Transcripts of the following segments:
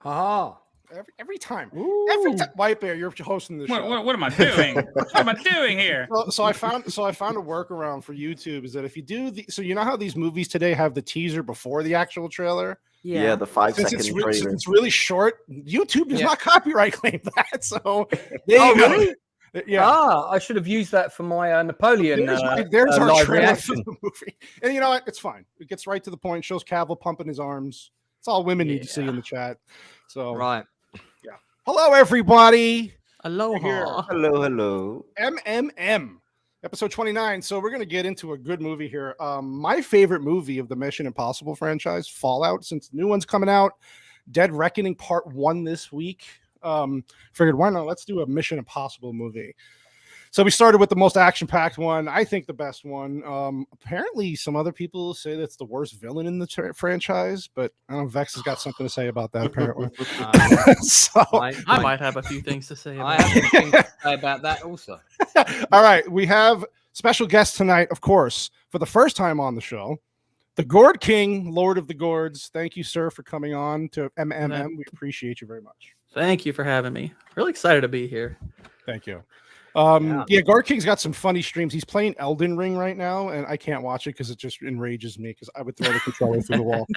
Ah. Every time. Ooh. Every time. White Bear, you're hosting the show. What am I doing? What am I doing here? So I found a workaround for YouTube is that if you do so you know how these movies today have the teaser before the actual trailer? Yeah, the 5-second trailer. Since it's really short, YouTube does not copyright claim that. So there you go. Really? Yeah. I should have used that for my Napoleon. There's our live trailer reaction. for the movie. And you know what? It's fine. It gets right to the point. Shows Cavill pumping his arms. It's all women need to see in the chat. So right. Yeah. Hello, everybody. Aloha. Hello. MMM. Episode 29. So we're going to get into a good movie here. My favorite movie of the Mission Impossible franchise, Fallout, since the new one's coming out. Dead Reckoning Part 1 this week. Figured, why not? Let's do a Mission Impossible movie. So we started with the most action-packed one. I think the best one. Apparently, some other people say that's the worst villain in the franchise, but I don't know, Vex has got something to say about that, apparently. So I might have a few things to say about I have things to say about that also. All right, we have special guest tonight, of course, for the first time on the show, the Gourd King, Lord of the Gourds. Thank you, sir, for coming on to MMM. We appreciate you very much. Thank you for having me. Really excited to be here. Thank you. Gourd King's got some funny streams. He's playing Elden Ring right now, and I can't watch it because it just enrages me because I would throw the controller through the wall.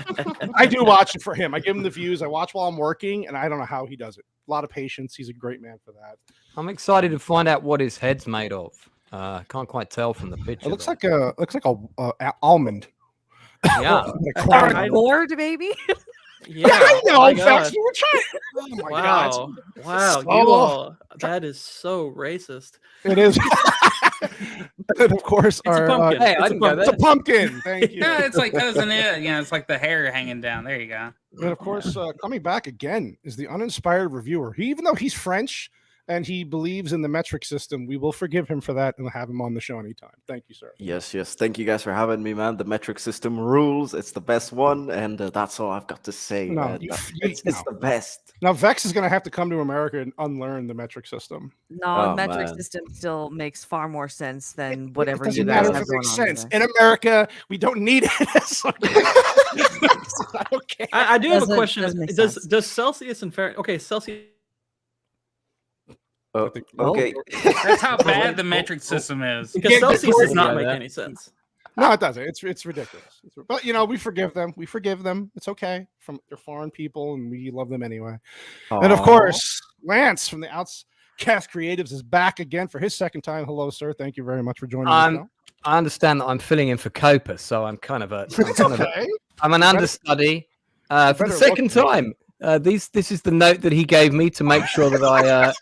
I do watch it for him. I give him the views. I watch while I'm working, and I don't know how he does it. A lot of patience. He's a great man for that. I'm excited to find out what his head's made of. Can't quite tell from the picture. It looks like a almond. Yeah, or a gourd, maybe. Yeah, I know. my Facts, God. you were trying. Oh my Wow. God. Wow. So- You all, that is so racist. It is. And of course, It's a pumpkin. Hey, I It's a didn't know pumpkin. it's a pumpkin. Thank you. Yeah, it's like cousin it. You know, it's like the hair hanging down. There you go. And of course, coming back again is the uninspired reviewer. Even though he's French and he believes in the metric system, we will forgive him for that and have him on the show anytime. Thank you, sir. Yes. Thank you guys for having me, man. The metric system rules. It's the best one, and that's all I've got to say. No, man. It's the best. Now, Vex is going to have to come to America and unlearn the metric system. No, Oh, metric man. system still makes far more sense than whatever It you doesn't guys matter have if it going makes on sense. there. In America, we don't need it. So- okay. I do have a Doesn't- question. doesn't make Does sense. does Celsius and Fahrenheit? Okay, Celsius. Oh, okay. That's how bad the metric system is. Because Yeah, Celsius does not yeah, make that- any sense. No, it doesn't. It's ridiculous. But you know, we forgive them. We forgive them. It's okay. They're foreign people, and we love them anyway. And of Aw. course, Lance from the Outcast Creatives is back again for his second time. Hello, sir. Thank you very much for joining us. now. I understand that I'm filling in for Copa, so I'm kind of Okay. I'm an understudy for the better second look. time. This is the note that he gave me to make sure that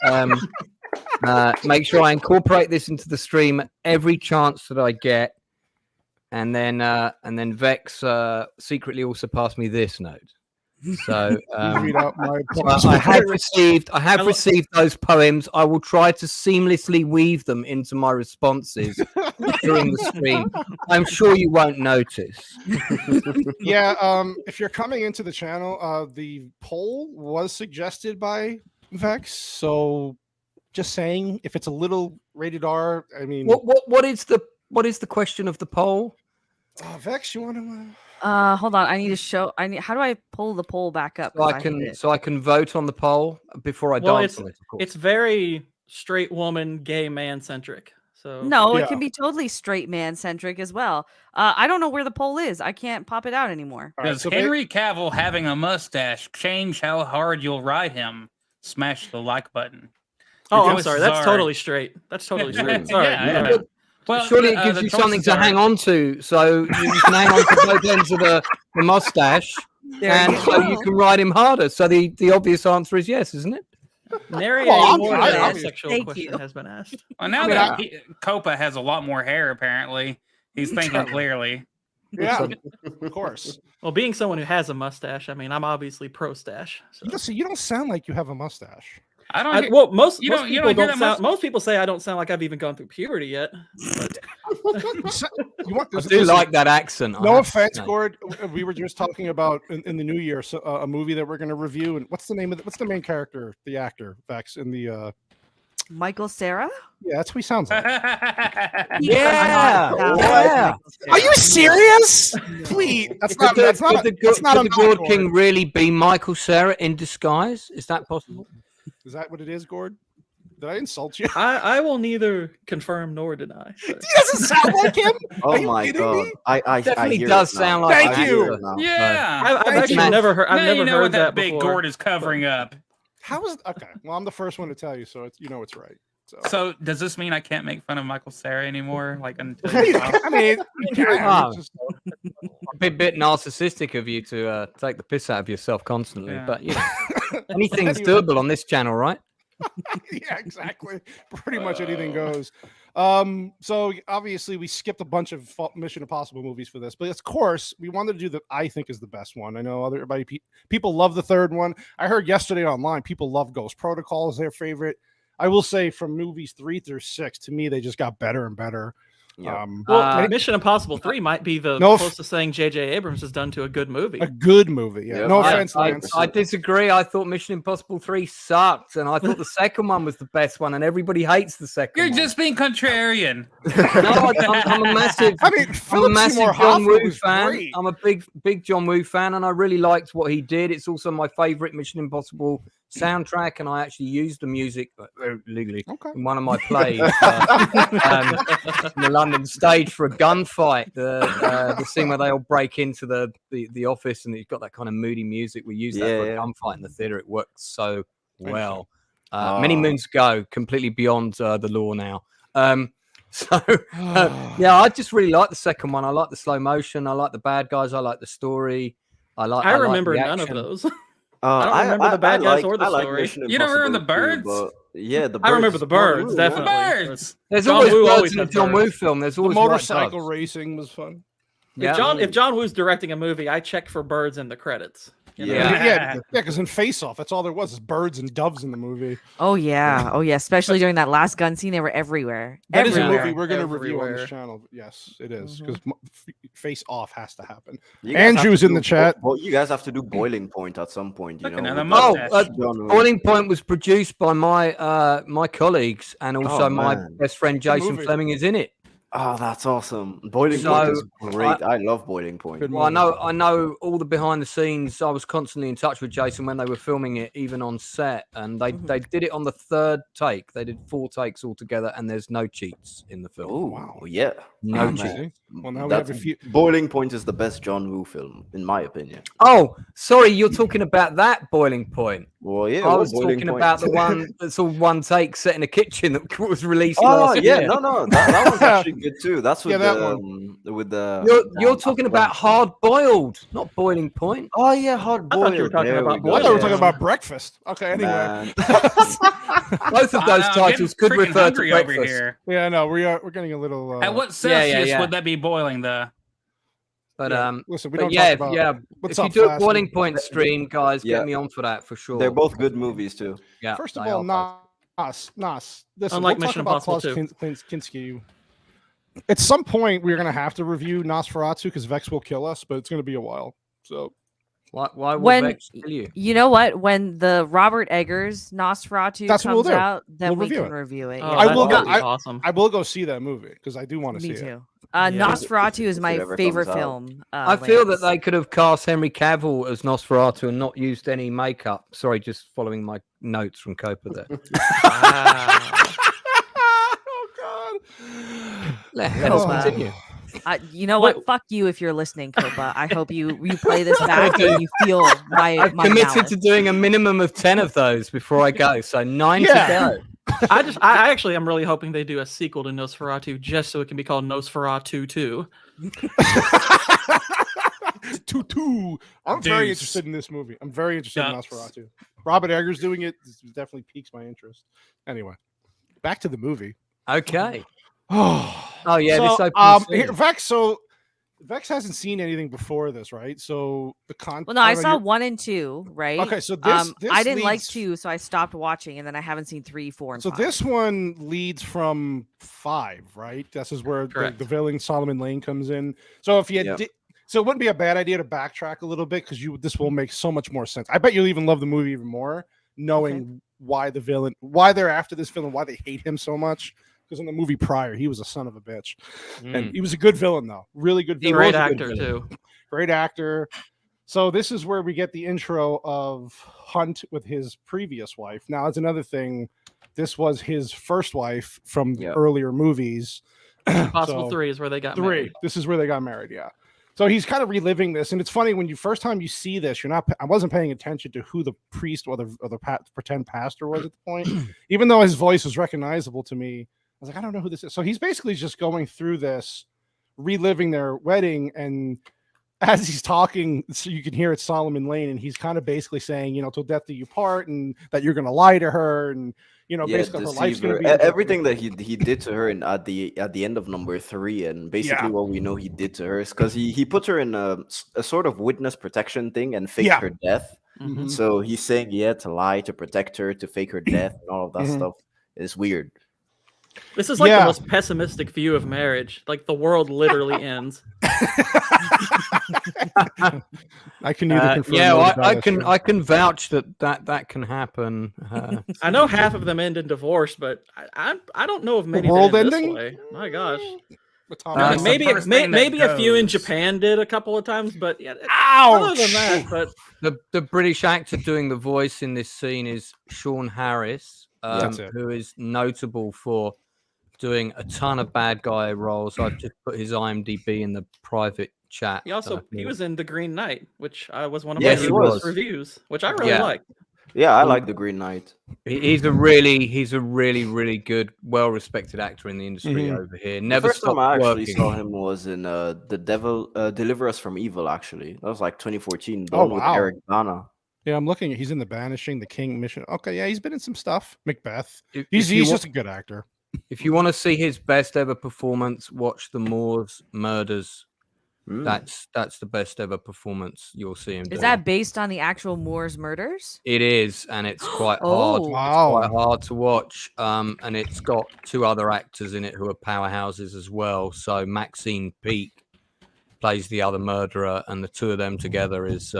I make sure I incorporate this into the stream every chance that I get. And then Vex secretly also passed me this note. So Read out my I have received those poems. I will try to seamlessly weave them into my responses during the stream. I'm sure you won't notice. Yeah, if you're coming into the channel, the poll was suggested by Vex. So just saying, if it's a little rated R, I mean, What is the question of the poll? Vex, you want to? Hold on. I need to show. How do I pull the poll back up? So I can vote on the poll before I Well, dance on it. Of course. It's very straight woman, gay man centric. So No, Yeah. it can be totally straight man centric as well. I don't know where the poll is. I can't pop it out anymore. All right, Does so Henry Cavill having a mustache change how hard you'll ride him? Smash the like button. Oh, I'm Because sorry. That's Czar- totally straight. That's totally straight. Sorry. Yeah. Yeah. Well, Surely it gives the you something choices to hang on to, so you can hang on to both ends of the mustache, There and you so go. you can ride him harder. So the obvious answer is yes, isn't it? Nary Well, a more I'm- sexual Thank question you. has been asked. Well, now I mean, that Copa has a lot more hair, apparently, he's thinking clearly. Yeah, of course. Well, being someone who has a mustache, I mean, I'm obviously pro stash. So. You don't sound like you have a mustache. I don't. hear- Well, most You most don't- you people don't hear don't that sound. Most people say I don't sound like I've even gone through puberty yet. You want, I do like that accent. I No have to offense, say. Gord. We were just talking about in the new year a movie that we're going to review. And what's the name of what's the main character, the actor, Vex, in the Michael Cera? Yeah, that's what he sounds like. Yeah. Yeah. Are you serious? Please, that's not. That's not. Could That's not the a Gourd Gord. King really be Michael Cera in disguise? Is that possible? Is that what it is, Gord? Did I insult you? I will neither confirm nor deny. He doesn't sound like him. Oh Are you my kidding god! me? I Definitely hear does it now. sound like Thank I you. hear it now. Yeah. I've Thank actually you. never heard. I've Now never you know heard what that big before. gourd is covering up. How is okay? Well, I'm the first one to tell you, so it's it's right. So does this mean I can't make fun of Michael Cera anymore? Like until I mean, you can. Wow. It's just- A bit narcissistic of you to take the piss out of yourself constantly, Yeah. but you know, anything's Anyway. doable on this channel, right? Yeah, exactly. Pretty much anything goes. So obviously we skipped a bunch of Mission Impossible movies for this, but of course we wanted to do the I think is the best one. I know people love the third one. I heard yesterday online people love Ghost Protocol as their favorite. I will say from movies 3 through 6, to me they just got better and better. Yeah. Well, Mission Impossible 3 might be the No, closest thing J.J. Abrams has done to a good movie. a good movie. Yeah. Yeah. No I- offense, I, Lance. I disagree. I thought Mission Impossible 3 sucked, and I thought the second one was the best one, and everybody hates the second You're one. just being contrarian. No, I'm a massive. I mean, I'm a Philip massive Seymour John Hoffman Woo was fan. great. I'm a big John Woo fan, and I really liked what he did. It's also my favorite Mission Impossible soundtrack, and I actually used the music legally Okay. in one of my plays in the London stage for a gunfight. The scene where they all break into the office, and it's got that kind of moody music. We used that for a Yeah. gunfight in the theater. It worked so well. Ah. Many moons ago, completely beyond the law now. So yeah, I just really like the second one. I like the slow motion. I like the bad guys. I like the story. I like remember the none of action. those. I don't remember the bad guys or the story. Mission You don't remember Impossible the 2, birds? but yeah, the birds. I remember the birds, Woo, definitely. Birds. There's John always Woo birds always in a has John Woo birds. film. There's The always white motorcycle doves. racing was fun. Yeah. If John Woo's directing a movie, I check for birds in the credits. You know? Yeah. Yeah, because in Face Off, that's all there was is birds and doves in the movie. Oh yeah, especially during that last gun scene, they were everywhere. That is a Everywhere. movie we're going to review on this Everywhere. channel. Yes, it is because Face Off has to happen. You guys have Andrew's to in the do chat. you guys have to do Boiling Point at some point. You Look, know. another with mustache. Oh, John Woo. Boiling Point was produced by my colleagues, and also Oh, my man. best friend Good Jason movie. Fleming is in it. Oh, that's awesome. Boiling So, Point is great. I love Boiling Point. Good Well, I know all the behind the scenes. I was constantly in touch with Jason when they were filming it, even on set, and they did it on the third take. They did 4 takes altogether, and there's no cheats in the film. Oh, Wow. yeah. No Oh, man. cheats. Well, now we have a That's, few. Boiling Point is the best John Woo film, in my opinion. Oh, sorry, you're talking about that Boiling Point. Well, yeah. I well, was Boiling talking Point. about the one that's all one take set in a kitchen that was released Oh last yeah, year. no, that one's actually good too. That's with Yeah, that with the. You're talking about Hard Boiled, not Boiling Point. Oh yeah, hard I boiled. thought you were talking There about we I go. thought we were Yeah. talking about breakfast. Okay, anyway. Man. Both of those I'm titles getting could freaking refer to hungry over breakfast. here. Yeah, no, we're getting a little. At what yeah, Celsius yeah. would that be boiling? But listen, we but don't yeah, talk about. yeah. What's If you up, do a Flash? Boiling Point stream, guys, Yeah. get me on for that for sure. They're both good movies too. Yeah, First of they all, are Nas. Listen, Unlike we'll Mission talk about Impossible Klaus Kinski. At some point, we're gonna have to review Nosferatu because Vex will kill us, but it's gonna be a while. So Why would When Vex kill you? you know what, when the Robert Eggers Nosferatu That's what we'll comes do. out, then We'll we review can it. review it. Oh, yeah. I that will would go- be awesome. I will go see that movie because I do want to see Me it. too. Yeah. Nosferatu is If it my ever favorite comes out. film. I feel that Lance. they could have cast Henry Cavill as Nosferatu and not used any makeup. Sorry, just following my notes from Copa there. Oh God! Let us Copa. continue. You know what? Fuck you if you're listening, Copa. I hope you play this back and you feel my I've my committed malice. to doing a minimum of 10 of those before I go, so 9 Yeah. to go. I actually am really hoping they do a sequel to Nosferatu just so it can be called Nosferatu 2. Tutu. I'm very Deuce. interested in this movie. I'm very interested in Ducks. Nosferatu. Robert Eggers doing it definitely piques my interest. Anyway, back to the movie. Okay. Oh, Oh, yeah, this so, opens here, soon. Vex. So Vex hasn't seen anything before this, right? So the Well, no, I saw 1 and 2, right? Okay, so this I didn't like leads- 2, so I stopped watching, and then I haven't seen 3, 4, and So 5. this one leads from 5, right? This is where Correct. the villain Solomon Lane comes in. So if you Yep. so it wouldn't be a bad idea to backtrack a little bit because this will make so much more sense. I bet you'll even love the movie even more knowing why they're after this villain, why they hate him so much. Because in the movie prior, he was a son of a bitch, and he was a good villain though, really good villain. Great actor too. Great actor. So this is where we get the intro of Hunt with his previous wife. Now, it's another thing. This was his first wife from the earlier movies. Impossible 3 is where they got married. This is where they got married. Yeah. So he's kind of reliving this, and it's funny when first time you see this, I wasn't paying attention to who the priest or the pretend pastor was at the point, even though his voice was recognizable to me. I was like, I don't know who this is. So he's basically just going through this, reliving their wedding, and as he's talking, so you can hear it's Solomon Lane, and he's kind of basically saying, till death do you part, and that you're going to lie to her, and basically her life's going to be everything that he did to her at the end of number 3, and basically what we know he did to her is because he put her in a sort of witness protection thing and faked her death. Mm-hmm. So he's saying he had to lie to protect her, to fake her death, and all of that stuff. It's weird. This is like the most pessimistic view of marriage. Like the world literally ends. I can neither confirm. I can vouch that can happen. I know half of them end in divorce, but I don't know of many. The world that end ending? This way. My gosh. Maybe maybe a few in Japan did a couple of times, but other than that, but the British actor doing the voice in this scene is Sean Harris, who is notable for doing a ton of bad guy roles. I've just put his IMDb in the private chat. he was in The Green Knight, which was one of Yeah, my he was. reviews, which I really liked. Yeah, I like The Green Knight. He's a really good, well-respected actor in the industry over here. Never The first time I actually working. saw him was in The Devil Deliver Us from Evil. Actually, that was like 2014. Oh, with wow. Eric Bana. Yeah, I'm looking. He's in The Banishing, The King Mission. Okay, yeah, he's been in some stuff. Macbeth. If He's you just a good actor. If you want to see his best ever performance, watch The Moors Murders. That's the best ever performance you'll see him do. Is that based on the actual Moors murders? It is, and it's quite Oh. hard. Wow. It's quite hard to watch. And it's got 2 other actors in it who are powerhouses as well. So Maxine Peake plays the other murderer, and the 2 of them together is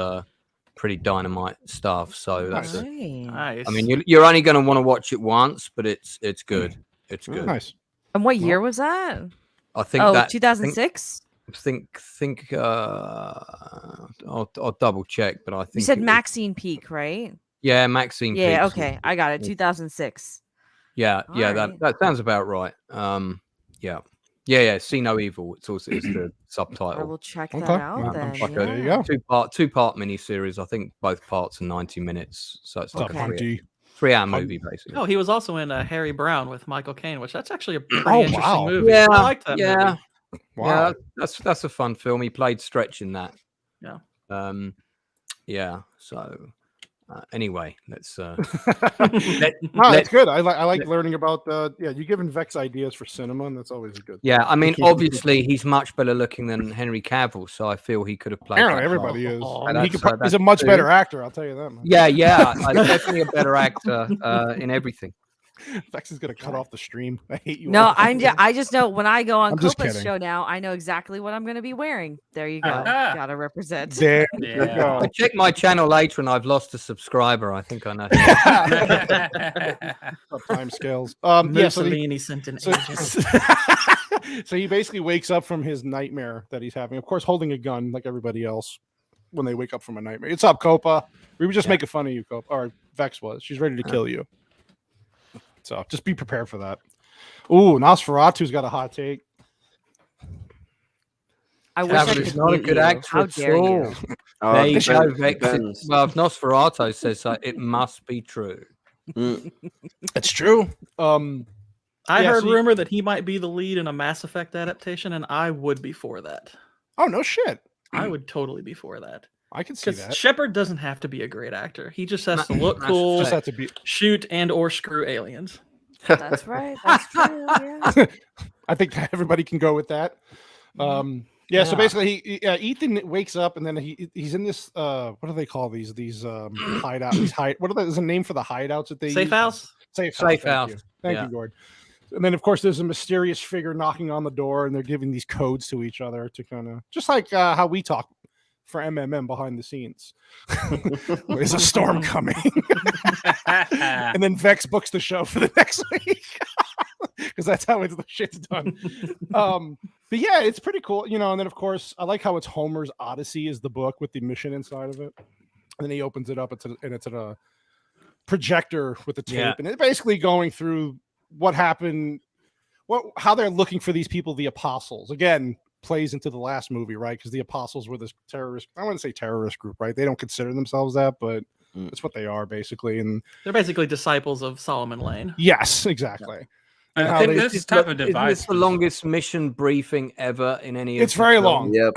pretty dynamite stuff. So that's Nice. I mean, you're only going to want to watch it once, but it's good. It's good. Nice. And what year was that? I think 2006? think I'll double check, but I think You said Maxine Peake, right? Yeah, Maxine Peake. Yeah, okay. I got it. 2006. Yeah, All yeah, right. that sounds about right. Yeah. See No Evil. It's the I subtitle. will check Okay. that out Yeah, then. okay, there you go. Two-part miniseries. I think both parts are 90 minutes, so it's like Okay. a Hunty. 3-hour movie basically. Oh, he was also in Harry Brown with Michael Caine, which that's actually a pretty Oh, interesting wow. movie. Yeah, I like that yeah. movie. Wow. Yeah, that's a fun film. He played Stretch in that. Yeah. Yeah. So anyway, let's. No, it's good. I like learning about you're giving Vex ideas for cinema, and that's always good. Yeah, I mean, obviously he's much better looking than Henry Cavill, so I feel he could have played. Apparently, that everybody role. is. Oh, And that's- he's a that's much true. better actor. I'll tell you that. Man. Yeah, definitely a better actor in everything. Vex is gonna cut off the stream. I hate you. No, all. I just know when I go on I'm just Copa's kidding. show now, I know exactly what I'm going to be wearing. There you go. Ah. Gotta represent. There you Yeah. go. I checked my channel later and I've lost a subscriber. I think I know. Time scales. So Mussolini sent an agent. so he basically wakes up from his nightmare that he's having. Of course, holding a gun like everybody else when they wake up from a nightmare. It's up, Copa. We were just making fun of you, Copa. Or Vex was. She's ready to kill you. So just be prepared for that. Ooh, Nosferatu's got a hot take. I wish I Cavill could is not a beat good you. actor How at dare all. you? There you go, Depends, Vex. depends. Well, if Nosferatu says so, it must be true. It's true. I Yeah, heard so you- rumor that he might be the lead in a Mass Effect adaptation, and I would be for that. Oh no shit. I would totally be for that. I can see Because that. Shepard doesn't have to be a great actor. He just has to Mass look cool, Just have to be. shoot and or screw aliens. That's right. That's true. Yeah. I think everybody can go with that. So basically, Ethan wakes up and then he's in this. What do they call these? These hideouts. What are there's a name for the hideouts that they Safe use? house? Safe Safe Thank house. you. Thank Yeah. you, Gord. And then, of course, there's a mysterious figure knocking on the door, and they're giving these codes to each other to kind of just like how we talk for MMM behind the scenes. There's a storm coming. And then Vex books the show for the next week. Because that's how the shit's done. But yeah, it's pretty cool, and then of course I like how it's Homer's Odyssey is the book with the mission inside of it, and then he opens it up and it's a projector with the tape, and it's basically going through what happened, how they're looking for these people, the apostles. Again, plays into the last movie, right? Because the apostles were this terrorist, I wouldn't say terrorist group, right? They don't consider themselves that, but it's what they are basically, and they're basically disciples of Solomon Lane. Yes, exactly. I think this type of device is the longest mission briefing ever in any. It's very long. Yep.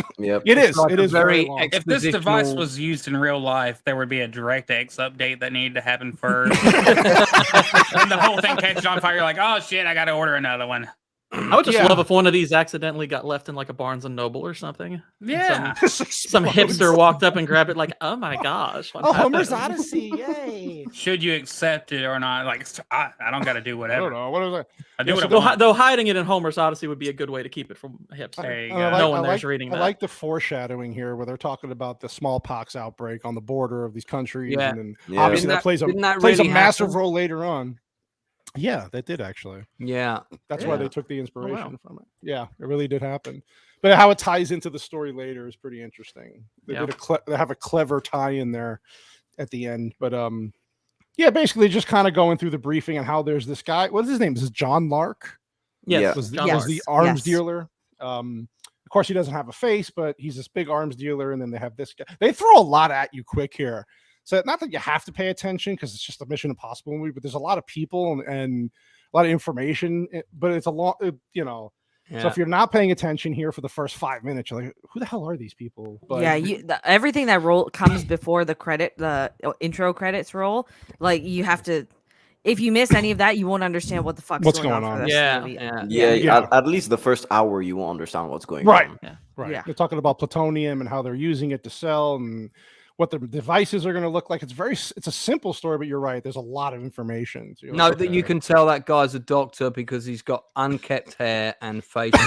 It is. Like it is very very long. If this device was used in real life, there would be a DirectX update that needed to happen first. And the whole thing catches on fire. You're like, oh shit, I got to order another one. I would just love if one of these accidentally got left in like a Barnes and Noble or something. Yeah. Some hipster walked up and grabbed it like, oh my gosh. what Homer's happened? Odyssey, yay. Should you accept it or not? Like, I don't got to do I whatever. don't know. What is that? I do Yeah, what so I Though, want. though hiding it in Homer's Odyssey would be a good way to keep it from hipsters. There you And go. No one there's reading I that. like the foreshadowing here where they're talking about the smallpox outbreak on the border of these countries. Yeah. And then Yeah. obviously that Didn't that plays a really massive happen? role later on. Yeah, that did actually. Yeah. That's why Yeah. they took the inspiration wow. from it. Yeah, it really did happen. But how it ties into the story later is pretty interesting. They Yeah. did they have a clever tie in there at the end. But yeah, basically just kind of going through the briefing and how there's this guy. What is his name? Is it John Lark? Yes, Yeah. Was John Yes. was the arms dealer. Of course, he doesn't have a face, but he's this big arms dealer. And then they have this guy. They throw a lot at you quick here. So not that you have to pay attention because it's just a Mission Impossible movie, but there's a lot of people and a lot of information. But it's a long, So if you're not paying attention here for the first 5 minutes, you're like, who the hell are these people? But Everything that comes before the intro credits roll, like you have to. If you miss any of that, you won't understand what the fuck's What's going going on. on. For the rest of the movie. Yeah. At least the first hour, you won't understand what's going Right. on. Right. Yeah. They're talking about plutonium and how they're using it to sell and what the devices are going to look like. It's a simple story, but you're right. There's a lot of information. So No, that you can tell that guy's a doctor because he's got unkept hair and facial.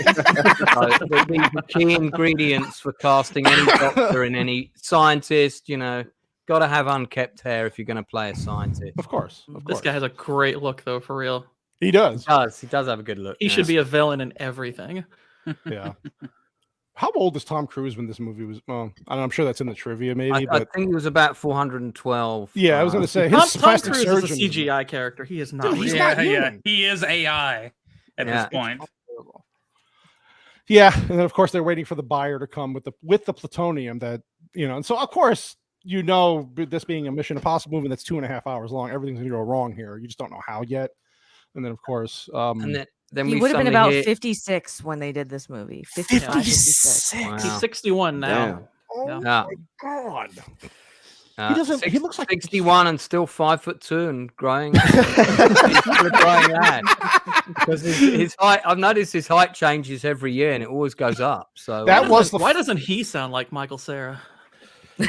The key ingredients for casting any doctor and any scientist, got to have unkept hair if you're going to play a scientist. Of course. This guy has a great look, though, for real. He does. He does have a good look. He should be a villain in everything. Yeah. How old is Tom Cruise when this movie was? Well, I don't know, I'm sure that's in the trivia, maybe. I But think he was about 412. yeah, I was going to say his Tom plastic Cruise is a surgeon. CGI character. He is not. Dude, he's real. not Yeah, human. he is AI at Yeah. this point. Yeah, and then of course they're waiting for the buyer to come with the plutonium that and so of course this being a Mission Impossible movie that's 2.5 hours long, everything's gonna go wrong here. You just don't know how yet. And then of course, And then He we would have been suddenly about hear- 56 when they did this movie. 55, 56. Wow. He's 61 now. Oh Yeah. Yeah. God. He doesn't- he looks like- 61 and still 5'2" and growing. He's still a growing lad. Because his height, I've noticed his height changes every year and it always goes up. So That was the Why doesn't he sound like Michael Cera?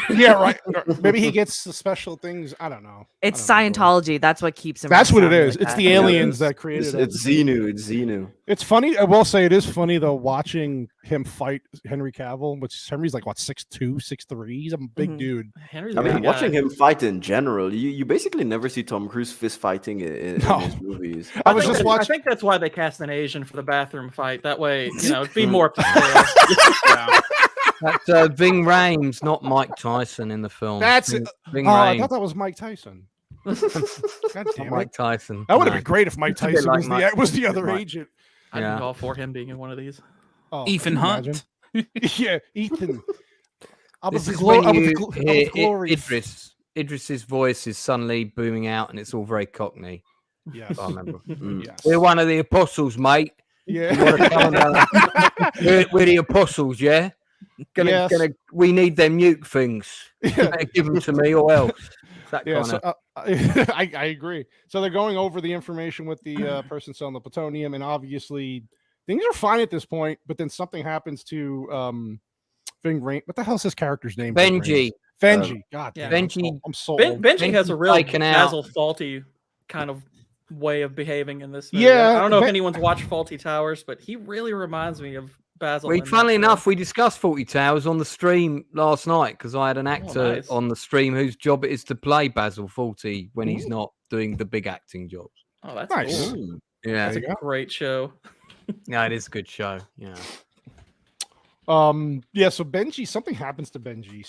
yeah, right. Maybe he gets the special things. I don't know. It's I don't know. Scientology. That's what keeps him. That's from what it sounding is. like It's that. the aliens that created it. It's Xenu. It's Xenu. It's funny. I will say it is funny though watching him fight Henry Cavill, which Henry's like what 6'2", 6'3". He's a big Mhm. dude. Henry's I a mean, big watching guy. him fight in general, you basically never see Tom Cruise fist fighting in No. his movies. I was just I watching. think that's why they cast an Asian for the bathroom fight. That way, it'd be more up to scale. That's Ving Rhames, not Mike Tyson in the film. That's Ving, it. Ving Oh, I Rhames, thought that was Mike Tyson. God not damn Mike it. Tyson. That would have No. been great if Mike It's a bit Tyson like was Mike- the other Mike. agent. I'd Yeah. be all for him being in one of these. Oh, Ethan can you Hunt. imagine? Yeah, Ethan. This is when you hear glory. Idris's voice is suddenly booming out and it's all very cockney. Yes. I remember. Yes. We're one of the apostles, mate. Yeah. We're the apostles, yeah? Yes. We need them nuke things. You Yeah. better give them to me or else. That Yeah, kind so, of. I agree. So they're going over the information with the person selling the plutonium, and obviously things are fine at this point. But then something happens to Ving Rhames. What the hell's his character's name? Benji. Benji. God, Yeah. damn, Benji. I'm so Ben, old. Benji has a real taken out. Basil Fawlty kind of way of behaving in this movie. Yeah, I don't know if Ben- anyone's watched Fawlty Towers, but he really reminds me of Basil. Funnily enough, we discussed 40 Towers on the stream last night because I had an actor nice. on the stream whose job it is to play Basil 40 when he's not doing the big acting jobs. Oh, that's Nice. cool. Yeah, That's a great show. yeah, it is a good show. Yeah. Yeah, so Benji, something happens to Benji.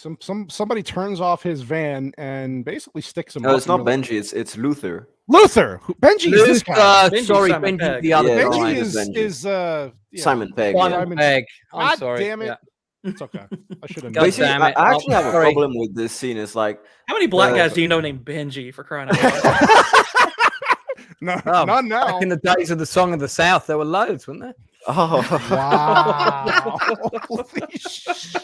Somebody turns off his van and basically sticks him No, up. it's not Benji. It's Luther. Luther. Benji is this guy. Benji, Sorry, Simon Benji, Pegg. the other Yeah, guy. Benji Benji. is yeah. Simon Pegg. Simon Pegg. I'm God sorry. damn it. Yeah. It's okay. I should have God known. Basically, damn it. I actually have a Sorry. problem with this scene. It's like, How many black guys do you know named Benji, for crying out loud? No, Oh, not now. Back in the days of the Song of the South, there were loads, weren't there? oh, Wow. Holy shit.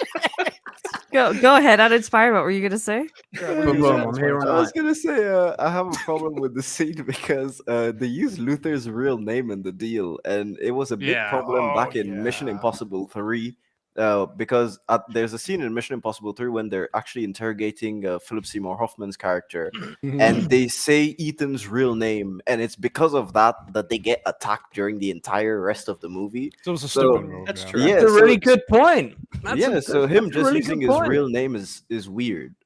Go ahead, uninspired. What were you gonna say? I'm here all I was night. gonna say I have a problem with the scene because they use Luther's real name in the deal, and it was a big Yeah. problem Oh, back in Mission yeah. Impossible 3. Because there's a scene in Mission Impossible 3 when they're actually interrogating Philip Seymour Hoffman's character, and they say Ethan's real name, and it's because of that they get attacked during the entire rest of the movie. So it was a So- stupid move. That's yeah. true. Yeah, That's a so really it's- good point. That's yeah, so him that's a just really using good his point. real name is weird.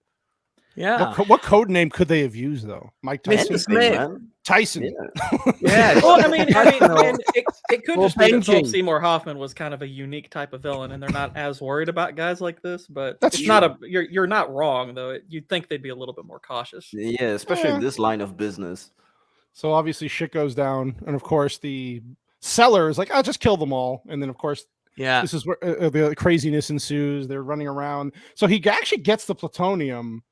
Yeah. What code name could they have used though? Mike Mr. Tyson. Smith. Anything, man. Tyson. Yeah. Yeah. Well, I mean, and it could Or just be that Philip Benji. Seymour Hoffman was kind of a unique type of villain, and they're not as worried about guys like this. But That's it's true. not a. You're not wrong though. You'd think they'd be a little bit more cautious. Yeah, especially Yeah. in this line of business. So obviously shit goes down, and of course the seller is like, "I'll just kill them all," and then of course Yeah. this is where the craziness ensues. They're running around. So he actually gets the plutonium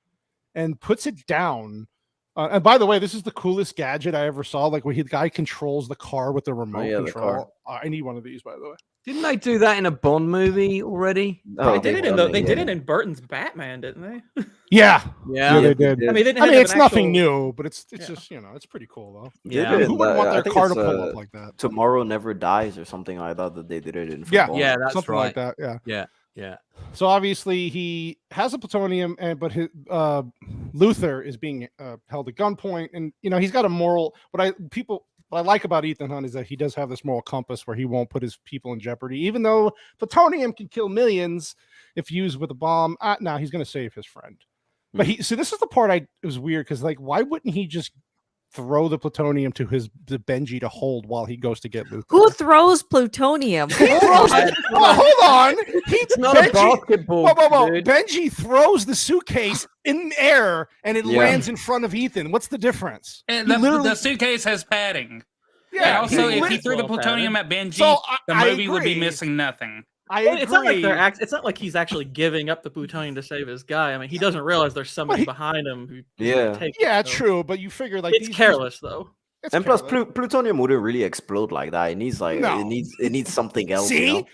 and puts it down. And by the way, this is the coolest gadget I ever saw. Like where the guy controls the car with the remote yeah, the control. I need one of these, by the way. Didn't they do that in a Bond movie already? Oh, they did it in done they did yeah. it in Burton's Batman, didn't they? Yeah, Yeah. they did. I mean, they didn't I have mean, it's an nothing actual- new, but it's Yeah. just it's pretty cool though. They Yeah. did it Who in wouldn't the- want I their think car to it's, pull up like that? Tomorrow Never Dies or something like that they did it in. for Yeah, Bond. Yeah, that's something right. like that. Yeah. Yeah. So obviously he has a plutonium, but his Luther is being held at gunpoint, and he's got a moral. What I like about Ethan Hunt is that he does have this moral compass where he won't put his people in jeopardy, even though plutonium can kill millions if used with a bomb. No, he's going to save his friend. But this is the part it was weird because why wouldn't he just throw the plutonium to the Benji to hold while he goes to get Luther? Who throws plutonium? Hold on. It's not a basketball. Whoa. Dude. Benji throws the suitcase in the air and it Yeah. lands in front of Ethan. What's the difference? And He the literally- suitcase has padding. And Yeah. also, he if he lit- threw the well plutonium at Benji, So the I movie would be agree. missing nothing. I Well, agree. it's not like it's not like he's actually giving up the plutonium to save his guy. I mean, he doesn't realize there's somebody behind him who. Yeah. Takes Yeah, it, so- true, but you figure It's careless though. It's And plus, careless. plutonium wouldn't really explode like that. It needs No. it needs something else. See? You know?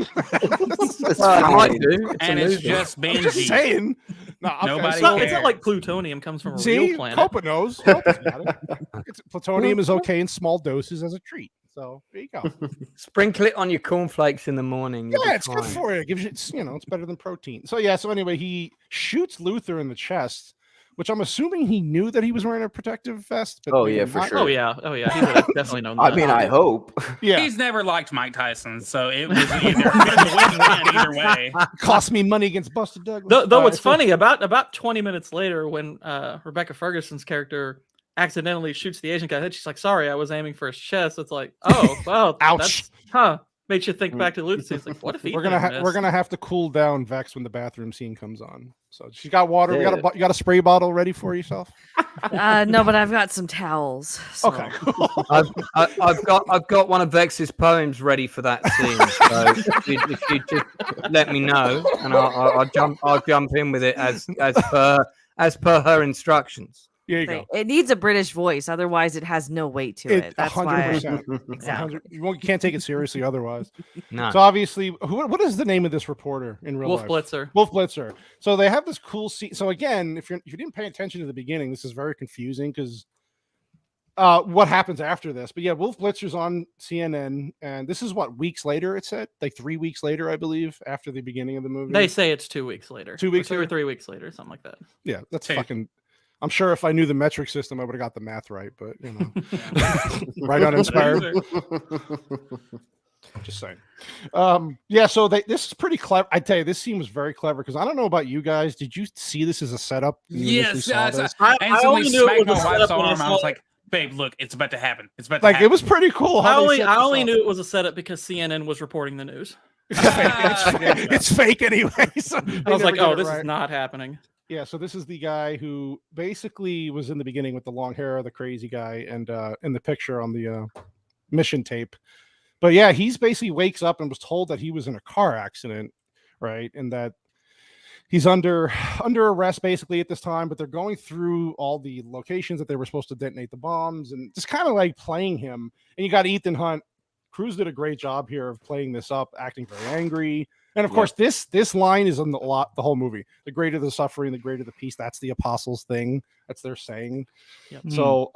It's Well, it might fine. do. And a it's movie. just I'm just Benji. saying. No, okay, Nobody It's so- not, it's not like plutonium comes from a See, real planet. Copa knows. Copa's got it. Plutonium is okay in small doses as a treat. So there you go. Sprinkle it on your cornflakes in the morning. you'll be Yeah, it's good fine. for you. It gives you, it's better than protein. So yeah. So anyway, he shoots Luther in the chest, which I'm assuming he knew that he was wearing a protective vest. But Oh, maybe yeah, for not. sure. Oh yeah, he would have definitely known. I that. mean, I hope. Yeah, He's never liked Mike Tyson, so it was either it was a win-win either way. cost me money against Buster Douglas. Though All what's right, so- funny about 20 minutes later, when Rebecca Ferguson's character accidentally shoots the Asian guy, she's like, "Sorry, I was aiming for his chest." It's like, oh well, Ouch. Makes you think back to Luther. It's like, what if we're Ethan gonna have to cool down Vex when the bathroom scene comes on. So she's got water. Yeah. You got a spray bottle ready for yourself. No, but I've got some towels. So. Okay. I've got one of Vex's poems ready for that scene. So if you just let me know, and I'll jump in with it as per her instructions. Here you go. It needs a British voice, otherwise it has no weight to it. That's why. 100%. Exactly. You can't take it seriously otherwise. No. So obviously, what is the name of this reporter in real Wolf life? Blitzer. Wolf Blitzer. So they have this cool scene. So again, if you didn't pay attention to the beginning, this is very confusing because what happens after this. But yeah, Wolf Blitzer's on CNN, and this is what, weeks later, it said? Like 3 weeks later, I believe, after the beginning of the movie. They say it's 2 weeks later. 2 weeks or 2 or later? 3 weeks later, something like that. Yeah, that's Hey. fucking. I'm sure if I knew the metric system, I would have got the math right, but right on inspired. Just saying. Yeah, so this is pretty clever. I tell you, this scene was very clever because I don't know about you guys. Did you see this as a setup? when you initially saw this? I instantly only knew it smacked my was a wife's setup when I arm. I saw was it. like, "Babe, look, it's about to happen. It's about to Like happen." it was pretty cool. How I only knew it was a setup because CNN was reporting the news. It's fake anyway. So I was like, oh, this is not happening. Yeah, so this is the guy who basically was in the beginning with the long hair, the crazy guy, and in the picture on the mission tape. But yeah, he's basically wakes up and was told that he was in a car accident, right? And that he's under arrest basically at this time, but they're going through all the locations that they were supposed to detonate the bombs and just kind of like playing him. And you got Ethan Hunt. Cruise did a great job here of playing this up, acting very angry. And of course, this line is in the whole movie. The greater the suffering, the greater the peace. That's the apostles' thing. That's their saying. Yep. So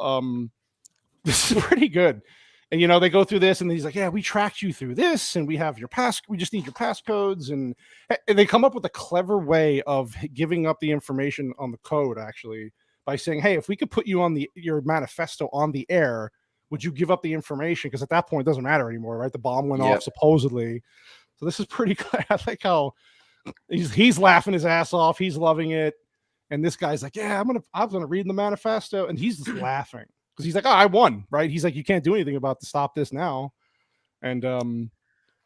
this is pretty good. And you know, they go through this, and he's like, "Yeah, we tracked you through this, and we have your we just need your passcodes." And they come up with a clever way of giving up the information on the code, actually, by saying, "Hey, if we could put you on your manifesto on the air, would you give up the information?" Because at that point, it doesn't matter anymore, right? The bomb went off supposedly. So this is pretty good. I like how he's laughing his ass off. He's loving it. And this guy's like, "Yeah, I'm gonna read the manifesto," and he's just laughing because he's like, "Oh, I won," right? He's like, "You can't do anything about to stop this now." And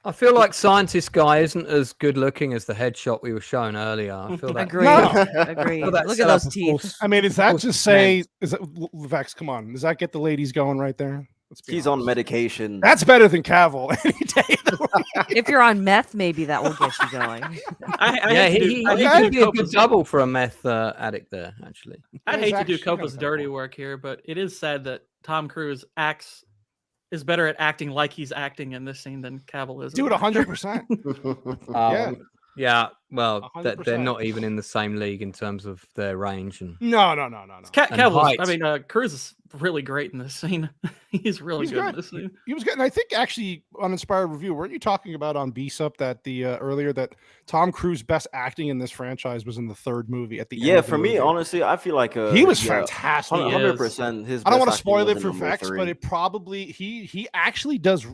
I feel like scientist guy isn't as good looking as the headshot we were shown earlier. I feel that. Agreed. No. Agreed. Well, that Look at setup, those of teeth. course, I mean, is that course just it's say? Is that Vex? Come on, does that get the ladies going right there? Let's be He's honest. on medication. That's better than Cavill any day of the week. If you're on meth, maybe that will get you going. Yeah, he could be a good double for a meth addict there, actually. I'd hate to do Actually kind Copa's of dirty double. work here, but it is sad that Tom Cruise is better at acting like he's acting in this scene than Cavill is. Dude, 100%. Yeah. Yeah, well, they're 100%. not even in the same league in terms of their range. And No. And Cavill. I height. mean, Cruise is really great in this scene. He's really He's good good. in this scene. He was good. And I think actually on Inspired Review, weren't you talking about on BSUP that the earlier that Tom Cruise best acting in this franchise was in the third movie at the end Yeah, of the for me, movie? honestly, I feel like He was fantastic. 100%. His I don't want to best acting spoil was it in for number Vex, three. but it probably he actually does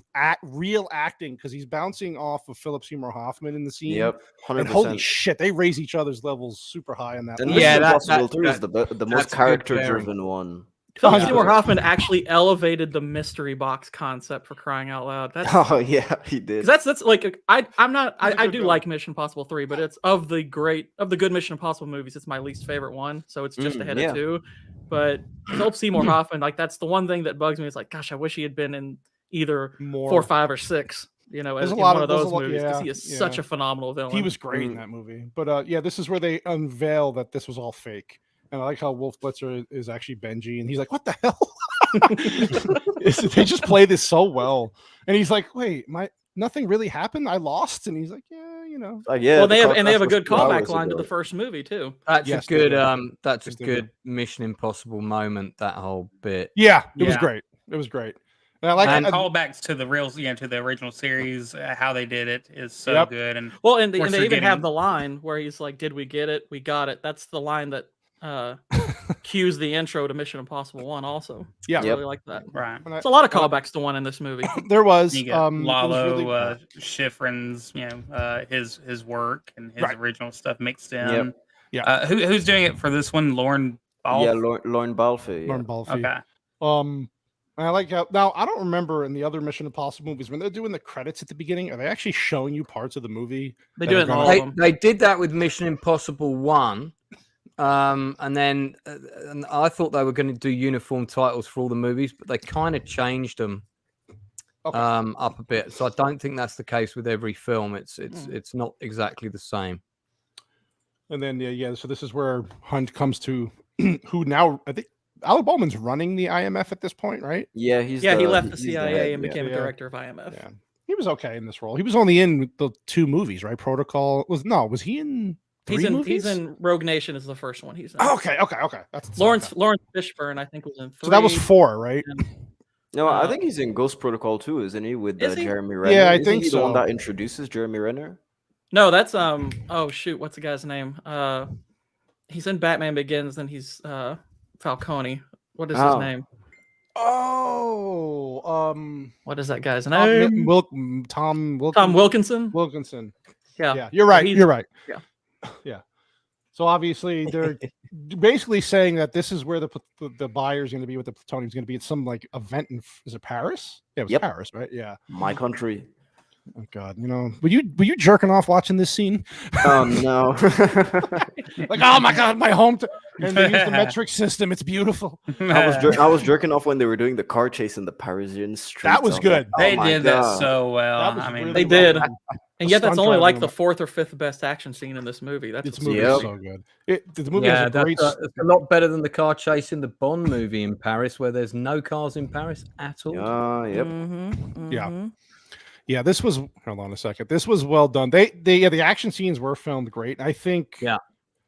real acting because he's bouncing off of Philip Seymour Hoffman in the scene. Yep, And holy 100%. shit, they raise each other's levels super high in that. And movie. Yeah, Mission that- Impossible that- 3 is the that's most a good character-driven one. Philip 100%. Seymour Hoffman actually elevated the mystery box concept for crying out loud. That's Oh yeah, he did. that's like I good do film. like Mission Impossible 3, but it's of the good Mission Impossible movies, it's my least favorite one. So it's just ahead yeah. of 2. But Philip Seymour Hoffman, like that's the one thing that bugs me. It's like, gosh, I wish he had been in either More. 4, 5, or 6. You know, There's as a in lot one of- of there's a those lot- movies because he yeah, is such yeah. a phenomenal villain. He was great in that movie. But yeah, this is where they unveil that this was all fake. And I like how Wolf Blitzer is actually Benji, and he's like, "What the hell?" They just play this so well, and he's like, "Wait, nothing really happened. I lost," and he's like, "Yeah, you know." Yeah, Well, the they have podcast a was good 2 hours callback line to ago. the first movie too. that's Yes, a they good do. that's Yes, a they good Mission Impossible moment. That whole bit. Yeah, it was Yeah. great. It was great. And I like And I- callbacks to the real, to the original series, how they did it is so Yep. good. And Well, and they course, even you're have getting- the line where he's like, "Did we get it? We got it." That's the line that cues the intro to Mission Impossible 1 also. Yeah. I Yep. really like that. right, and I- It's a lot of callbacks to 1 in this movie. there was you get it was Lalo, really- Schifrin's, his work and his Right. original stuff mixed in. Yeah. Who's doing it for this one? Lauren Ball. Yeah, Lauren Balfe. Yeah. Lauren Balfe. Okay. And I like how now I don't remember in the other Mission Impossible movies when they're doing the credits at the beginning, are they actually showing you parts of the movie? They that do are it in gonna- all of They, them. they did that with Mission Impossible 1. And then and I thought they were going to do uniform titles for all the movies, but they kind of changed them Okay. up a bit. So I don't think that's the case with every film. It's not exactly the same. And then yeah, so this is where Hunt comes to who now I think Alec Baldwin's running the IMF at this point, right? Yeah, He left the he's CIA head, and yeah. became a Yeah. director of IMF. Yeah. He was okay in this role. He was only in the 2 movies, right? Protocol was he in 3 movies? He's in Rogue Nation is the first one he's in. Oh, okay. That's Lawrence Fishburne, I think, was in 3. So that was 4, right? No, I think he's in Ghost Protocol too, isn't he? With Is he? Jeremy Renner. Yeah, I Isn't think he the one so. that introduces Jeremy Renner? No, that's oh shoot, what's the guy's name? He's in Batman Begins, and he's Falcone. What is his Oh. name? Oh, What is that guy's Tom, name? Tom Wilkinson. Wilkinson. Yeah. Yeah, you're right. You're right. Yeah. Yeah. So obviously they're basically saying that this is where the buyer's going to be, what the plutonium's going to be. It's some like event in, is it Paris? Yeah, it was Yep. Paris, right? Yeah. My country. Oh God, were you jerking off watching this scene? Oh no. Like, oh my God, my home. And they use the metric system. It's beautiful. I was jerking off when they were doing the car chase in the Parisian streets. That was good. They my did that God. so well. That was I mean, really They did. well done. And yet that's Stunt only like driving the 4th or 5th best action scene in this movie. That's This what's movie Yep. is so good. The movie Yeah, has a great. it's a lot better than the car chase in the Bond movie in Paris, where there's no cars in Paris at all. Yep. Mm-hmm. Yeah, this was. Hold on a second. This was well done. The action scenes were filmed great. I think. Yeah.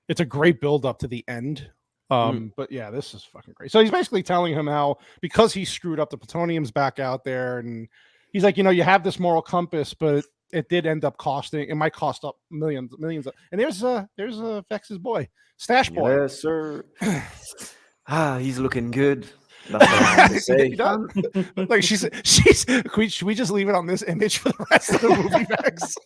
It's a great build up to the end. But yeah, this is fucking great. So he's basically telling him how, because he screwed up, the plutonium's back out there, and he's like, you have this moral compass, but it did end up costing. It might cost up millions. And there's Vex's boy, Stash Boy. Yes, sir. He's looking good. That's what I have to say. He does. Like should we just leave it on this image for the rest of the movie, Vex?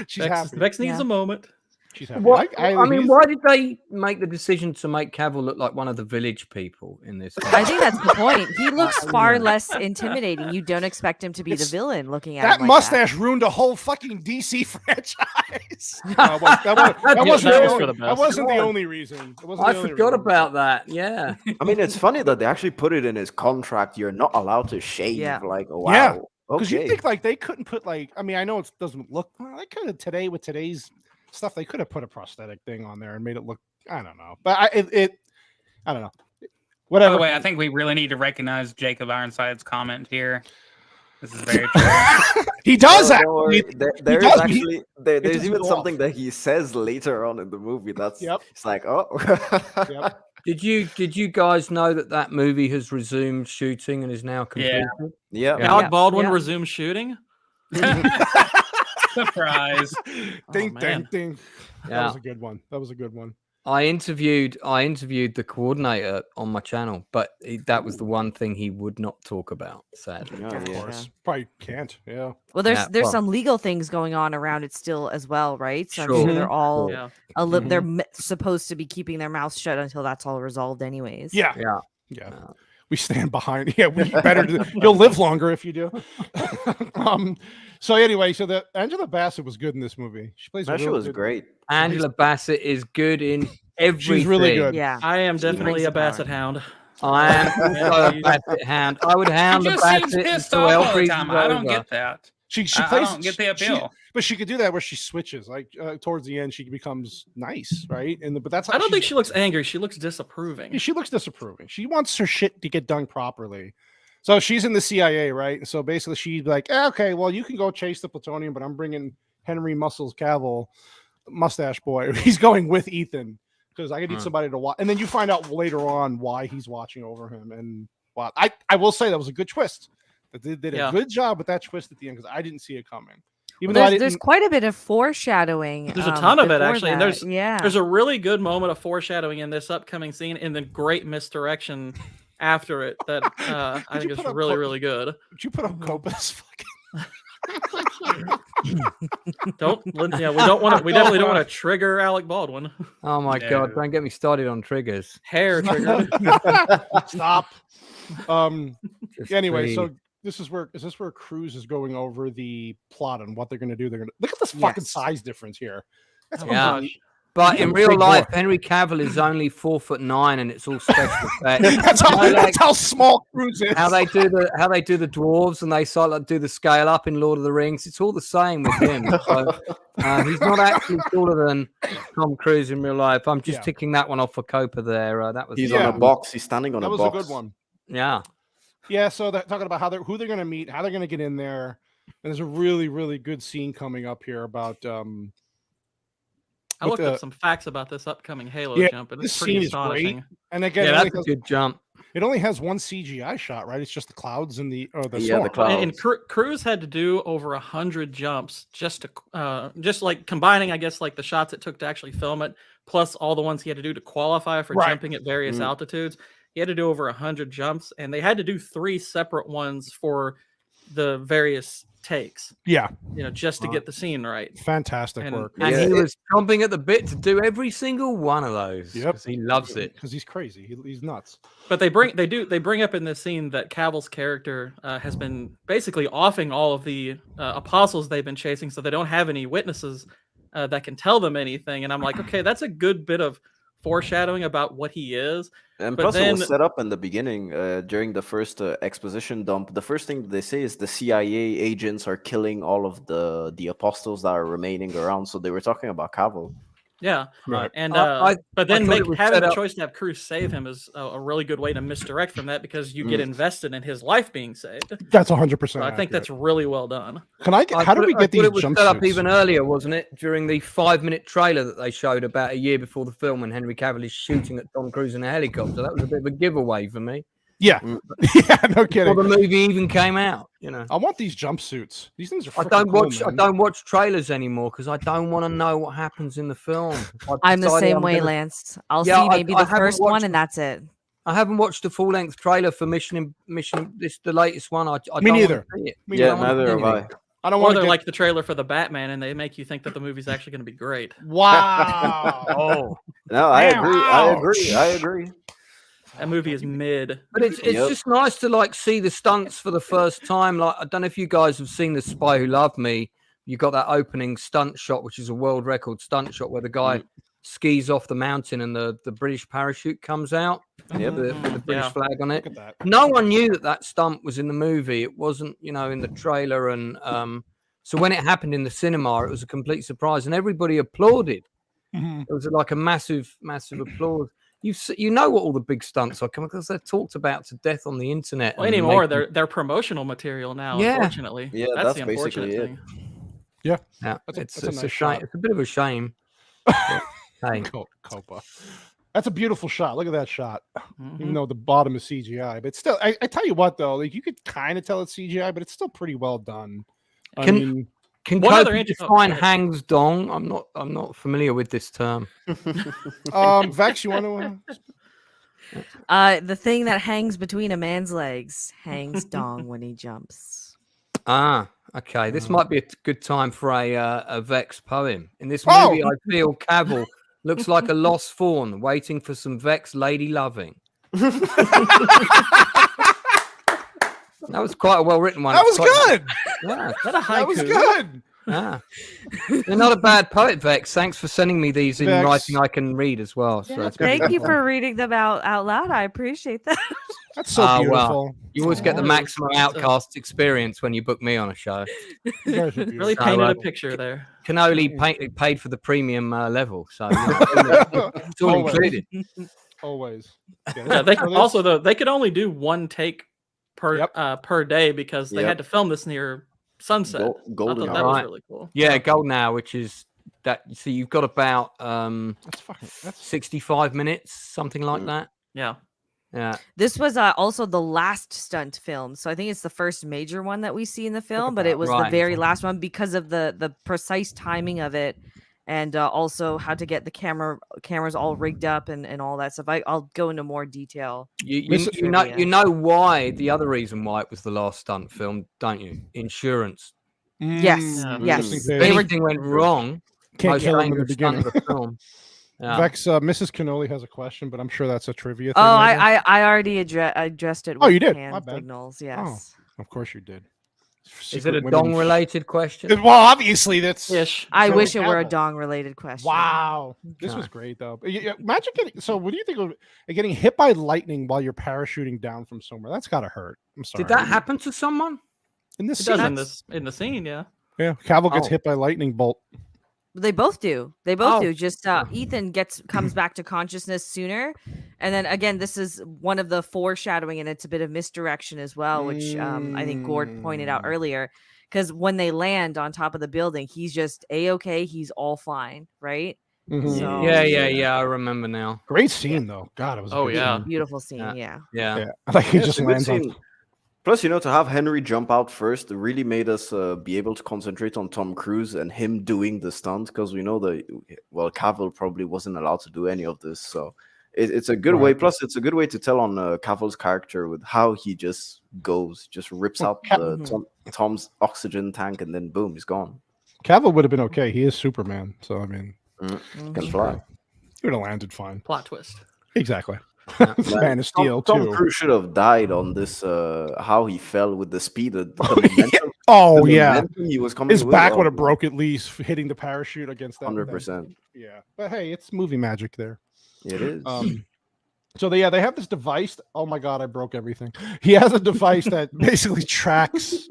She's happy. Vex needs a moment. She's happy. What, I I mean, he's- why did they make the decision to make Cavill look like one of the village people in this? I think that's the point. He looks far less intimidating. You don't expect him to be the It's- villain looking at that him like mustache ruined a whole fucking DC franchise. That Yeah, wasn't, that was the, for only, the that best. wasn't the only reason. It wasn't I the only forgot reason. about that. Yeah. I mean, it's funny that they actually put it in his contract. You're not allowed to shave. Yeah. Like, wow. Yeah, because Okay. you think like they couldn't put like. I mean, I know it doesn't look. Well, they could have today with today's stuff. They could have put a prosthetic thing on there and made it look. I don't know, but I don't know. by Whatever. the way, I think we really need to recognize Jacob Ironside's comment here. This is very true. He does that. Don't worry, He- there is does, he- actually there's doesn't even go something off. that he says later on in the movie. That's Yep. it's like, oh. Yep. Did you guys know that movie has resumed shooting and is now completed? Yeah. Yeah. Alec Baldwin Yeah. resumes shooting. Surprise. Ding, ding, man. ding. That Yeah. was a good one. That was a good one. I interviewed the coordinator on my channel, but that was the one thing he would not talk about, sadly. Yeah, Of yeah. course. Probably can't. Yeah. Well, there's Yeah, well- some legal things going on around it still as well, right? So I'm Sure. sure they're all Yeah. they're supposed to be keeping their mouths shut until that's all resolved, anyways. Yeah. Yeah. Yeah. Yeah. We stand behind. Yeah, we better. You'll live longer if you do. So anyway, so the Angela Bassett was good in this movie. She plays. a That shit really was good- great. Angela Bassett is good in everything. She's really good. Yeah. I am She brings definitely the a Basset hound. I am also a Bassett hound. I would hound She the just seems Bassett pissed until off hell all the freezes time. I don't over. She get that. I plays. don't get the she- appeal. but she could do that where she switches. Like towards the end, she becomes nice, right? But that's. How I don't think she's- she looks angry. She looks disapproving. She looks disapproving. She wants her shit to get done properly. So she's in the CIA, right? So basically, she's like, okay, well, you can go chase the plutonium, but I'm bringing Henry Muscles Cavill, mustache boy. He's going with Ethan because I need somebody to watch. And then you find out later on why he's watching over him. And wow, I will say that was a good twist. That they did a good job with that twist at the end because I didn't see it coming. Even though I There's didn't. quait a bit of foreshadowing. There's a ton of it, before actually, and that. there's there's a really good moment of foreshadowing in this upcoming scene, and then great misdirection after it that I think you is put up really co- really good. Would you put up Copa's fucking. Yeah, we don't want to. We definitely don't want to trigger Alec Baldwin. Oh my god! Don't get me started on triggers. Hair trigger. Stop. Just Anyway, please. so this is where Cruz is going over the plot and what they're going to do. They're going to look at this fucking Yes. size difference here. That's Yeah. unbelievable. But He's in a real big life, boy. Henry Cavill is only 4'9", and it's all special effects. That's how small Cruz is. How they do the dwarves and they sort of do the scale up in Lord of the Rings. It's all the same with him. So, he's not actually taller than Tom Cruise in real life. I'm just ticking that one off for Copa there. That was He's on a box. He's standing on that a was box. a good one. Yeah. Yeah, so they're talking about who they're going to meet, how they're going to get in there. And there's a really, really good scene coming up here about. I looked up some facts about this upcoming Halo jump, and this it's pretty scene is astonishing. great. And again, Yeah, that's a good jump. It only has one CGI shot, right? It's just the clouds and the Yeah, the clouds. And Cruz had to do over 100 jumps just to just like combining, I guess, like the shots it took to actually film it, plus all the ones he had to do to qualify for jumping at various altitudes. He had to do over 100 jumps, and they had to do 3 separate ones for the various takes, Yeah, just to get the scene right. fantastic And- work. And Yeah, he was chomping at the bit to do every single one of those. Yep. 'Cause he loves it. because he's crazy. He's nuts. But they bring up in this scene that Cavill's character has been basically offing all of the apostles they've been chasing, so they don't have any witnesses that can tell them anything. And I'm like, okay, that's a good bit of foreshadowing about what he is. And But plus, it was then- set up in the beginning during the first exposition dump. The first thing they say is the CIA agents are killing all of the apostles that are remaining around. So they were talking about Cavill. Yeah, Right. and I but then thought it was having set the up- choice to have Cruz save him is a really good way to misdirect from that, because you get invested in his life being saved. That's 100%. So I think that's really well done. Can I? How did we get these It was set up jumpsuits? even earlier, wasn't it? During the 5-minute trailer that they showed about a year before the film, when Henry Cavill is shooting at Tom Cruise in a helicopter. That was a bit of a giveaway for me. Yeah, yeah, no kidding. Before the movie even came out, I want these jumpsuits. These things are. I freaking don't cool, watch. I man. don't watch trailers anymore because I don't want to know what happens in the film. I've I'm the decided same I'm way, gonna- Lance. I'll Yeah, see I maybe the haven't first one, watched- and that's it. I haven't watched the full-length trailer for Mission. The latest one. I Me don't wanna neither. see it. Me Yeah, don't wanna neither see have I. anything. I don't Or want they're to like the trailer for the Batman, and they make you think that the movie's actually going to be great. Wow. Oh, No, I Damn. agree. I agree. I agree. That movie is mid. but it's Yep. just nice to like see the stunts for the first time. Like I don't know if you guys have seen The Spy Who Loved Me. You got that opening stunt shot, which is a world record stunt shot, where the guy skis off the mountain and the British parachute comes out Yep. with the British Yeah. flag on it. Look at that. No one knew that stunt was in the movie. It wasn't, in the trailer, and so when it happened in the cinema, it was a complete surprise, and everybody applauded. Mhm. It was like a massive, massive applause. You know what all the big stunts are, because they're talked about to death on the internet. Well, and anymore, making- they're promotional material now. Yeah. Unfortunately, Yeah, that's that's the basically unfortunate it. thing. yeah, That's it's a a nice shame. shot. It's a bit of a shame. But, hey, Copa. That's a beautiful shot. Look at that shot. Mhm. Even though the bottom is CGI, but still, I tell you what though, like you could kind of tell it's CGI, but it's still pretty well done. I Can- mean, can One other Kobe oh, define go ahead. hangs dong? I'm not familiar with this term. Vex, you want to? The thing that hangs between a man's legs hangs dong when he jumps. Ah, okay. This might be a good time for a Vex poem. In this Oh! movie, I feel Cavill looks like a lost fawn waiting for some Vex lady loving. That was quite a well-written one. That It's was quite- good. Yeah, Is that a That was haiku? good. yeah. You're not a bad poet, Vex. Thanks for sending me these in Vex. writing I can read as well. So it's Thank you beautiful. for reading them out loud. I appreciate that. That's so Ah, well. beautiful. You always get the Oh, maximum it's a- outcast experience when you book me on a show. You guys are beautiful. Really So, painted uh, a picture there. Canoli paid for the premium level, so it's all Always. included. Always. Yeah, they So this- also though they could only do one take per Yep. per day because they Yep. had to film this near sunset. I Golden thought that hour. was Right. really cool. Yeah, golden hour, which is that. So you've got about That's 65 minutes, something like that. Yeah. Yeah, This was also the last stunt film, so I think it's the first major one that we see in the film, but that. it was the Right. very last one because of the precise timing of it, and also how to get the cameras all rigged up and all that stuff. I'll go into more detail. you know why, the other reason why it was the last stunt film, don't you? Insurance. Yes, interesting yes. take. If anything went wrong, Can't most kill him in the dangerous stunt beginning. of the film. Yeah. Vex, Mrs. Cannoli has a question, but I'm sure that's a trivia thing. Oh, maybe? I already addressed it. Oh, with you did? My hand bad. signals. Yes. Of course you did. Is it a dong related question? Well, obviously that's. Ish. I So wish it were a Cavill. dong related question. Wow, this was Okay. great though. Imagine getting. So, what do you think of getting hit by lightning while you're parachuting down from somewhere? That's gotta hurt. I'm sorry. Did that happen to someone? in this It does scene? in the scene, yeah. Yeah, Cavill gets Oh. hit by lightning bolt. They both do. They both Oh. do. Just Ethan comes back to consciousness sooner, and then again, this is one of the foreshadowing, and it's a bit of misdirection as well, which I think Gord pointed out earlier. Because when they land on top of the building, he's just a-okay. He's all fine, right? Mhm. So Yeah. I remember now. Great scene though. God, it was. a Oh, good yeah. scene. beautiful scene. Yeah. Yeah. Yeah. Yeah, like he Yeah, just it's a good lands on. scene. Plus, to have Henry jump out first really made us be able to concentrate on Tom Cruise and him doing the stunt, because we know that, well, Cavill probably wasn't allowed to do any of this. So It's a good way. Plus, it's a good way to tell on Cavill's character with how he just rips out Tom's oxygen tank, and then boom, he's gone. Cavill would have been okay. He is Superman, so I mean, Can fly. he would have landed fine. Plot twist. Exactly. Yeah. Man of Steel Tom too. Cruise should have died on this. How he fell with the speed, the momentum. Oh the yeah, momentum he was coming. his with, back would have broke at least hitting the parachute against that. 100%. Yeah, but hey, it's movie magic there. It is. So they have this device. Oh my god, I broke everything. He has a device that basically tracks,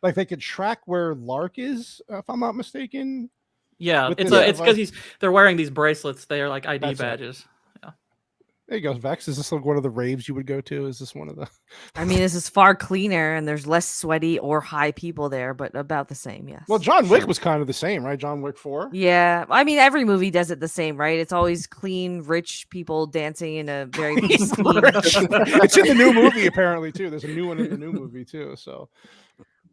like they could track where Lark is, if I'm not mistaken. Yeah, With it's this because they're wearing these bracelets. They are like ID That's it. badges. There you go, Vex. Is this like one of the raves you would go to? Is this one of the? I mean, this is far cleaner and there's less sweaty or high people there, but about the same, yes. Well, John Wick was kind of the same, right? John Wick 4. Yeah, I mean, every movie does it the same, right? It's always clean, rich people dancing in a very pristine. It's in the new movie apparently too. There's a new one in the new movie too. So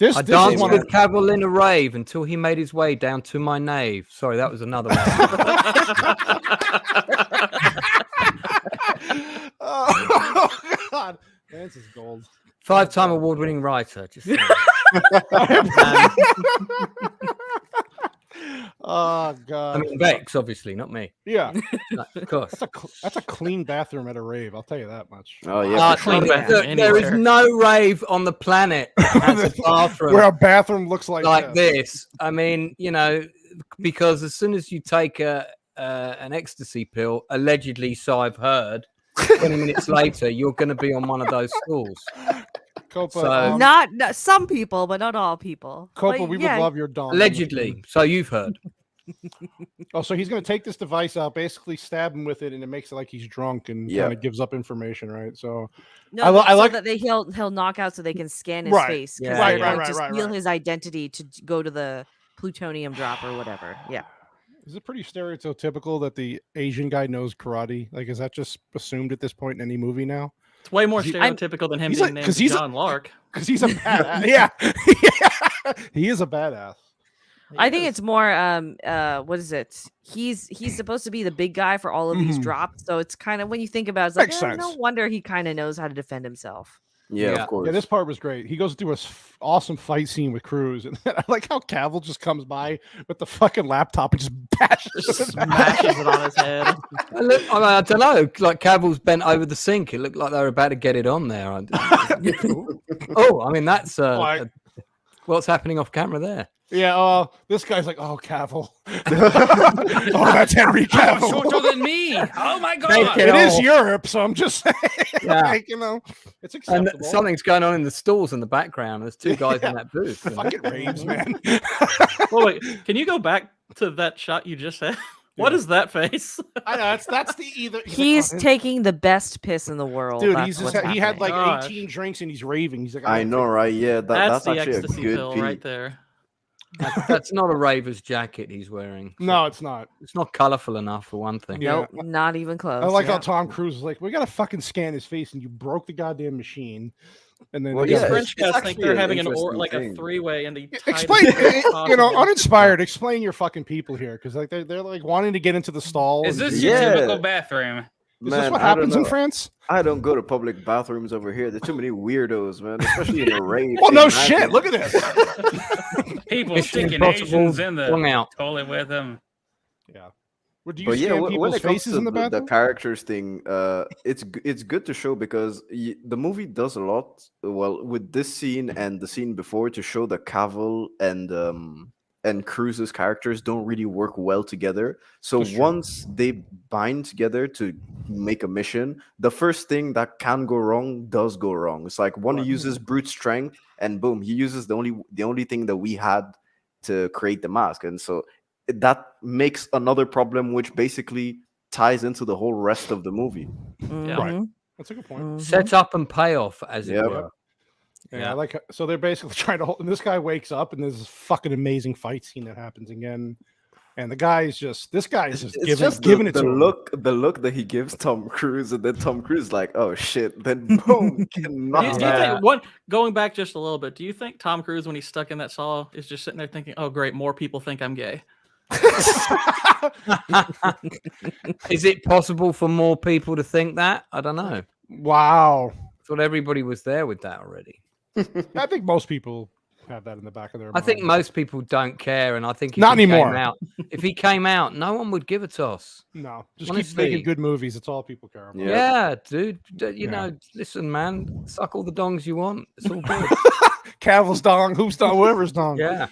I danced with Cavill in a rave until he made his way down to my nave. Sorry, that was another one. Oh God, Vance is gold. 5-time award-winning writer. Just Oh God. I mean, Vex, obviously, not me. Yeah, No, of course. that's a clean bathroom at a rave. I'll tell you that much. Oh yeah. for clean sure. bathroom Look, there is anywhere. no rave on the planet that has a bathroom Where a bathroom looks like this. I mean, because as soon as you take an ecstasy pill, allegedly, so I've heard, 20 minutes later, you're going to be on one of those stools. Copa, So- not some people, but not all people. Copa, Like, we yeah, would love your dong. Allegedly, so you've heard. Oh, so he's going to take this device out, basically stab him with it, and it makes it like he's drunk and Yeah. kind of gives up information, right? So No, I so like- that he'll knock out so they can scan his Right. face. 'cause Yeah, they yeah. want to Right. steal his identity to go to the plutonium drop or whatever. Yeah. is it pretty stereotypical that the Asian guy knows karate? Like, is that just assumed at this point in any movie now? It's way more He- stereotypical than him he's being like- 'cause named he's a- John Lark. Because he's a badass. Yeah. He is a badass. I think it's more what is it? He's supposed to be the big guy for all of these Mhm. drops. So it's kind of when you think about it, it's like Makes no sense. wonder he kind of knows how to defend himself. Yeah, Yeah. of course. Yeah, this part was great. He goes through a awesome fight scene with Cruz, and I like how Cavill just comes by with the fucking laptop and just bashes Just it. smashes it on his head. I don't know. Like Cavill's bent over the sink. It looked like they were about to get it on there. Oh, I mean, that's Like- what's happening off camera there. Yeah, this guy's like, oh, Cavill. Oh, that's Henry Cavill. Shorter than me. Oh my Take god. it It is off. Europe, so I'm just saying, Yeah. like, it's And acceptable. something's going on in the stalls in the background. There's two guys Yeah. in that booth. you know. Fucking raves, man. Well, wait, can you go back to that shot you just said? What Yeah. is that face? I know that's the either. He's like, taking the best piss in the world. dude. That's He's what's just he had like happening. Gosh. 18 drinks and he's raving. He's like, I know, right? Yeah, That's that's the actually a ecstasy good pill peak. right there. That's not a raver's jacket he's wearing. No, it's not. It's not colourful enough for one thing. Yeah. Nope, not even close. I like how Yeah. Tom Cruise is like, we gotta fucking scan his face, and you broke the goddamn machine. And then Well, they These gotta- yeah, French it's guys think actually they're an having a interesting thing. three-way and they explain, uninspired. Explain your fucking people here, because like they're like wanting to get into the stall. Is and this do- your Yeah. typical bathroom? Is Man, this what I don't happens in know. France? I don't go to public bathrooms over here. There's too many weirdos, man. Especially in a rave. Well, no Imagine- shit. Look at this. People Mission sticking Impossible, Asians in the flung out. toilet with them. Yeah. Well, do you But yeah, scan when people's it comes faces to in the the bathroom? characters thing, it's good to show because the movie does a lot. Well, with this scene and the scene before to show that Cavill and Cruz's characters don't really work well together. So That's true. once they bind together to make a mission, the first thing that can go wrong does go wrong. It's like one uses brute strength, and boom, he uses the only thing that we had to create the mask, and so that makes another problem, which basically ties into the whole rest of the movie. Mhm, That's a good point. mhm. Set up and payoff, as it Yep. were. Yeah, Yeah. I like so they're basically trying to hold. And this guy wakes up, and there's this fucking amazing fight scene that happens again. And the guy is just this guy is just It's giving, just giving the it to him. look that he gives Tom Cruise, and then Tom Cruise is like, oh shit, then boom, get Do you, knocked do you out. think going back just a little bit? Do you think Tom Cruise, when he's stuck in that stall, is just sitting there thinking, "Oh, great, more people think I'm gay"? Is it possible for more people to think that? I don't know. Wow. I thought everybody was there with that already. I think most people have that in the back of their I mind. think most people don't care, and I think if Not he anymore. if he came out, no one would give a toss. No, just keep Honestly. making good movies. It's all people care about. Yeah, dude. You Yeah. know, listen, man, suck all the dongs you want. It's all good. Cavill's dong, who's dong, whoever's dong. Yeah.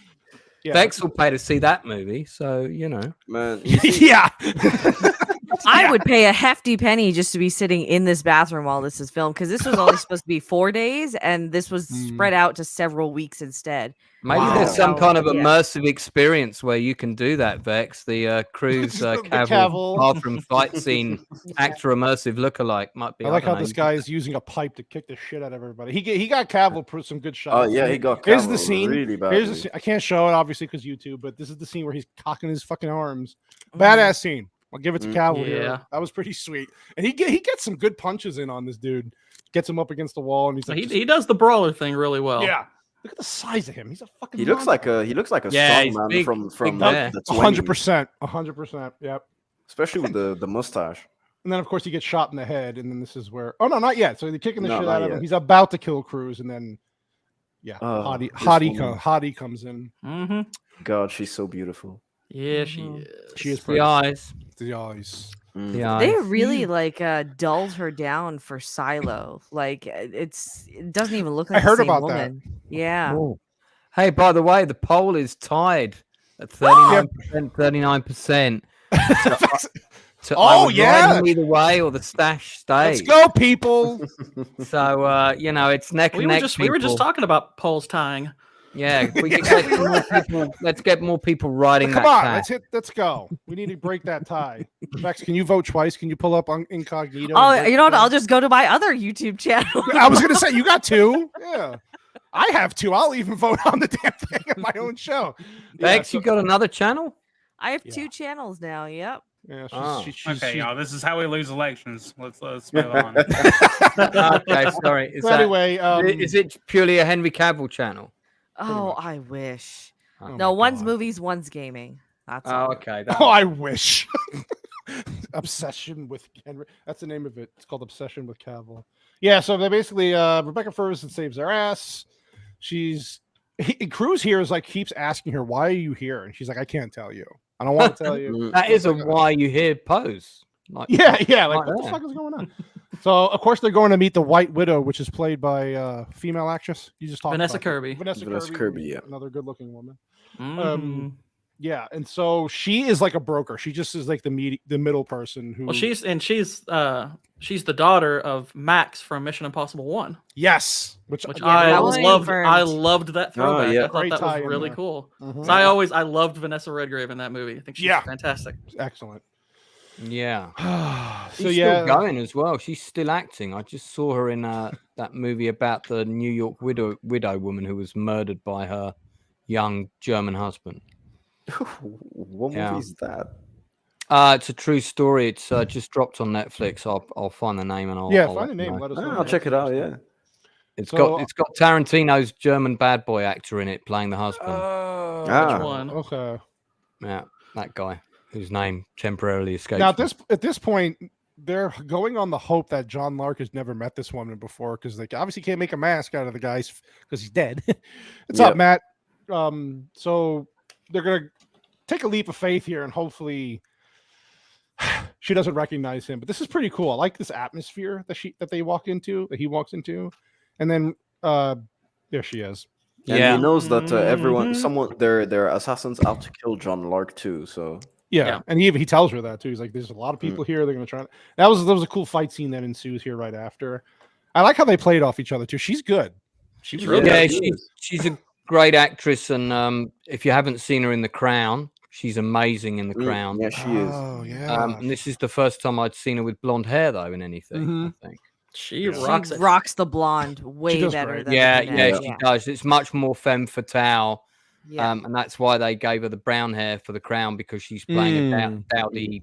Yeah. Bex will pay to see that movie, so you know. Man, you see, Yeah. I would pay a hefty penny just to be sitting in this bathroom while this is filmed, because this was only supposed to be 4 days, and this was spread out to several weeks instead. Maybe Wow. there's some kind of Yeah. immersive experience where you can do that, Vex. The Cruise The Cavill Cavill. bathroom fight scene actor immersive lookalike might be. I like don't how know, this guy is using a pipe to kick the shit out of everybody. He got Cavill for some good oh shots. yeah, he got Here's the Cavill scene. really bad. Here's the scene. I can't show it obviously because YouTube, but this is the scene where he's cocking his fucking arms. Badass scene. I'll give it to Cavill here. Yeah. That was pretty sweet. And he gets some good punches in on this dude. Gets him up against the wall, and he's like, He does the brawler thing really well. yeah. Look at the size of him. He's a fucking. He looks like a Yeah, he's strongman big, from big like bear. the 20s, 100%. 100%. Yep. especially with the mustache. And then of course he gets shot in the head, and then this is where. Oh no, not yet. So they're kicking the No, shit not out of him. yet. He's about to kill Cruz, and then yeah, Oh, this woman. Hottie comes in. Mm-hmm. God, she's so beautiful. Yeah, she Mhm. is. She is The pretty. eyes. The eyes. Mm. The eyes. They really like dulled her down for Silo. Like it doesn't even look like I heard the same about that. woman. Yeah. Oh. Hey, by the way, the poll is tied at 39%, 39%. Oh, yeah. Either way, or the stash stays. Let's go, people. So you know, it's neck and We neck. were just people. talking about polls tying. Yeah, if we can get some more people, let's get more people riding Come that on, tag. let's go. We need to break that tie. Vex, can you vote twice? Can you pull up on incognito? Oh, and break you know what? the tie? I'll just go to my other YouTube channel. I was gonna say you got two. Yeah. I have two. I'll even vote on the damn thing on my own show. Bex, you got another channel? I have Yeah. 2 channels now. Yep. Yeah, Oh. Okay, y'all. This is how we lose elections. Let's move on. Okay, sorry. Is, So that, anyway, is it purely a Henry Cavill channel? Oh, much. I wish. Oh No, my one's God. movies, one's gaming. That's Oh, all. okay. Oh, I wish. Obsession with Henry. That's the name of it. It's called Obsession with Cavill. Yeah, so they basically Rebecca Ferguson saves their ass. Cruz here is like keeps asking her, "Why are you here?" And she's like, "I can't tell you. I don't want to tell you." Mm. That is a why you hear pose. Like, Yeah, like Right what the there. fuck is going on? So of course they're going to meet the White Widow, which is played by female actress. You just talked Vanessa about her. Kirby. Vanessa Kirby, yeah. another good-looking woman. Mhm. Yeah, and so she is like a broker. She just is like the middle person who. Well, she's the daughter of Max from Mission Impossible 1, yes, which which Yeah, I that was loved. confirmed. I loved that throwback. yeah. I thought Great that tie was in really there. cool. Mhm. So I loved Vanessa Redgrave in that movie. I think she's Yeah. fantastic. excellent. Yeah. So She's yeah, still going as well. She's still acting. I just saw her in that movie about the New York widow woman who was murdered by her young German husband. What Yeah. movie is that? It's a true story. It's just dropped on Netflix. I'll find the name and I'll yeah. I'll Find let the you name. know. Let us know. I'll check it out. Yeah. It's So- got Tarantino's German bad boy actor in it playing the husband. Which one? Okay. Yeah, that guy whose name temporarily escapes. Now me. at this point, they're going on the hope that John Lark has never met this woman before because they obviously can't make a mask out of the guy because he's dead. What's up, Yep. Matt? So they're gonna take a leap of faith here and hopefully she doesn't recognize him. But this is pretty cool. I like this atmosphere that he walks into, and then there she is. And Yeah. he knows that everyone, Mhm. they're assassins out to kill John Lark too. So Yeah, Yeah. and he tells her that too. He's like, "There's a lot of people here. They're gonna try." That was a cool fight scene that ensues here right after. I like how they played off each other too. She's good. She's Yeah. really Yeah, good. she's a great actress, and if you haven't seen her in The Crown, she's amazing in The Crown. yeah, she is. Oh yeah. And this is the first time I'd seen her with blonde hair though in anything. Mhm. I think. She Yeah. rocks She it. rocks the blonde way does better great. than Yeah, the yeah, brunette. she does. It's much more femme fatale, Yeah. and that's why they gave her the brown hair for The Crown because she's playing a Mm. dowdy,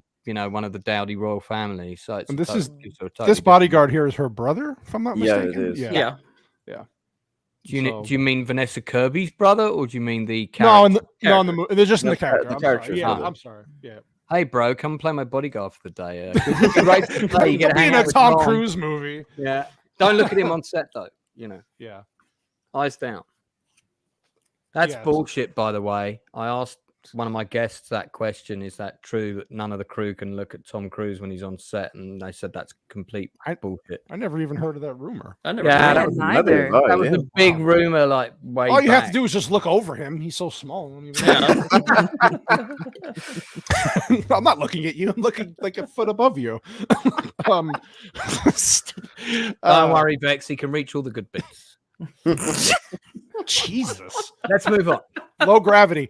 one of the dowdy royal family. So it's And this is- gives her a totally This different- bodyguard here is her brother, if I'm not Yeah, mistaken. it is. Yeah. Do you mean Vanessa Kirby's brother, or do you mean the character? No, in the movie. They're just in the character. The I'm character, sorry. Yeah, brother. I'm sorry. Yeah. Hey, bro, come play my bodyguard for the day. Good race to play. You get to Be hang in out a with Tom Ron. Cruise movie. Yeah. Don't look at him on set, though. Yeah. Eyes down. That's Yeah, bullshit, by the way. I asked one of my guests that question. Is that true that none of the crew can look at Tom Cruise when he's on set? And they said that's complete bullshit. I never even heard of that rumor. I never. Yeah, heard that of was it. neither. That was a big rumor, like way All you have to back. do is just look over him. He's so small. Yeah. I'm not looking at you. I'm looking like a foot above you. Don't worry, Vex. He can reach all the good bits. Jesus. Let's move on. Low gravity.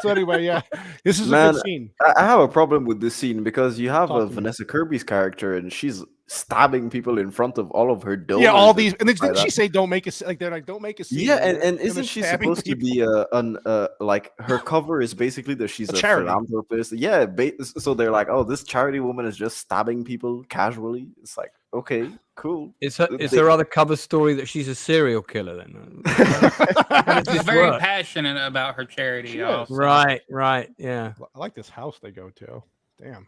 So anyway, yeah, this is a Man, good scene. I have a problem with this scene because you have Talk to me. Vanessa Kirby's character and she's stabbing people in front of all of her donors. Yeah, all these, and then like didn't she that. say, "Don't make a like"? They're like, "Don't make a scene." Yeah, and they're isn't she stabbing supposed to be like her cover is basically that she's A a charity. philanthropist? Yeah, so they're like, oh, this charity woman is just stabbing people casually. It's like, okay, cool. Is her other cover story that she's a serial killer then? She's very passionate about her charity. She is. Also. Right, yeah. I like this house they go to. Damn.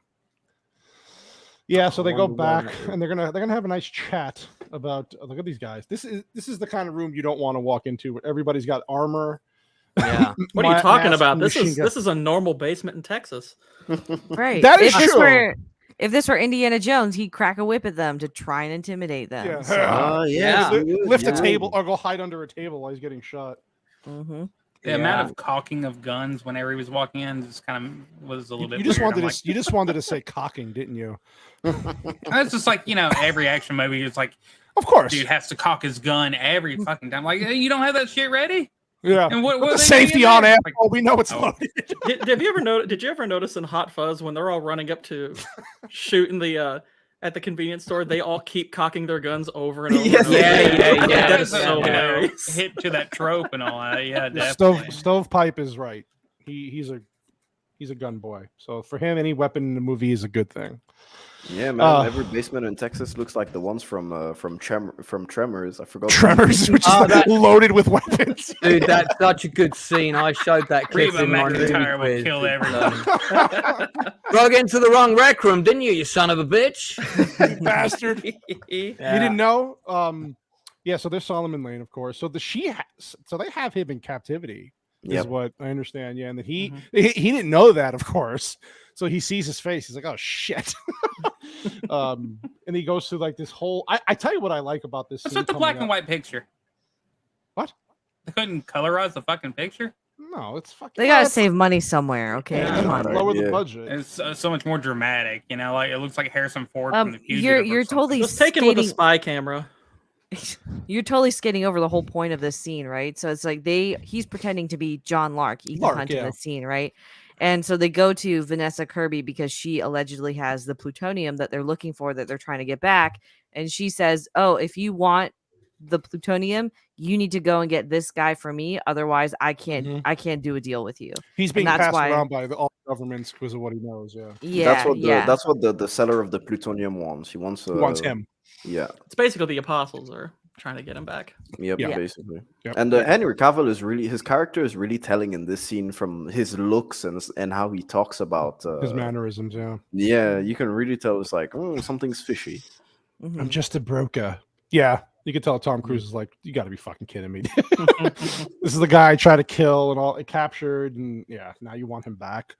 Yeah, so they go back and they're gonna have a nice chat about. Look at these guys. This is the kind of room you don't want to walk into. Where everybody's got armor. Yeah. What are you talking about? This machine is gun. this is a normal basement in Texas. Right. That is true. If this were Indiana Jones, he'd crack a whip at them to try and intimidate them. Yeah. So, Yeah. Lift a Yeah. table or go hide under a table while he's getting shot. mhm. The amount of cocking of guns whenever he was walking in just kind of was a little bit. You just weird. wanted to. You just wanted to say cocking, didn't you? It's just like every action movie. It's like, Of course. dude has to cock his gun every fucking time. Like, hey, you don't have that shit ready. Yeah. And what Put are the they safety doing on, there? asshole. We know it's Oh. loaded. Did you ever notice in Hot Fuzz when they're all running up to shoot in the at the convenience store, they all keep cocking their guns over and over. Yes. and over. Yeah. I think that is That's so a, hilarious. hit to that trope and all that. Yeah, definitely. Stovepipe is right. He's a gun boy. So for him, any weapon in the movie is a good thing. Yeah, man. Every basement in Texas looks like the ones from Tremors. I forgot. Tremors, which is that- loaded with weapons. Dude, that's such a good scene. I showed that clip Reba in my movie McEntire would quiz. kill everybody. Drug into the wrong rec room, didn't you son of a bitch? You bastard. You didn't know? Yeah, so there's Solomon Lane, of course. So so they have him in captivity, is Yep. what I understand. Yeah, and then he didn't know that, of course. So he sees his face. He's like, oh shit. And he goes through like this whole. I tell you what I like about this. What's scene with the coming black up. and white picture? What? They couldn't colorize the fucking picture. No, it's fucking. They gotta save money somewhere. Okay, Yeah. come on. Right. Lower the Yeah. budget. It's so much more dramatic. Like it looks like Harrison Ford from the Fugitive. You're or something. totally Just take it with a skating. spy camera. You're totally skating over the whole point of this scene, right? So it's like he's pretending to be John Lark, Ethan Lark, Hunt in yeah. this scene, right? And so they go to Vanessa Kirby because she allegedly has the plutonium that they're looking for, that they're trying to get back. And she says, "Oh, if you want the plutonium, you need to go and get this guy for me. Otherwise, I can't do a deal with you." He's being that's passed why- around by all governments because of what he knows. Yeah, Yeah, That's what the seller of the plutonium wants. He wants he wants him. Yeah. It's basically the apostles are trying to get him back. Yep, Yeah. basically. Yep. And Henry Cavill his character is really telling in this scene from his looks and how he talks about His mannerisms. Yeah, Yeah, you can really tell it's like, something's fishy. Mhm. I'm just a broker. Yeah, you can tell Tom Cruise is like, you got to be fucking kidding me. This is the guy I tried to kill and all captured, and yeah, now you want him back.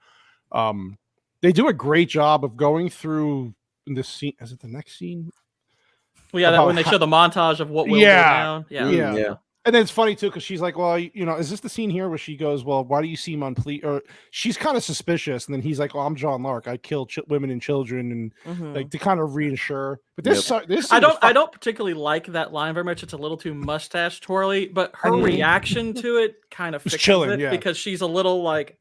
They do a great job of going through this scene. Is it the next scene? Well, yeah, that About when they how- show the montage of what will go Yeah. down. Yeah. Yeah. Yeah. And then it's funny too because she's like, well, is this the scene here where she goes, well, why do you seem unpleased? Or she's kind of suspicious, and then he's like, well, I'm John Lark. I kill women and children, and Mhm. like to kind of reassure. But this scene I is don't particularly like that line very much. It's a little too mustache twirly, but her Mhm. reaction to it kind of It's fixes chilling, it yeah. because she's a little like,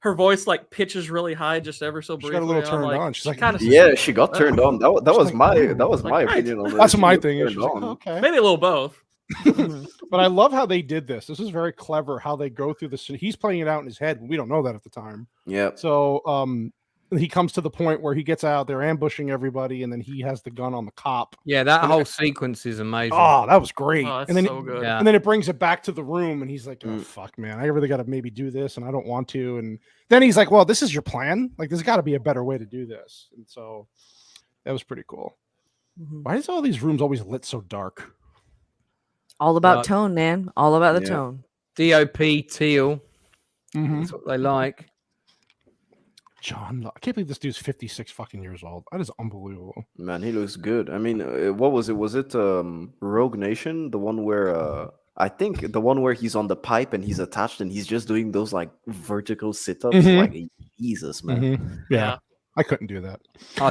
her voice like pitches really high just ever so She briefly. got a little and I'm turned like, on. She's like, kinda Yeah, she got turned on. That was like, my ooh. that was my Like, opinion on this. that's She my got thing. turned She's like, on. okay. maybe a little both. But I love how they did this. This is very clever how they go through this. He's playing it out in his head. We don't know that at the time. Yeah. So he comes to the point where he gets out, they're ambushing everybody, and then he has the gun on the cop. Yeah, that And whole sequence is amazing. Oh, that was great. Oh, that's and then so good. Yeah. and then it brings it back to the room, and he's like, "Oh fuck, man, I really got to maybe do this, and I don't want to." And then he's like, "Well, this is your plan. Like, there's got to be a better way to do this." And so that was pretty cool. Mhm. Why is all these rooms always lit so dark? All about tone, man. All about the Yeah. tone. DOP teal. Mhm. That's what they like. John, I can't believe this dude's 56 fucking years old. That is unbelievable. Man, he looks good. I mean, what was it? Was it Rogue Nation? The one where I think the one where he's on the pipe and he's attached and he's just doing those like vertical sit-ups. Mhm. Like Jesus, man. Mhm. Yeah, I couldn't do that. I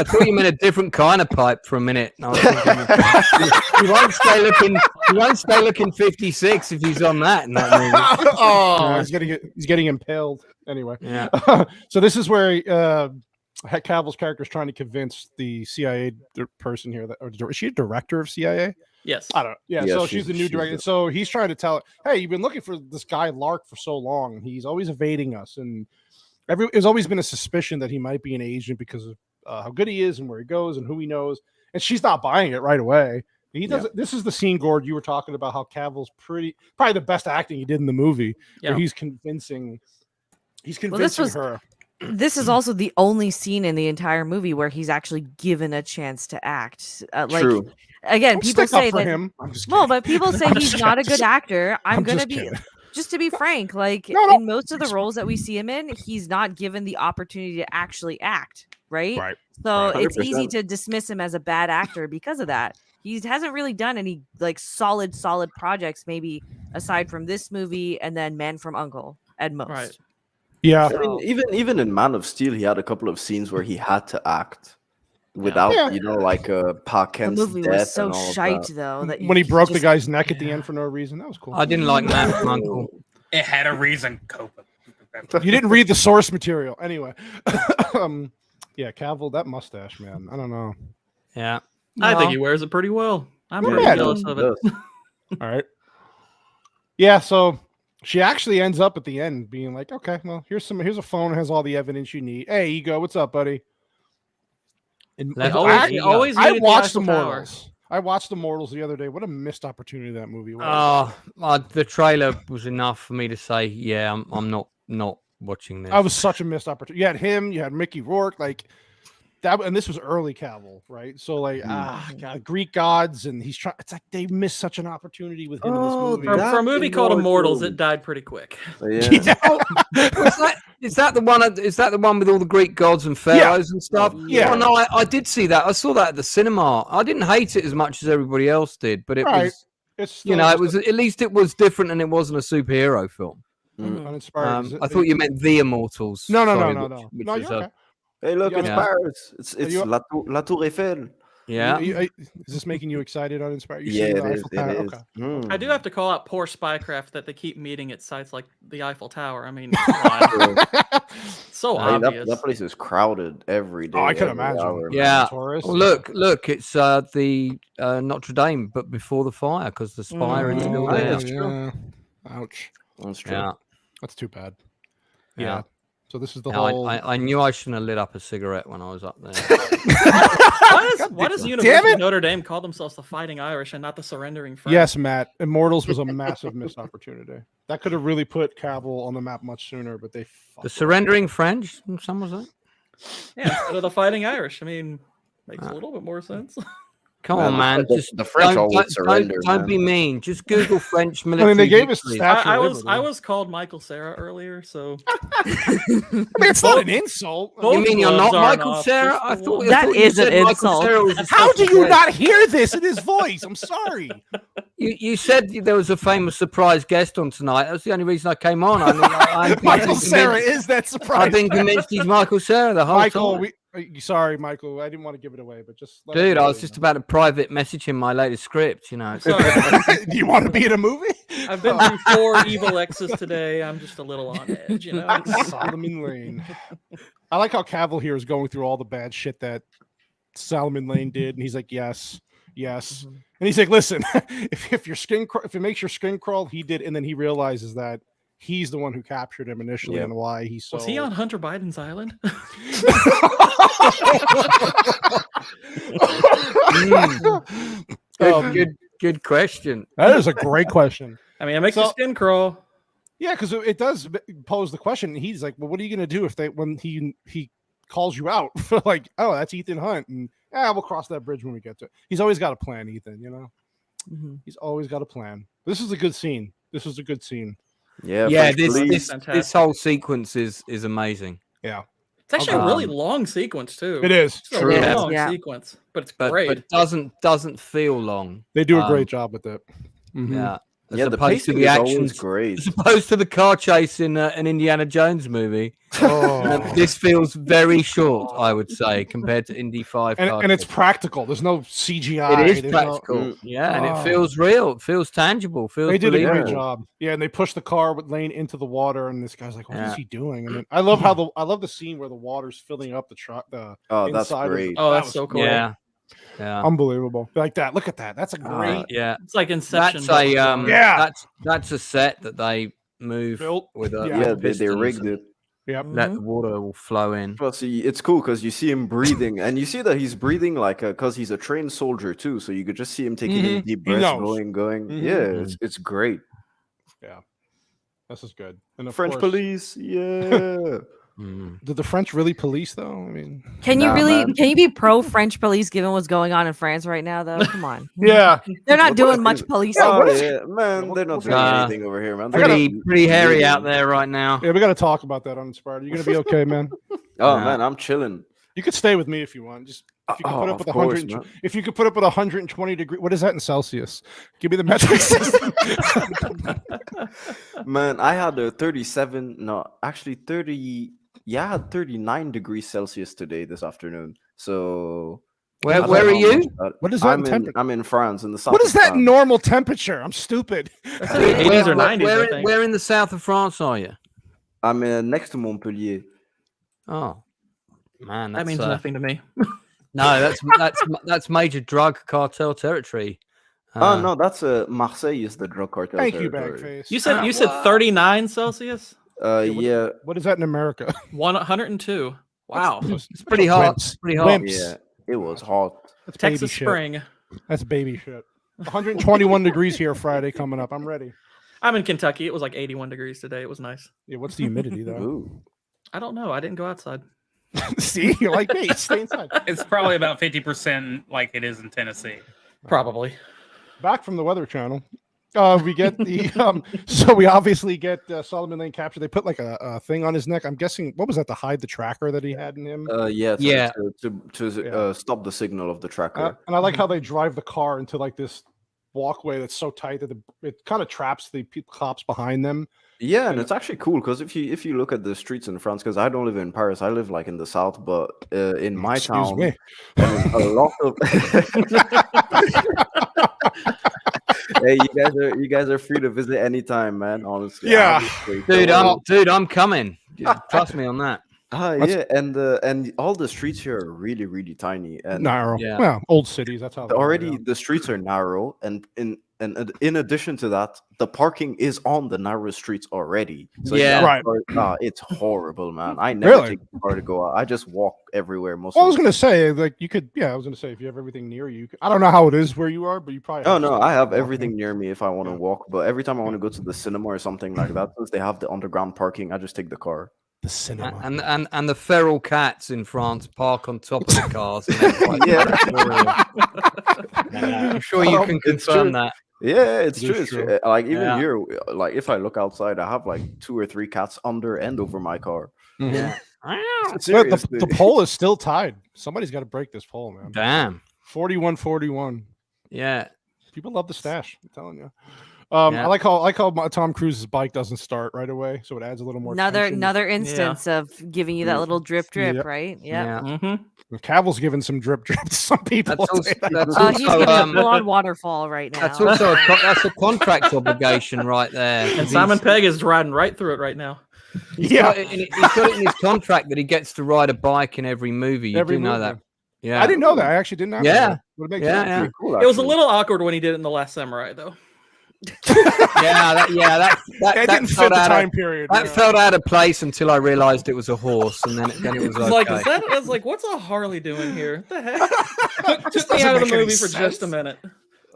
thought you meant a different kind of pipe for a minute. And I was thinking, he won't stay looking 56 if he's on that in that movie. Oh, he's getting impaled. Anyway, Yeah. So this is where Cavill's character is trying to convince the CIA person here that, or is she a director of CIA? Yes. I don't. Yeah. Yeah, So she's the new she's director. the- So he's trying to tell her, "Hey, you've been looking for this guy Lark for so long. He's always evading us, and there's always been a suspicion that he might be an agent because of how good he is and where he goes and who he knows." And she's not buying it right away. He does. This is the scene, Gord, you were talking about how Cavill's probably the best acting he did in the movie. Yeah. Where he's convincing. He's Well, convincing her. This is also the only scene in the entire movie where he's actually given a chance to act. True. Again, Don't people stick up say for that. him. I'm just Well, kidding. but people say I'm he's just not a kidding. good actor. I'm gonna just be kidding. just to be frank. Like No. in most of the roles that we see him in, he's not given the opportunity to actually act. Right. Right. So Right. it's easy 100%. to dismiss him as a bad actor because of that. He hasn't really done any like solid projects, maybe aside from this movie and then Man from U.N.C.L.E. at most. Right. Yeah. I mean, even in Man of Steel, he had a couple of scenes where he had to act without, Yeah. like Pa The Kent's movie death was so and all of shite that. though that When he broke the just- guy's neck at the end for no reason, that was cool. I didn't like Man from Uncle. It had a reason, Copa. You didn't read the source material, anyway. Yeah, Cavill, that mustache, man. I don't know. Yeah. I think Well, he wears it pretty well. I'm Yeah, pretty man. jealous of it. All right. Yeah, so she actually ends up at the end being like, okay, well, here's a phone that has all the evidence you need. Hey, Ego, what's up, buddy? And Let Always- I- he always I needed the watched Eiffel Tower. Immortals. I watched Immortals the other day. What a missed opportunity that movie was. The trailer was enough for me to say, yeah, I'm not watching this. I was such a missed opportunity. You had him, you had Mickey Rourke, like that, and this was early Cavill, right? So like, God, Greek gods, and he's trying. It's like they missed such an opportunity with him in this movie. For a movie called Immortals, Immortal. it died pretty quick. Yeah. Is that the one? Is that the one with all the Greek gods and pharaohs and stuff? Yeah. Oh, no, I did see that. I saw that at the cinema. I didn't hate it as much as everybody else did, but it Right. was, It's you still know, it just was at least it was different, and it wasn't a superhero film. uninspired. Is it- I thought you meant The Immortals. No, sorry, no. which No, was you're okay. Hey, look, it's Yeah. Paris. It's you- La Tour Eiffel. Yeah. Is this making you excited, uninspired? Yeah, seen it the is. Eiffel It Tower? is. Okay. Mm. I do have to call out poor Spycraft that they keep meeting at sites like the Eiffel Tower. I mean, come on. So I mean, obvious. that place is crowded every day. Oh, I can every imagine. hour, man. Yeah. Tourist. Well, look, it's the Notre Dame, but before the fire, because the spire is still Oh, there. that's true. Ouch. That's true. Yeah. That's too bad. Yeah. Yeah. So this is the No, whole. I knew I shouldn't have lit up a cigarette when I was up there. Why does the University it! of Notre Dame call themselves the Fighting Irish and not the Surrendering French? Yes, Matt. Immortals was a massive missed opportunity. That could have really put Cavill on the map much sooner, but they. The surrendering French, some was that? Yeah, instead of the Fighting Irish. I mean, makes a little bit more sense. Come on, man. the- Just the French don't, always don't, surrender, don't man. be mean. Just Google French I military. mean, they gave us the victories. Statue I of was Liberty. I was called Michael Sarah earlier, so I mean, it's not an insult. Both You mean you're not gloves aren't Michael off, Sarah? just I the thought, one. I That thought you is an said Michael insult. Cera was a How do special you guest. not hear this in his voice? I'm sorry. You said there was a famous surprise guest on tonight. That's the only reason I came on. Michael Sarah is that surprise. I've been convinced he's Michael Sarah the whole Michael, time. sorry, Michael. I didn't want to give it away, but just let Dude, us I know, was just about to private message him my latest script, you know. Sorry, Do you want to be in a movie? I've been through 4 evil X's today. I'm just a little on edge, you know. Solomon Lane. I like how Cavill here is going through all the bad shit that Solomon Lane did, and he's like, yes. And he's like, listen, if it makes your skin crawl, he did, and then he realizes that he's the one who captured him initially, Yep. and why he's so. Was he on Hunter Biden's island? Good question. That is a great question. I mean, it makes your skin crawl. Yeah, because it does pose the question. He's like, well, what are you going to do if when he calls you out for like, oh, that's Ethan Hunt, and we'll cross that bridge when we get to it. He's always got a plan, Ethan. You know, he's always got a plan. This is a good scene. This is a good scene. Yeah, Yeah, French this whole sequence is amazing. Yeah, It's actually a really long sequence too. it is. It's a True. really Yeah. long Yeah. sequence, but it's But great. doesn't feel long. They do a great job with it. Yeah. As Yeah, the opposed to pacing the is always actions, great. as opposed to the car chase in an Indiana Jones movie. Oh. This feels very short, I would say, compared to Indy 5. And it's practical. There's no CGI. It is There's no- practical. Yeah, and Oh. it feels real. It feels tangible. Feels They did a believable. great job. Yeah, and they pushed the car with Lane into the water, and this guy's like, "What is Yeah. he doing?" And then, I love the scene where the water's filling up the truck. Oh, that's inside of- great. Oh, that that's was so cool. Yeah. Yeah. Unbelievable. Like that. Look at that. That's a great Yeah. It's like Inception. That's a Yeah. that's a set that they move built. with a Yeah. Yeah, they pistons rigged and it. Yep. let the water will flow in. Plus, it's cool because you see him breathing, and you see that he's breathing like because he's a trained soldier too. So you could just see him taking in Mhm. deep He breaths, knows. going. Mhm. Yeah, it's great. Yeah. This is good. And of French course, police, yeah. Did the French really police though? I mean, Can you Nah, really? man. Can you be pro French police given what's going on in France right now? Though, come on. yeah. They're not What doing is- much policing. Oh what is- yeah, man, they're not doing Nah. anything over here, man. Pretty hairy out there right now. Yeah, we got to talk about that Uninspired. You're gonna be okay, man. Oh Nah. man, I'm chilling. You could stay with me if you want. Just if you could put up with of course, 100. man. If you could put up with 120 degree. What is that in Celsius? Give me the metric system. Man, I had a 37, no, actually 30, yeah, I had 39 degrees Celsius today this afternoon. So Where I don't are know how you? much that- What is that in temperature? I'm in France, in the south. What is of that France. normal temperature? I'm stupid. It's like 80s or 90s, I think. Where in the south of France are you? I'm next to Montpellier. Oh, man, That means nothing to me. No, that's major drug cartel territory. Oh no, that's Marseille is the drug cartel. Thank you, territory. Bagface. You said 39 Celsius? Yeah, What is that in America? 102. Wow. It's pretty hot. Wimps. Pretty hot. Wimps. yeah, it was hot. That's baby Texas shit. spring. That's baby shit. 121 degrees here Friday coming up. I'm ready. I'm in Kentucky. It was like 81 degrees today. It was nice. Yeah, what's the humidity though? Ooh. I don't know. I didn't go outside. See, you're like me. Stay inside. It's probably about 50% like it is in Tennessee. Probably. Back from the Weather Channel. We get the so we obviously get Solomon Lane captured. They put like a thing on his neck. I'm guessing what was that, to hide the tracker that he had in him? Yeah, Yeah. to stop the signal of the tracker. And I like how they drive the car into like this walkway that's so tight that it kind of traps the cops behind them. Yeah, and it's actually cool because if you look at the streets in France, because I don't live in Paris, I live like in the south, but in my Excuse town, me. a lot of hey, you guys are free to visit anytime, man. Honestly, Yeah. obviously. Dude, I'm coming. Trust me on that. Yeah, and all the streets here are really, really tiny, and Narrow. Yeah. Well, old cities. That's how they are, already yeah. the streets are narrow, and in addition to that, the parking is on the narrow streets already. So Yeah. Right. it's horrible, man. I never Really? take the car to go out. I just walk everywhere most Well, I was of the gonna say like you could. Yeah, I was gonna say if you have everything near you. I don't know how it is where you are, but you probably. Oh have no, stuff I have walking. everything near me if I want to Yeah. walk. But every time I want to go to the cinema or something like that, since they have the underground parking, I just take the car. The cinema. And the feral cats in France park on top of the cars. And they're quite Yeah. territorial. I'm sure you can It's confirm true. that. Yeah, it's It true. is It's true. true. Like even Yeah. here, like if I look outside, I have like 2 or 3 cats under and over my car. Mhm. Yeah. But Seriously. the poll is still tied. Somebody's got to break this poll, man. Damn. 41-41. Yeah. People love the stash. I'm telling you. I Yeah. like how Tom Cruise's bike doesn't start right away, so it adds a little more. tension. Another instance of giving you that little drip, Yep. right? Yeah. Mm-hmm. Cavill's giving some drip to some people. That's I'll also, say that. that's He's also, giving a full-on waterfall right now. that's also that's a contract obligation right there. And Simon Pegg is riding right through it right now. He's Yeah. got it in his contract that he gets to ride a bike in every movie. You Every do know movie. that. Yeah. I didn't know that. I actually didn't know. Yeah. that. But it makes Yeah, sense. yeah. Pretty cool, It was a actually. little awkward when he did it in The Last Samurai, though. that It didn't fit felt the out time of, period. that yeah. felt out of place until I realized it was a horse, and then it was It's okay. like, I was like, what's a Harley doing here? What the heck? This Took me doesn't out of the make any movie for just a sense. minute.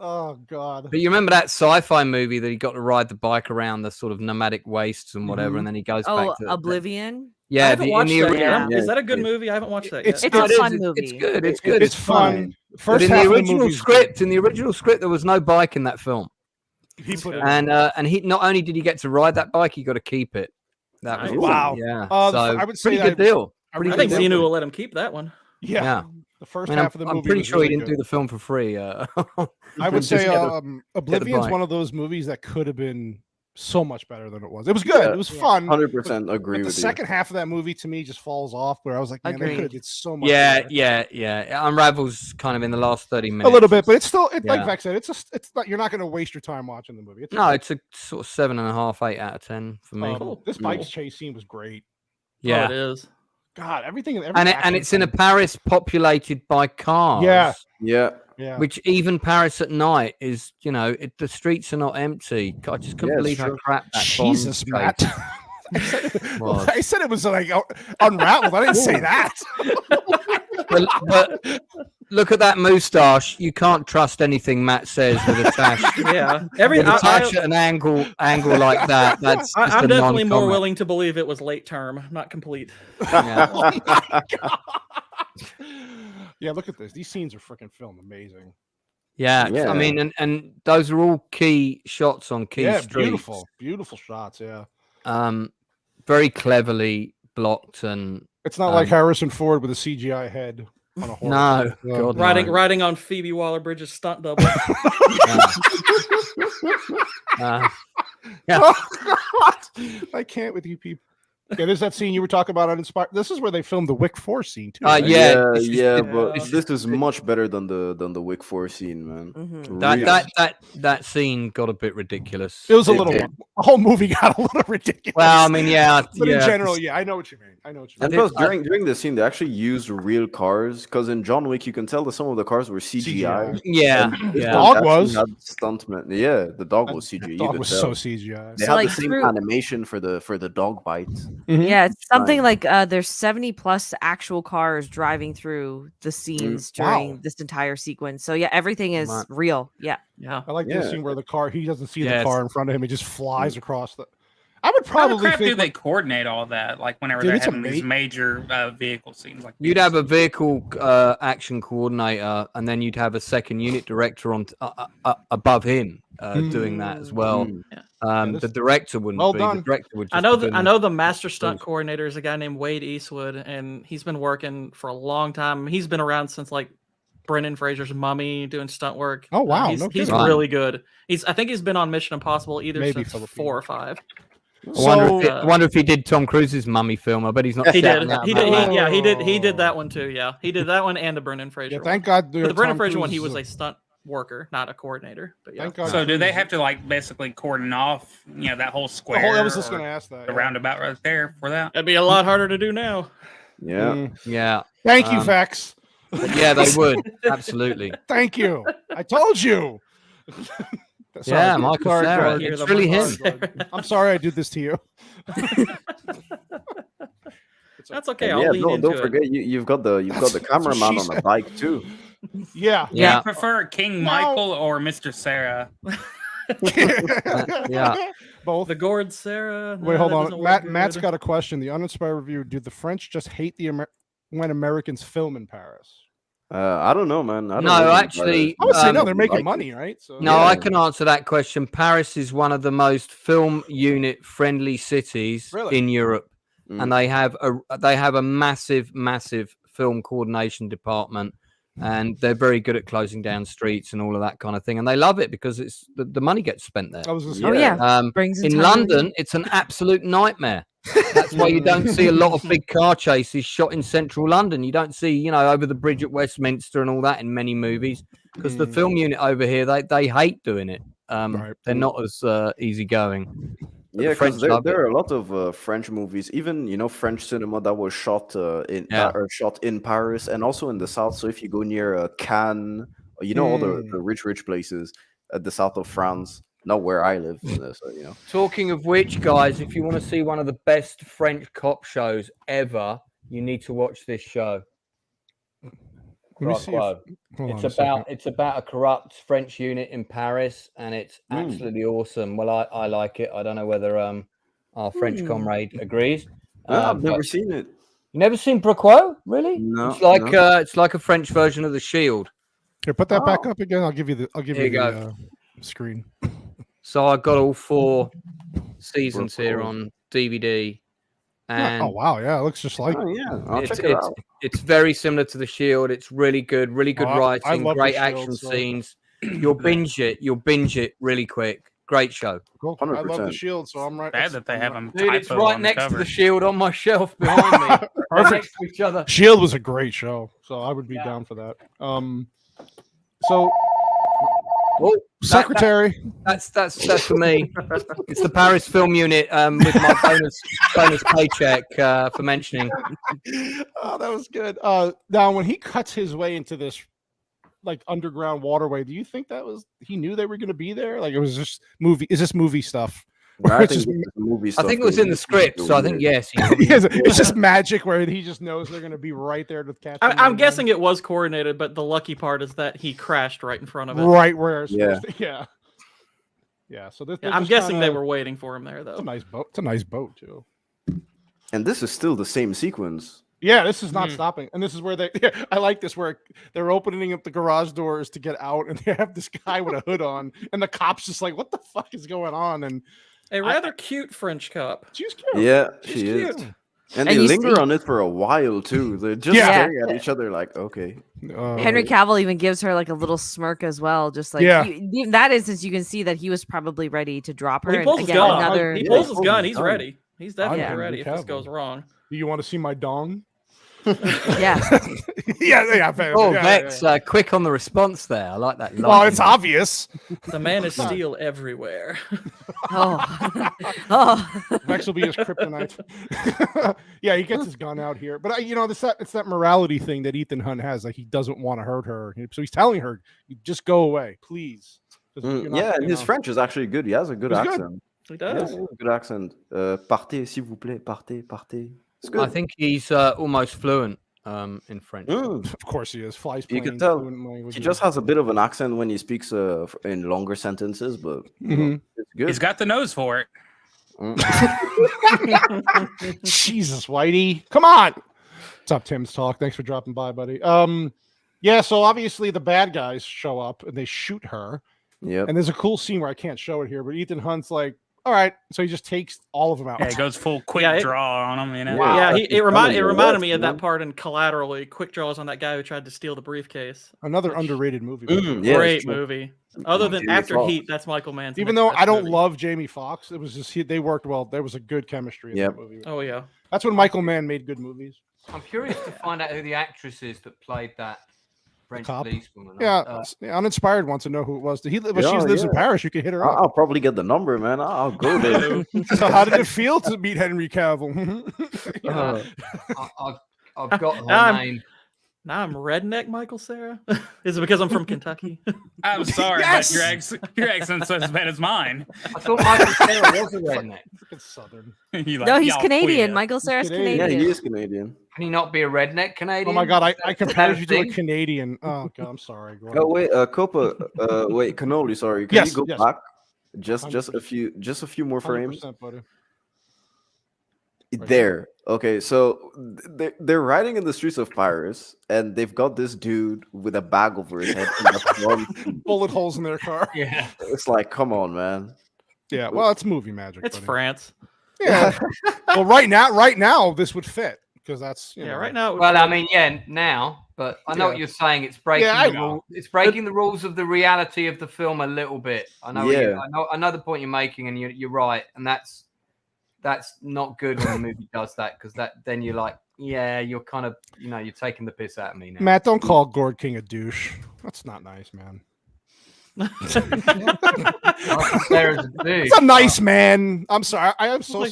Oh god. But you remember that sci-fi movie that he got to ride the bike around the sort of nomadic wastes and whatever, and then he goes Oh, back to Oblivion. I yeah, haven't in watched the that original. yet. Is that a good Yeah. movie? I haven't watched that It's yet. It's a it is, fun it's movie. good. It's good. It's fun. But First in the half of the original movie script, there was no bike in that film, he put it. and he not only did he get to ride that bike, he got to keep it. That was Nice. Wow. yeah. The So I would say pretty that good deal. Pretty I good think deal. Xenu will let him keep that one. Yeah. Yeah. The first I mean, half of the movie. I'm pretty was sure he really didn't do good. the film for free. I would say the Oblivion's bike. one of those movies that could have been so much better than it was. It was good. Yeah. It was fun. 100% agree But the with you. second half of that movie to me just falls off. Where I was like, man, they could have Agreed. did so much. Yeah, better. yeah. It unravels kind of in the last 30 A minutes. little bit, but it's still like Yeah. Vex said. It's not. You're not going to waste your time watching the movie. It's No, it's a sort of 7.5, 8 out of 10 for me. Cool. This Cool. bike chase scene was great. Yeah, Oh, it is. God, everything. Every and action it's in a scene- Paris populated by cars. Yeah. Yeah. Yeah. Which even Paris at night is, the streets are not empty. I just couldn't Yeah, believe how sure. crap that Jesus, Bond Matt. chase was. I said it was like unraveled. I didn't say that. But look at that moustache. You can't trust anything Matt says with a tash. Yeah. With a tash at an angle like that. That's just I'm a definitely more non-comment. willing to believe it was late term, not complete. Yeah. Yeah, look at this. These scenes are freaking filmed amazing. Yeah, Yeah. I mean, and those are all key shots on key Yeah, streets. beautiful shots. Yeah, Very cleverly blocked and it's not like Um, Harrison Ford with a CGI head on a horse. no, Yeah. God, no. Riding on Phoebe Waller-Bridge's stunt double. Yeah. Yeah. Oh, God. I can't with you people. Yeah, there's that scene you were talking about on Inspired. This is where they filmed the Wick 4 scene too. right? Yeah, it's just- but it's this is much better than the Wick 4 scene, man. Mhm. That scene got a bit ridiculous. It was a It little. did. The whole movie got a little ridiculous. Well, I mean, yeah, but yeah. in general, yeah, I know what you mean. I know what you And mean. plus, during the scene, they actually used real cars because in John Wick, you can tell that some of the cars were CGI. Yeah, And this yeah. Dog one was. actually had stuntmen. Yeah, the dog was CGI. You Dog could was tell. so CGI. They So, had like, the same through- animation for the dog bite. Yeah, it's something Right. like there's 70 plus actual cars driving through the scenes during Wow. this entire sequence. So yeah, everything is Right. real. Yeah. Yeah. I like Yeah. this scene where the car he doesn't see Yes. the car in front of him; it just flies across the. I would How the probably crap do think. they coordinate all that? Like whenever Dude, they're it's having these amazing. major vehicle scenes, like You'd have a vehicle action coordinator, and then you'd have a second unit director on above him doing that as well. Mm. this- The director wouldn't Well be. done. The director would. I Just know be that doing I know the master stunt those. coordinator is a guy named Wade Eastwood, and he's been working for a long time. He's been around since like Brendan Fraser's Mummy doing stunt work. Oh, wow, he's no he's kidding. really good. I think he's been on Mission Impossible either Maybe since Filipino. 4 or 5. I wonder if he did Tom Cruise's Mummy film. I bet he's not. He did. shouting out He about did. that. He did that one too. Yeah, he did that one and the Brendan Fraser. Yeah, one. thank God. But the Brendan Tom Fraser one, he Cruise- was a stunt worker, not a coordinator. But yeah, Thank God. So do they Cruise- have to like basically cordon off, that whole The square? whole, I was just or going to ask that. the yeah. roundabout right there for that. that'd be a lot harder to do now. Yeah. Yeah, Thank you, Um, Fex. yeah, they would absolutely. Thank you. I told you. Sorry. Yeah, Michael Sorry, Cera. Gordon. It's really him. I'm sorry I did this to you. That's okay. And I'll yeah, lean don't into it. forget you've got the cameraman on the said. bike too. Yeah. Do Yeah. you prefer King No. Michael or Mr. Sarah? Yeah. Both. The Gord Sarah. Wait, no, hold that on. doesn't work Matt's good. got a question. The uninspired review. Do the French just hate when Americans film in Paris? I don't know, man. I don't No, live in actually, I would say no. Um, They're making like- money, right? So No, Yeah. I can answer that question. Paris is one of the most film unit friendly cities Really? in Europe, Mm. and they have a massive film coordination department, and they're very good at closing down streets and all of that kind of thing, and they love it because it's the money gets spent there. I was gonna say, Oh yeah. Brings In time London, it's an absolute nightmare. That's why you don't see a lot of big car chases shot in central London. You don't see, over the bridge at Westminster and all that in many movies because the film unit over here, they hate doing it. Right. They're not as easygoing. But Yeah, the French because love there it. are a lot of French movies, even French cinema that was shot shot in Paris and also in the south. So if you go near Cannes, all the rich places at the south of France, not where I live. So, you know. Talking of which, guys, if you want to see one of the best French cop shows ever, you need to watch this show. Let me see if, It's about a corrupt French unit in Paris, and it's absolutely awesome. Well, I like it. I don't know whether our French comrade agrees. I've never seen it. You never seen Broquo? Really? No. It's like a French version of The Shield. Here, put that back up again. I'll give you the screen. So I got all 4 seasons here on DVD. And oh wow, yeah, it looks just like. Oh yeah, I'll check it out. It's very similar to The Shield. It's really good writing, I love great The Shield, action so- scenes. You'll binge it really quick. Great show. Cool. I love 100%. the Shield, so I'm right. Bad that they have them. Dude, it's right next to The Shield on my shelf behind me. Right next to each other. Shield was a great show, so I would be down for that. So secretary. That's for me. It's the Paris Film Unit with my bonus paycheck for mentioning. Oh, that was good. Now when he cuts his way into this like underground waterway, do you think that was he knew they were going to be there? Like it was just movie? Is this movie stuff? I It's think just- it's movie I stuff think it was that in the makes script, it so I think weird. yes. It's just magic where he just knows they're going to be right there to catch. him I'm and guessing it was coordinated, but the lucky part is that he crashed right in front of it. right where it's Yeah. supposed to- yeah. So this, I'm guessing they were waiting for him there, It's a though. nice boat. It's a nice boat too. And this is still the same sequence. Yeah, this is not stopping, and this is where they. I like this where they're opening up the garage doors to get out, and they have this guy with a hood on, and the cop's just like, "What the fuck is going on?" And A rather cute French cop. she's cute. Yeah, She's she is. cute. And And they you linger see- on it for a while too. They're just Yeah. staring at each other like, okay. Henry Cavill even gives her like a little smirk as well, just like Yeah. in that instance, you can see that he was probably ready to drop her. He And pulls his again, gun. another. He Yeah, pulls he his pulls gun. his He's gun. ready. He's definitely Yeah. ready if this Henry goes Cavill. wrong. Do you want to see my dong? Yeah. yeah. Oh, yeah, Vex, yeah. quick on the response there. I like that. Well, it's obvious. The man is steel everywhere. Oh. Oh. Vex will be his kryptonite. Yeah, he gets his gun out here, but it's that morality thing that Ethan Hunt has. Like he doesn't want to hurt her, so he's telling her, "Just go away, please." 'Cause you're not- Yeah, and you his know. French is actually good. He has a good He's good. accent. He Yeah, does. good accent. Partez, s'il vous plaît, partez, partez. It's good. I think he's almost fluent in French. Of course he is. Flies You planes, could tell. fluent language, He yeah. just has a bit of an accent when he speaks in longer sentences, but it's good. He's got the nose for it. Jesus, Whitey, come on. What's up, Tim's Talk? Thanks for dropping by, buddy. Yeah. So obviously the bad guys show up and they shoot her, Yep. and there's a cool scene where I can't show it here, but Ethan Hunt's like, "All right," so he just takes all of them out. Yeah, it goes full quick Yeah, it- draw on him, you know. Wow. Yeah, that's it just reminded telling you reminded what, me of man. that part in Collateral. Quick draws on that guy who tried to steal the briefcase. Another underrated movie. by the way. Yeah, Great it's true. movie. Other than Jamie After Foxx. Heat, that's Michael Mann's. Even next though best I don't movie. love Jamie Foxx, it was just they worked well. There was a good chemistry in Yep. that movie. Oh yeah. That's when Michael Mann made good movies. I'm curious to find out who the actress is that played that French cop? policewoman. Yeah, Uninspired wants to know who it was. She lives in Yeah. Paris. You can hit her up. I'll probably get the number, man. I'll go there. So how did it feel to meet Henry Cavill? I've got her I'm- name. Now I'm redneck Michael Cera. Is it because I'm from Kentucky? I'm sorry, Yes! but your accent's as bad as mine. I thought Michael Cera was a redneck. Freaking Southern. You like, No, he's y'all Canadian. queer. Michael Cera's Canadian. Yeah, Canadian. he is Canadian. Can he not be a redneck Canadian? Oh my god, I Is that compared a you to a thing? Canadian. Oh god, I'm sorry. Go Oh on. wait, Copa. Wait, Cannoli. Sorry, can Yes, you go yes. back? Just a few more frames. 100%, buddy. There. Okay, so they're riding in the streets of Paris, and they've got this dude with a bag over his head. And that's one- Bullet holes in their car. Yeah. it's like, come on, man. Yeah, well, it's movie magic. It's buddy. France. Yeah. Well, right now, this would fit because that's Yeah, right now. it would Well, fit. I mean, yeah, now, but I know Yeah. what you're saying. It's breaking. Yeah, I the know. rule- It's breaking the rules of the reality of the film a little bit. I know. Yeah. I know the point you're making, and you're right, and that's not good when a movie does that because then you're like, yeah, you're kind of you're taking the piss out of me now. Matt, don't call Gord King a douche. That's not nice, man. It's a nice man. I'm sorry. I am so.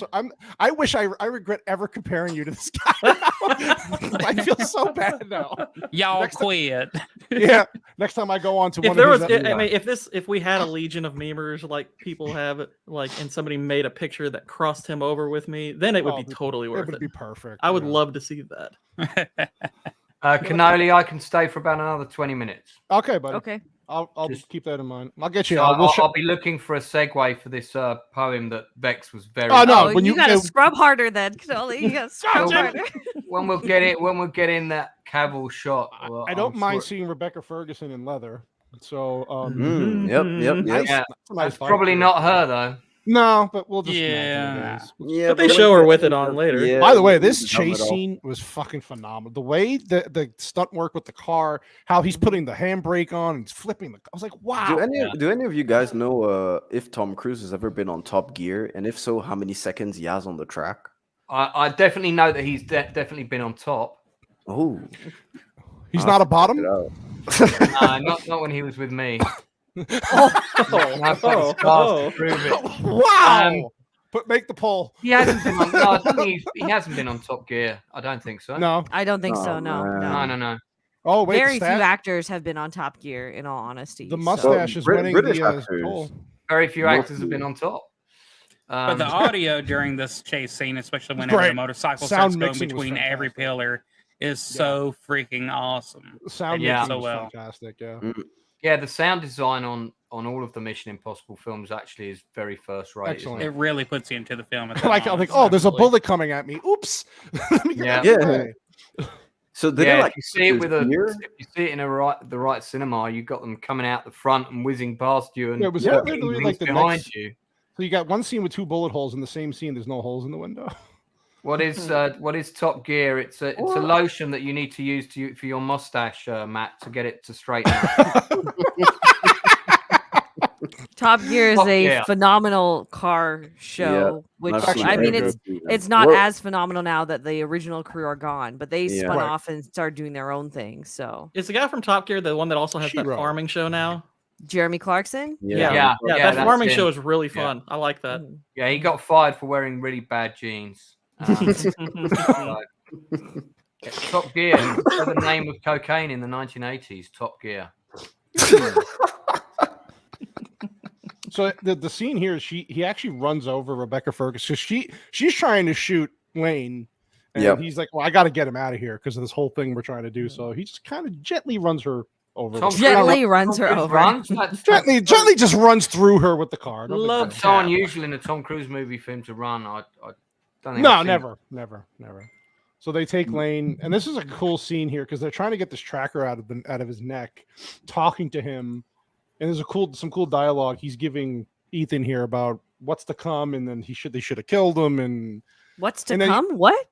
I wish I regret ever comparing you to this guy. I feel so bad now. Y'all quit. Yeah. Next time I go on to If one there of was, his, I mean, if we had a legion of memers like people have, like, and somebody made a picture that crossed him over with me, then it would be totally worth it it. would be perfect. I would love to see that. Cannoli, I can stay for about another 20 minutes. Okay, buddy. Okay. I'll Just- keep that in mind. I'll get you. So We'll I'll be looking for a segue for this poem that Vex was very. Oh, no. Oh, when you you- gotta scrub harder then, Cannoli. You gotta scrub Well, harder. when we'll get in that Cavill shot. Well, I don't I'm mind sure- seeing Rebecca Ferguson in leather. So Yep. nice, Yeah. that's a nice That's fight probably here. not her though. No, but we'll just Yeah. imagine it is. Yeah, But they show her with it on later. Yeah, By the way, this the helmet chase off. scene was fucking phenomenal. The way the stunt work with the car, how he's putting the handbrake on and he's flipping the. I was like, wow. Do any of you guys know if Tom Cruise has ever been on Top Gear, and if so, how many seconds he has on the track? I definitely know that he's definitely been on top. Oh, He's not a bottom. Not when he was with me. Oh, I've got the scars to prove it. Wow. Make the poll. He hasn't been on. No, I don't think he hasn't been on Top Gear. I don't think so. No. I don't think Oh, so. No, man. No. Oh wait. Very the few stat- actors have been on Top Gear. In all honesty, The so- mustache is winning British the actors. poll. Very few Mostly. actors have been on top. But the audio during this chase scene, especially whenever Great. the motorcycle Sound starts going mixing was between every fantastic. pillar, is so freaking awesome. Sound Yeah. mixing So was well. fantastic. Yeah. Yeah, the sound design on all of the Mission Impossible films actually is very first rate. Excellent. It really puts you into the film. At that Like, I'm like, moment. oh, there's a Absolutely. bullet coming at me. Oops. Let me get Yeah. out of the Yeah. way. so did Yeah, they like if you see it with his ear? if you see it in the right cinema, you got them coming out the front and whizzing past you and Yeah, was Yeah. that hitting literally things like the behind next? you. So you got one scene with 2 bullet holes in the same scene. There's no holes in the window. What is Top Gear? It's a lotion that you need to use for your mustache, Matt, to get it to straighten out. Top Gear is Top a Gear. phenomenal car show, which I've seen I mean, every it's season. it's not Well, as phenomenal now that the original crew are gone, but they Yeah. spun Right. off and started doing their own thing. So is the guy from Top Gear the one that also has that Shiro. farming show now? Jeremy Clarkson. Yeah. Yeah. That that's farming him. show is really Yeah. fun. I like that. Mhm. Yeah, he got fired for wearing really bad jeans. So- Top Gear, the name of cocaine in the 1980s. Top Gear. So the scene here is he actually runs over Rebecca Ferguson. So she's trying to shoot Lane, and Yep. he's like, "Well, I got to get him out of here because of this whole thing we're trying to do." So he just kind of gently runs her over. Tom with- Gently Cruise- runs Tom her Cruise over. runs? That's gently just runs through her with the car. No big Love deal. so unusual in a Tom Cruise movie for him to run. I don't think No, I've seen never. So they take Lane, and this is a cool scene here because they're trying to get this tracker out of his neck, talking to him, and there's some cool dialogue he's giving Ethan here about what's to come, and then they should have killed him, and What's to And then- come? What?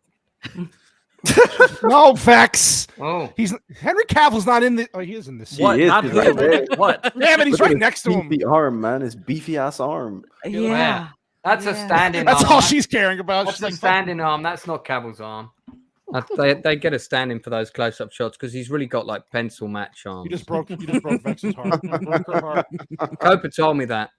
no facts. Oh, Henry Cavill's not in the. Oh, he is in this. Scene. What? is, Not he's who? right there. What? Yeah, but he's Look at right his next to him. beefy arm, man. His beefy ass arm. Yeah. that's a Yeah. standing That's arm. all she's caring about. That's She's a like, standing arm. That's not Cavill's arm. They get a standing for those close-up shots because he's really got like pencil match arms. you just broke Vex's heart. You broke her heart. Copa told me that.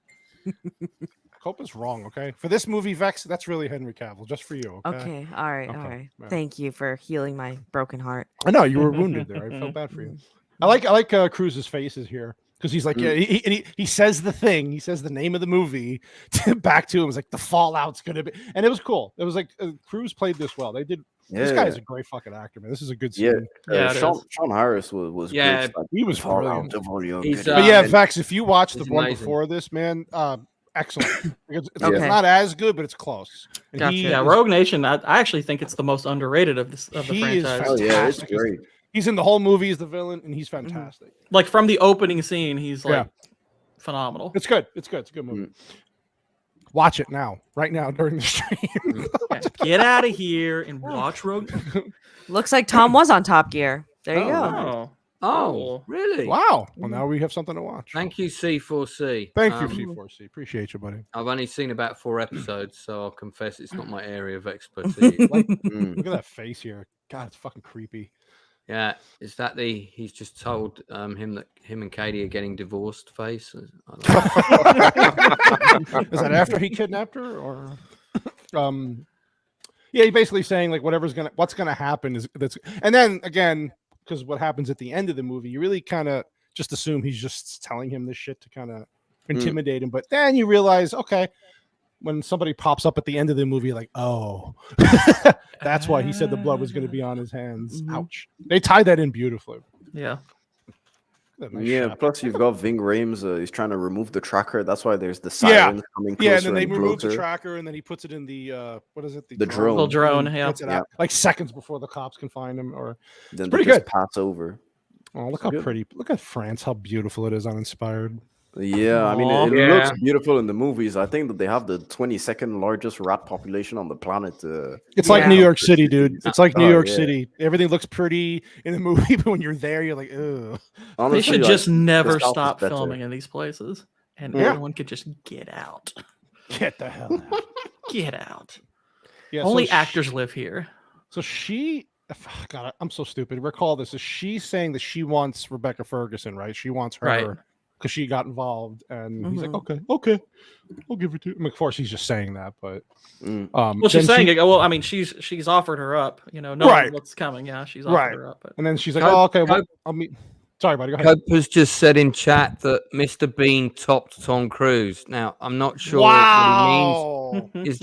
Copa's wrong. Okay, for this movie, Vex, that's really Henry Cavill, just for you. Okay. Okay. All right. All Okay, right. yeah. Thank you for healing my broken heart. I know you were wounded there. I felt bad for you. I like Cruz's faces here because he's like, yeah, he says the thing. He says the name of the movie back to him. It was like the fallout's gonna be, and it was cool. It was like Cruz played this well. They did. This guy is a great fucking actor, man. This is a good Yeah, scene. Yeah, it Sean Harris was Yeah, great. He was Fallout brilliant. of all your He's, good But yeah, and- Vex, if you watch the he's one amazing. before this, man, excellent. It's Okay. not as good, but it's close. And Gotcha. Yeah, is- Rogue Nation. I actually think it's the most underrated of the He is franchise. Oh yeah, it's fantastic. great. He's in the whole movie as the villain, and he's fantastic. Like from the opening scene, he's like Yeah. phenomenal. It's good. It's good. It's a good movie. Watch it now, right now during the stream. Yeah, get out of here and watch Rogue. Looks like Tom was on Top Gear. There you Oh, go. Oh, Oh, Cool. really? Wow. Well, now we have something to watch. Thank you, C4C. Thank you, Um, C4C. Appreciate you, buddy. I've only seen about 4 episodes, so I'll confess it's not my area of expertise. Like, Mm. look at that face here. God, it's fucking creepy. Yeah, is that he's just told him and Katie are getting divorced face? Is that after he kidnapped her, or yeah, he's basically saying like what's gonna happen is that's, and then again, because what happens at the end of the movie, you really kind of just assume he's just telling him this shit to kind of intimidate him, but then you realize, okay, when somebody pops up at the end of the movie, like, oh, that's why he said the blood was going to be on his hands. Ouch. They tied that in beautifully. Yeah. Nice Yeah, shot. plus you've got Ving Rhames. He's trying to remove the tracker. That's why there's the sirens coming closer. Yeah, and then they remove the closer. tracker, and then he puts it in the what is it? The drone. Little drone, yeah. Puts it out, like seconds before the cops can find him. Or Then pretty they just good. pass over. Oh, look how pretty! Look at France, how beautiful it is on Inspired. Yeah, I mean, Aw. it looks beautiful in the movies. I think that they have the 22nd largest rat population on the planet. It's like New York City, dude. It's like New York yeah. City. Everything looks pretty in the movie, but when you're there, you're like, ugh. Honestly, They should like, just never the South is stop better. filming in these places, and Yeah. everyone could just get out. Get the hell out. Get out. Yeah, Only so actors live here. So God, I'm so stupid. Recall this. Is she saying that she wants Rebecca Ferguson, right? She wants her Right. because she got involved, and he's like, okay, I'll give it to. I mean, of course, he's just saying that, but Well, she's then saying, well, I mean, she's offered her up. You know, knowing Right. what's coming. Yeah, she's offered her up. But and then she's like, Cope- oh, okay, well, Cope- I'll meet. Sorry, buddy. Go ahead. Cope has just said in chat that Mr. Bean topped Tom Cruise. Now, I'm not sure what Wow. he means. Was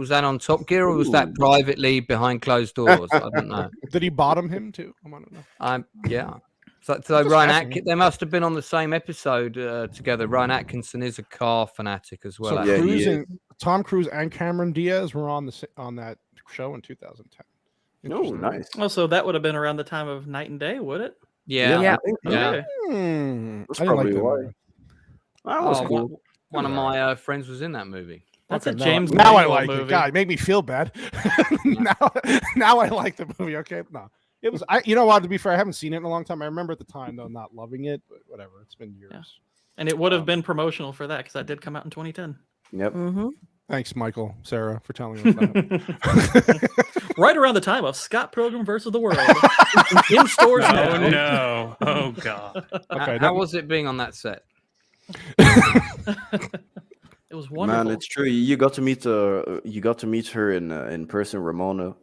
that on Top Gear, or was that privately behind closed doors? I don't know. Did he bottom him too? I want to know. Yeah. So Just Ryan asking. they must have been on the same episode together. Ryan Atkinson is a car fanatic as well. So Yeah, he is. Tom Cruise and Cameron Diaz were on that show in 2010. Oh, nice. also, that would have been around the time of Night and Day, would it? Yeah. Yeah. I think so. Yeah. Okay. I That's didn't like probably that why. movie. That was Oh, cool. One of my friends was in that movie. That's Okay, a James. Now I Mangold like movie. it. God, it made me feel bad. now I like the movie. Okay, no, it was. You know what? To be fair, I haven't seen it in a long time. I remember at the time though not loving it, but whatever. It's been years. Yeah. And it would have been promotional for that because that did come out in 2010. Yep. Mm-hmm. Thanks, Michael, Sarah, for telling us that. Right around the time of Scott Pilgrim versus the World. In stores now. Oh no! Oh god! Okay, How was it being on that set? It was wonderful. Man, it's true. You got to meet her in person, Ramona.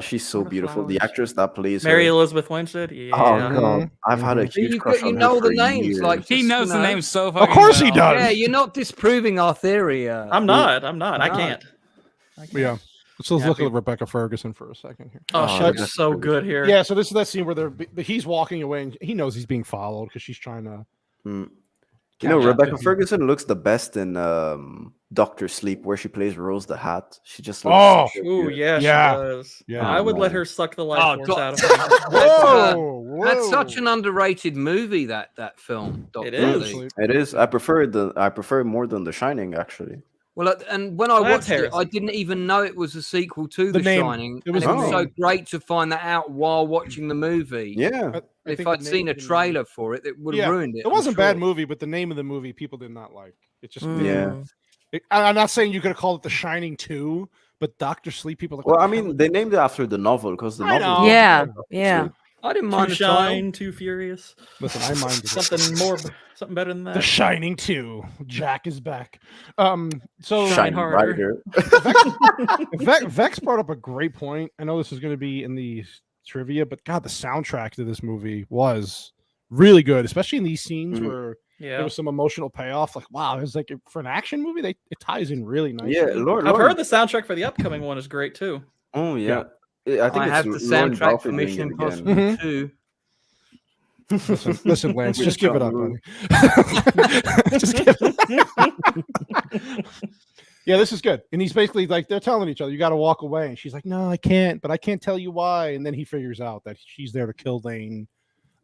She's so What a beautiful. The flowers. actress that plays Mary her. Elizabeth Winstead. Yeah. Oh god, I've had a huge crush on her know for the names, years. like He just, knows you the know. name so fucking course he well. does. Yeah, you're not disproving our theory. I'm not. I No. can't. Yeah. So let's look at Rebecca Ferguson for a second here. Oh, Oh, she's that's so pretty good here. Yeah, so this is that scene where he's walking away and he knows he's being followed because she's trying to. You know, catch up Rebecca with him. Ferguson looks the best in Doctor Sleep, where she plays Rose the Hat. She just Oh, looks so Ooh, good. yeah, Yeah. she does. Yeah. I would let man. her suck the life Oh, force God. out of me. Whoa, That's such an underrated movie. That film. Dr. It is. Sleep. It is. I prefer it more than The Shining, actually. Well, and when I Well, that's watched it, I heresy. didn't even know it was a sequel to The The name. Shining. It was and it the was so name. great to find that out while watching the movie. Yeah. If I'd seen a trailer for it, it would have ruined it. It wasn't a I'm bad sure. movie, but the name of the movie people did not like. It just Yeah. I'm not saying you could have called it The Shining 2, but Doctor Sleep people. Like, Well, what I the hell mean, is they that? named it after the novel because the I novel. know. Yeah, yeah. I didn't Too mind the title. shine, too furious. Listen, I minded it. Something better than The that. Shining 2. Jack is back. So Shine Shine harder. brighter. Vex brought up a great point. I know this is going to be in the trivia, but God, the soundtrack to this movie was really good, especially in these scenes Mhm. where Yeah. there was some emotional payoff. Like, wow, it's like for an action movie, it ties in really nicely. Yeah, Lord. I've heard the soundtrack for the upcoming one is great too. Oh yeah. I think I it's have the Lauren soundtrack Balfe for doing Mission it again. Impossible Mhm. 2. Listen, Lance, With just give it up, John buddy. Just give it. Yeah, this is good. And he's basically like, they're telling each other, you got to walk away. And she's like, no, I can't, but I can't tell you why. And then he figures out that she's there to kill Lane.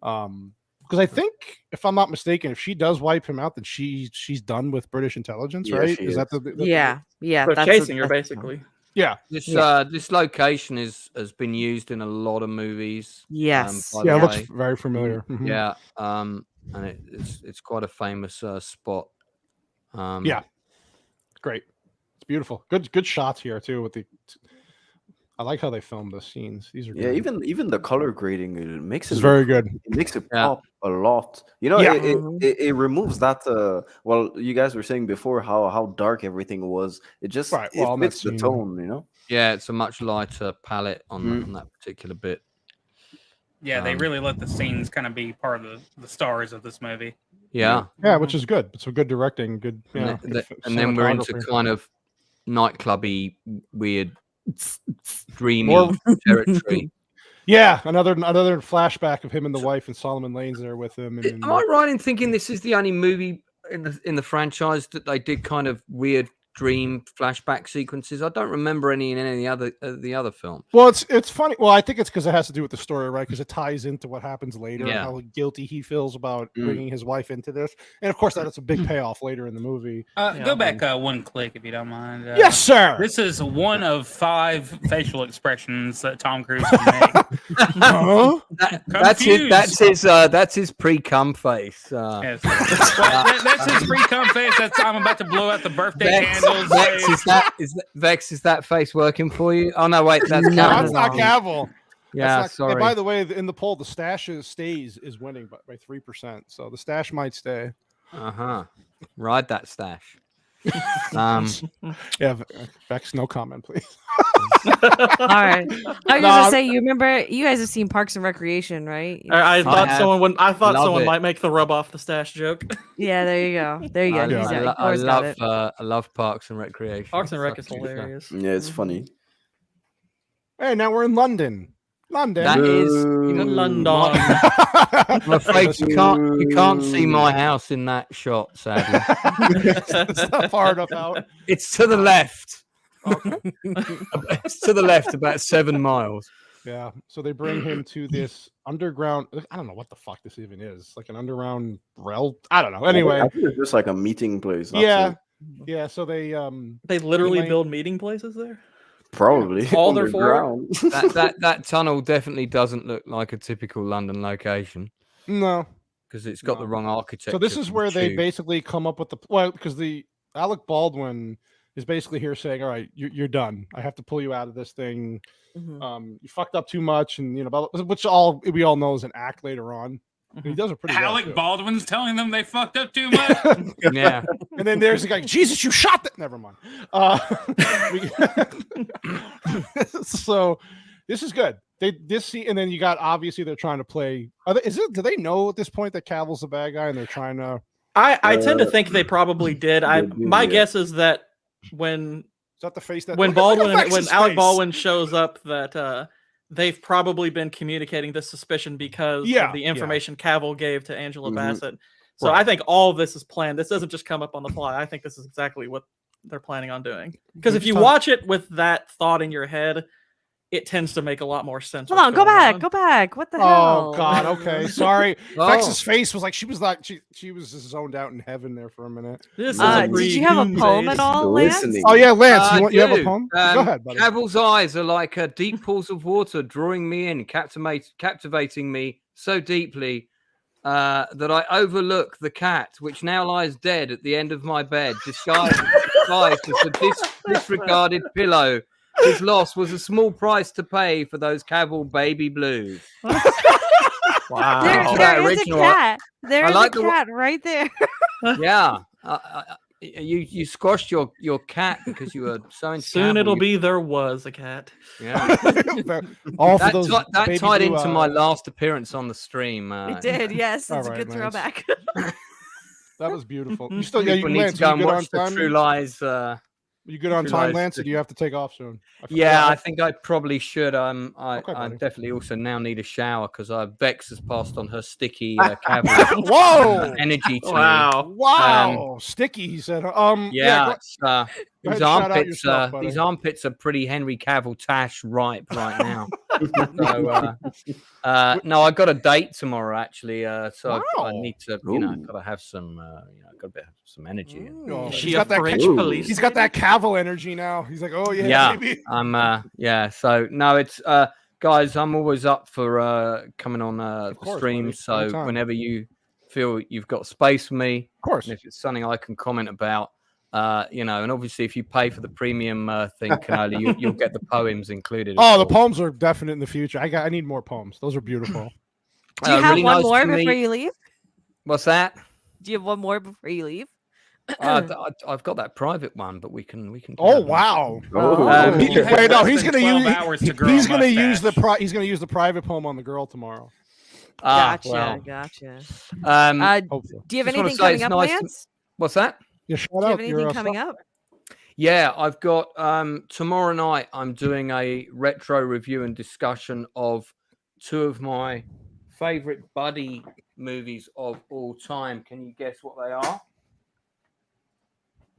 Because I think, if I'm not mistaken, if she does wipe him out, then she's done with British intelligence, Yeah, right? she Is that is. the Yeah, yeah. They're that's chasing her that's- basically. yeah. This location has been used in a lot of movies. Yes. by Yeah, the it looks way. very familiar. Mhm. Yeah, and it's quite a famous spot. Yeah. Great. It's beautiful. Good shots here too with the I like how they filmed the scenes. These are Yeah, good. even the color grading makes it It's very look- good. It makes it Yeah. pop a lot. You know, Yeah. it removes that. Well, you guys were saying before how dark everything was. It just Right, well, it in that fits the scene. tone. You know. Yeah, it's a much lighter palette on that particular bit. Yeah, they really let the scenes kind of be part of the stars of this movie. Yeah. Yeah, which is good. So good directing, good. And, Yeah, th- good th- and then we're into cinematography. kind of nightclubby, weird, dreamy More- territory. Yeah, another flashback of him and the wife and Solomon Lane's there with him. And Am I right in thinking this is the only movie in the franchise that they did kind of weird dream flashback sequences? I don't remember any in any other the other films. Well, it's funny. Well, I think it's because it has to do with the story, right? Because it ties into what happens later, and Yeah. how guilty he feels about bringing his wife into this, and of course that is a big payoff later in the movie. Go back one click if you don't mind. Yes, sir. This is one of 5 facial expressions that Tom Cruise can make. Huh? That's his pre-cum face. Yes. Well, that's his pre-cum face. I'm about to blow out the birthday candles. Vex, is that face working for you? Oh no, wait, that's No, Cavill. that's not Cavill. Yeah, That's not- sorry. And by the way, in the poll, the stash stays is winning by 3%, so the stash might stay. Ride that stash. Yeah, Vex, no comment, please. All right. I was gonna say, you remember, you guys have seen Parks and Recreation, right? I thought have. someone would. I thought Love someone it. might make the rub off the stash joke. Yeah, there you go. There you go. Yeah. He's got- I Thor's got it. love Parks and Recreation. Parks and Rec is Such a good show. hilarious. Yeah, it's funny. Hey, now we're in London. London. That is London. I'm afraid you can't see my house in that shot, sadly. It's not far enough out. It's to the left. It's to the left about 7 miles. Yeah. So they bring him to this underground. I don't know what the fuck this even is. Like an underground rel. I don't know. Anyway. I think it's just like a meeting place. that's Yeah. it. Yeah. So they They literally Elaine- build meeting places there. Probably all they're for? underground. That tunnel definitely doesn't look like a typical London location no. because it's got the No. wrong architecture. So this is for the where they tube. basically come up with because the Alec Baldwin is basically here saying, all right, you're done. I have to pull you out of this thing. Mhm. You fucked up too much, and which we all know is an act later on. And he does it pretty well. Alec too. Baldwin's telling them they fucked up too much. Yeah. And then there's the guy, Jesus, you shot that. Never mind. So this is good. And then you got, obviously they're trying to play. Do they know at this point that Cavill's the bad guy and they're trying to? I tend to think they probably did. they do, My yeah. guess is that when Is that the face that when look at Baldwin when Vex's Alec face. Baldwin shows up, that they've probably been communicating this suspicion because of the information Cavill gave to Angela Mhm. Bassett. So Right. I think all of this is planned. This doesn't just come up on the fly. I think this is exactly what they're planning on doing. Because if you watch it with that thought in your head, it tends to make a lot more sense. Hold on, go back. What the hell? Oh God. Okay. Sorry. Oh. Vex's face was like she was just zoned out in heaven there for a minute. This is Did you have a poem at all, Lance? Listening. Oh yeah, Lance. You have a do. poem? Go ahead, buddy. Cavill's eyes are like deep pools of water, drawing me in, captivating me so deeply that I overlook the cat, which now lies dead at the end of my bed, disguised as a disregarded pillow. His loss was a small price to pay for those Cavill baby blues. Wow. There is original. a cat. There I is like a the cat right there. Yeah. You squashed your cat because you were so into Soon Cavill. it'll be there was a cat. Yeah. All for That, those. that baby tied blue into my eyes. last appearance on the stream. It did, yes. It's a All good right, Lance. throwback. That was beautiful. You still, yeah, you, People need Lance, to go you and good on watch the time? True Lies. You good on True time, Lies Lance? Or thing. do you have to take off soon? Yeah, I think I probably should. I Okay, buddy. definitely also now need a shower because Vex has passed on her sticky Cavill Whoa! energy to me. Wow. Wow, sticky. He said. Yeah, go- it's, ahead these and shout out armpits. yourself, buddy. These armpits are pretty Henry Cavill Tash ripe right now. So, no, I got a date tomorrow actually. So I Wow. need to, Ooh. got to have some, got to have some energy. Oh, Is he's she got a that French Ooh. police? He's got that Cavill energy now. He's like, oh yeah, Yeah. baby. I'm so no, it's guys, I'm always up for coming on the course, stream. buddy. So Anytime. whenever you feel you've got space for me, Of course. and if it's something I can comment about, And obviously if you pay for the premium thing, Canoli, you'll get the poems included. Oh, the poems are definite in the future. I need more poems. Those are beautiful. Do you have really one nice more to before meet- you leave? What's that? Do you have one more before you leave? I've got that private one, but we can. Oh wow! Oh, Wait, no, he's Less gonna than 12 use. hours to grow He's a gonna use the mustache. he's gonna use the private poem on the girl tomorrow. Gotcha. Hopefully. Do you have just wanna anything say coming it's up, nice to- Lance? What's that? Yeah, shout Do you out. have anything You're, coming up? Yeah, I've got tomorrow night. I'm doing a retro review and discussion of two of my favorite buddy movies of all time. Can you guess what they are?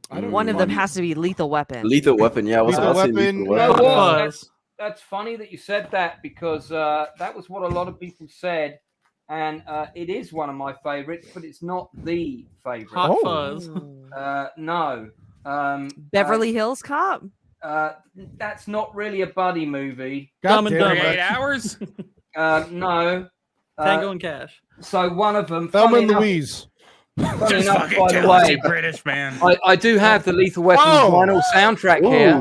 One of them has to be Lethal Weapon. Lethal Weapon, yeah. I was Lethal about to say Weapon, Lethal You know Weapon. what? Fuzz. That's funny that you said that because that was what a lot of people said, and it is one of my favorites, but it's not the favorite. Hot Oh. Fuzz. No. Beverly Hills Cop. That's not really a buddy movie. Dumb and damn Dumber. it. 48 hours? No. Tango and Cash. So one of them. Thelma funny and enough- Louise. funny Just enough, fucking by the tell us, way, you British man. I do have the Lethal Weapon Oh. vinyl soundtrack here.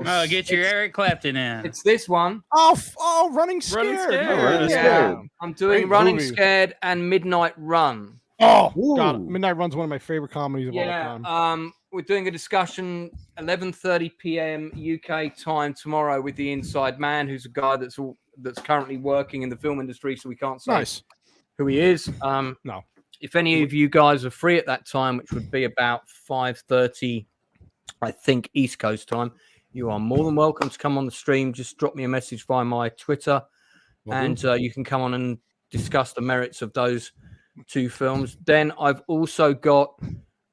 Oh, get your Eric Clapton in. It's this one. Running Scared. Running Scared. Oh, Running Yeah. Scared. I'm doing Great Running movie. Scared and Midnight Run. Oh, God. Ooh. Midnight Run's one of my favorite comedies of all Yeah. time. We're doing a discussion 11:30 p.m. UK time tomorrow with the Inside Man, who's a guy that's currently working in the film industry, so we can't say Nice. who he is. No. If any of you guys are free at that time, which would be about 5:30, I think, East Coast time, you are more than welcome to come on the stream. Just drop me a message via my Twitter, and you can come on and discuss the merits of those two films. Then I've also got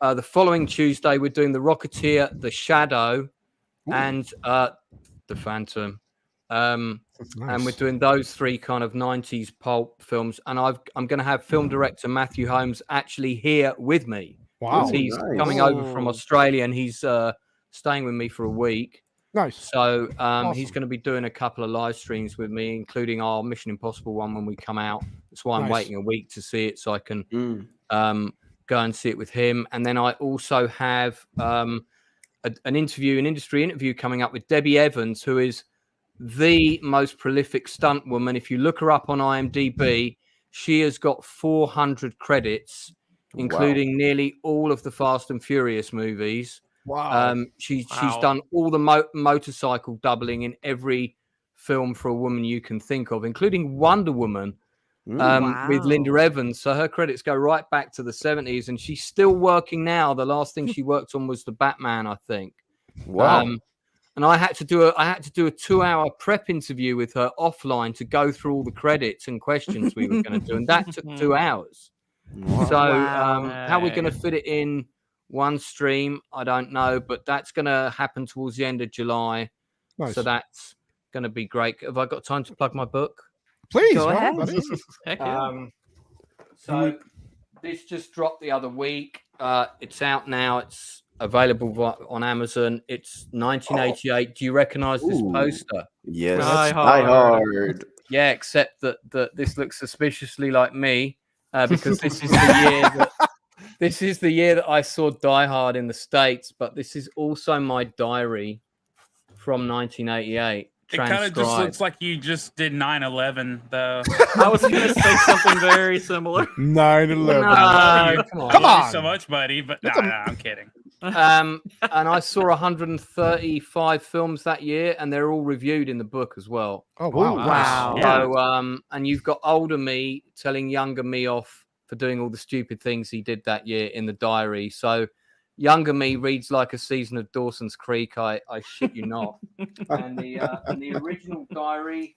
the following Tuesday, we're doing The Rocketeer, The Shadow, and The Phantom. And we're doing those three kind of 90s pulp films. And I'm going to have film director Matthew Holmes actually here with me. Wow. He's nice. coming over from Australia and he's staying with me for a week. Nice. So he's Awesome. going to be doing a couple of live streams with me, including our Mission Impossible one when we come out. That's why I'm Nice. waiting a week to see it so I can Mm. go and see it with him. And then I also have an industry interview coming up with Debbie Evans, who is the most prolific stunt woman. If you look her up on IMDb, she has got 400 credits, including nearly all of the Fast and Furious movies. Wow. She's Wow. done all the motorcycle doubling in every film for a woman you can think of, including Wonder Woman. With Linda Wow. Evans. So her credits go right back to the 70s, and she's still working now. The last thing she worked on was the Batman, I think. Wow. And I had to do a 2-hour prep interview with her offline to go through all the credits and questions we were going to do, and that took 2 hours. Wow. So Wow. how we're going to fit it in one stream, I don't know, but that's going to happen towards the end of July. Nice. So that's going to be great. Have I got time to plug my book? Please Go on, ahead. buddy. Heck yeah. So this just dropped the other week. It's out now. It's available on Amazon. It's 1988. Do you recognize this Ooh. poster? Yes. Die Die Hard. Hard. Yeah, except that this looks suspiciously like me because this is the year that this is the year that I saw Die Hard in the States. But this is also my diary from 1988. It kind of just looks like you just did 9/11, though. I was going to say something very similar. 9/11. No, come on. Love you on. so much, buddy, but That's nah, a- I'm kidding. And I saw 135 films that year, and they're all reviewed in the book as well. Oh wow. Wow. So, and you've got older me telling younger me off for doing all the stupid things he did that year in the diary. So, younger me reads like a season of Dawson's Creek. I shit you not. and the original diary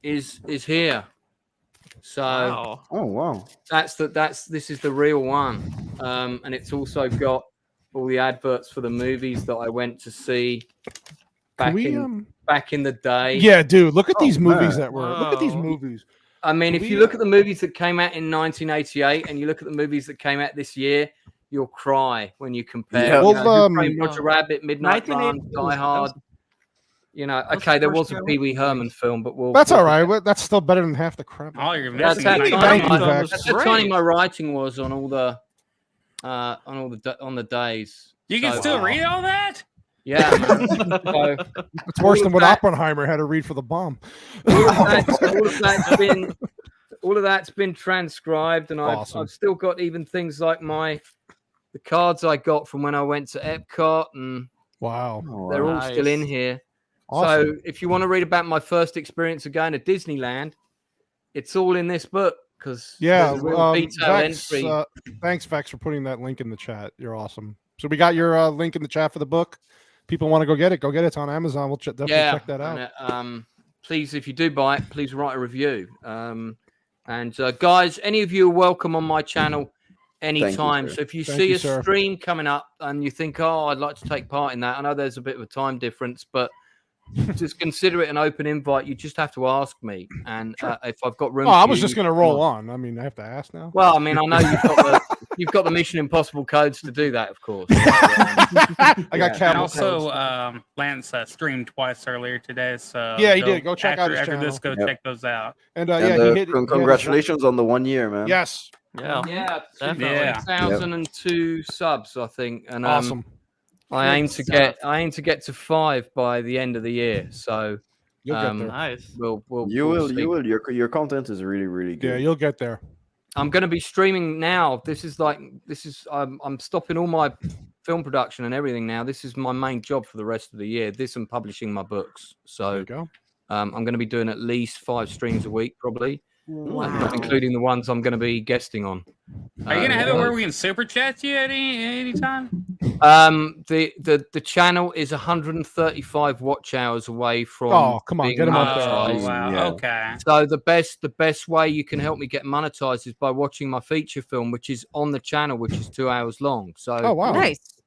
is here. So Wow. Oh wow. this is the real one, and it's also got all the adverts for the movies that I went to see back in the day. Yeah, dude. Look at these movies man. that were. Look at these Wow. movies. I mean, if you look at the movies that came out in 1988 and you look at the movies that came out this year, you'll cry when you compare. Yeah. You know, Well, Who Framed Roger Rabbit, Midnight Run, 1988 Die Hard. You know, What's okay, the there first was a film? Pee Wee Herman film, but That's all right. But that's still better than half the crap. All you're That's missing how is Thank tiny you, my, Zach. that's how tiny my writing was on all the on the days. You can So, still read all that? Yeah, man. So, It's worse than what that- Oppenheimer had to read for the bomb. all of that's been transcribed, and Awesome. I've still got even things like the cards I got from when I went to Epcot, and Wow. they're all still in Nice. here. Awesome. So if you want to read about my first experience of going to Disneyland, it's all in this book because Yeah. there's a real detailed Vex, entry. thanks, Vex, for putting that link in the chat. You're awesome. So we got your link in the chat for the book. People want to go get it. Go get it. It's on Amazon. We'll definitely check that out. And, please, if you do buy it, please write a review. And guys, any of you are welcome on my channel anytime. sir. So if you Thank see you, a sir. stream coming up and you think, oh, I'd like to take part in that, I know there's a bit of a time difference, but just consider it an open invite. You just have to ask me, and if I've got room. Oh, I for was you, just going to roll on. I mean, I have to ask now. Well, I mean, I know you've got the Mission Impossible codes to do that, of course. I got And Cavill also, codes. Lance streamed twice earlier today. So Yeah, he did. Go check out his after channel. this. Go Yep. check those out. And And, yeah, he hit. congratulations on the 1 year, man. Yes. Yeah. Yeah, Definitely. Yeah. 2002 subs, I think, and Awesome. I aim to get to 5 by the end of the year. So You'll get there. Nice. we'll You will. see. You will. Your content is really, really good. Yeah, you'll get there. I'm going to be streaming now. I'm stopping all my film production and everything now. This is my main job for the rest of the year. This and publishing my books. There you So go. I'm going to be doing at least 5 streams a week, probably, Wow. not including the ones I'm going to be guesting on. Are you gonna have it where we can super chat you at any time? The channel is 135 watch hours away from. Oh, come on, being get him up there. monetized. Oh, wow. Yeah. Okay. So the best way you can help me get monetized is by watching my feature film, which is on the channel, which is 2 hours long. So Oh wow. Nice.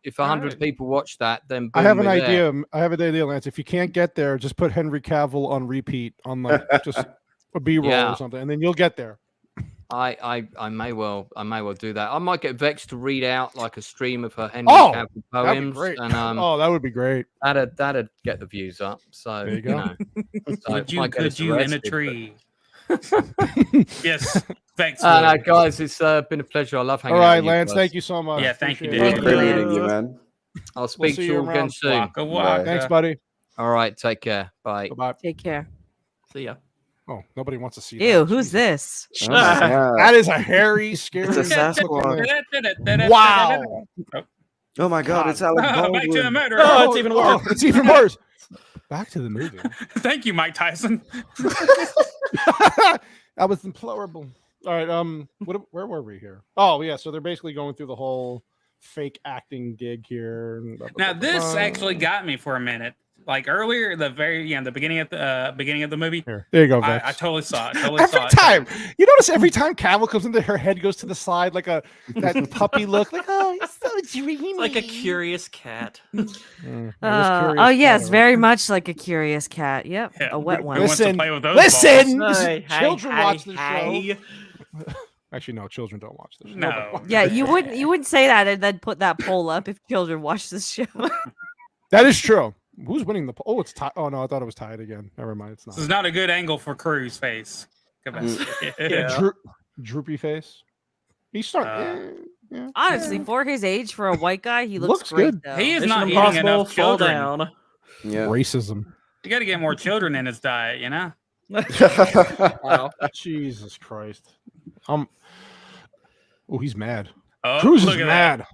if 100 Alright. people watch that, then I boom, have an we're there. idea. I have an idea, Lance. If you can't get there, just put Henry Cavill on repeat on like just a B-roll Yeah. or something, and then you'll get there. I may well do that. I might get Vex to read out like a stream of her Henry Oh, Cavill That'd be poems, great. and Oh, that would be great. that'd get the views up. So There you go. so it Could you might get us could you in a arrested, but- tree? Yes. Thanks. No, Will. guys, it's been a pleasure. I love hanging All out. right, with you Lance. guys. Thank you so much. Yeah, thank you, Appreciate dude. it. Great Yeah. meeting you, man. I'll speak see to you you again around. soon. Waka waka. Thanks, buddy. All right, take care. Bye. Bye. Take care. See ya. Oh, nobody wants to see Ew, that. who's Jesus. this? Oh my God. That is a hairy, scary. It's a Sasquatch. Wow. Oh my God! It's Alec Back to the Baldwin. murder. Oh, it's even worse. It's even worse. Back to the movie. Thank you, Mike Tyson. That was deplorable. All right. Where were we here? Oh, yeah. So they're basically going through the whole fake acting gig here. and blah, blah, Now blah, this blah. actually got me for a minute. Like earlier, the beginning of the movie. Here. There you go, I Vex. totally saw it. Every time, you notice every time Cavill comes into, her head goes to the side like that puppy look, like oh, it's so dreamy, Like a curious cat. Oh yes, very much like a curious cat. Yep, Yeah, a wet who one. wants to Listen, play with those listen. balls? Children watch the show. hey. Actually, no, children don't watch this. No. Yeah, you wouldn't say that and then put that poll up if children watch this show. That is true. Who's winning the poll? Oh, it's tied. Oh no, I thought it was tied again. Never mind, it's not. This is not a good angle for Crew's face. Come on. Yeah. Droopy face. He's starting. Yeah. Honestly, for his age, for a white guy, he looks Looks great. good. Though. He is Mission not eating Impossible, enough fall children. down. Yeah. Racism. You got to get more children in his diet, you know? Wow. Jesus Christ. Oh, he's mad. Oh, Cruz is look at mad.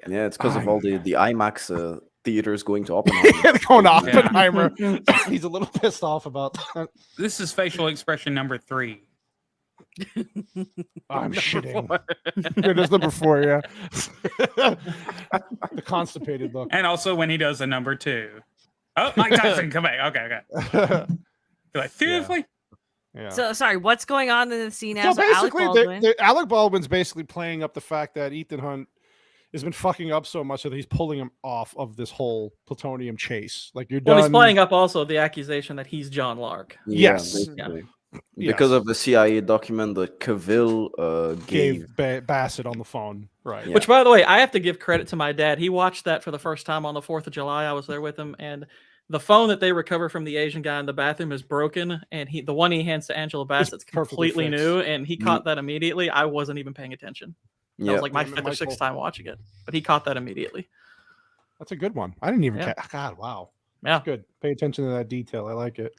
Yeah, it's because of all the IMAX theaters going to Oppenheimer. Going to Oppenheimer. He's a little pissed off about that. that. This is facial expression number 3. I'm shitting. Yeah, that's number 4, yeah. The constipated look. And also when he does the number 2. Oh, Mike Tyson, come back. Okay. You're like, seriously? Yeah. So sorry, what's going on in the scene now? So Alec basically, Baldwin. Alec Baldwin's basically playing up the fact that Ethan Hunt has been fucking up so much that he's pulling him off of this whole plutonium chase. Like you're done. Well, he's playing up also the accusation that he's John Lark. Yeah, Yes. basically. Yes. Because of the CIA document that Cavill gave. Bassett on the phone. Right. Yeah. Which, by the way, I have to give credit to my dad. He watched that for the first time on the 4th of July. I was there with him, and the phone that they recover from the Asian guy in the bathroom is broken, and the one he hands to Angela Bassett's perfectly completely fixed. new, and he caught that immediately. I wasn't even paying attention. That was like my Yeah, fifth or Michael. sixth time watching it, but he caught that immediately. That's a good one. I didn't even Yeah. God, wow. Yeah. That's good. Pay attention to that detail. I like it.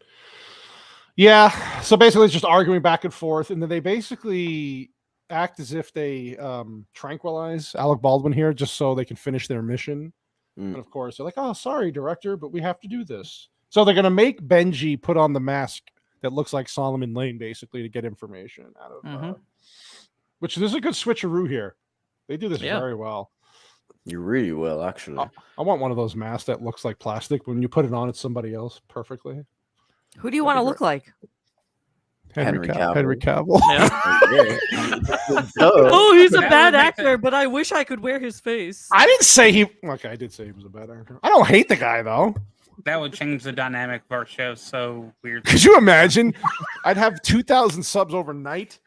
Yeah. So basically it's just arguing back and forth, and then they basically act as if they tranquilize Alec Baldwin here just so they can finish their mission. And of course they're like, oh, sorry, director, but we have to do this. So they're gonna make Benji put on the mask that looks like Solomon Lane basically to get information out of which there's a good switcheroo here. They do this very well. You really will, actually. I want one of those masks that looks like plastic. When you put it on, it's somebody else perfectly. Who do you want to look like? Henry Cavill. Cavill. Yeah. Oh, he's a That bad would make actor, but I wish I could wear his face. I didn't say he. Okay, I did say he was a bad actor. I don't hate the guy though. That would change the dynamic of our show so weird. Could you imagine? I'd have 2,000 subs overnight.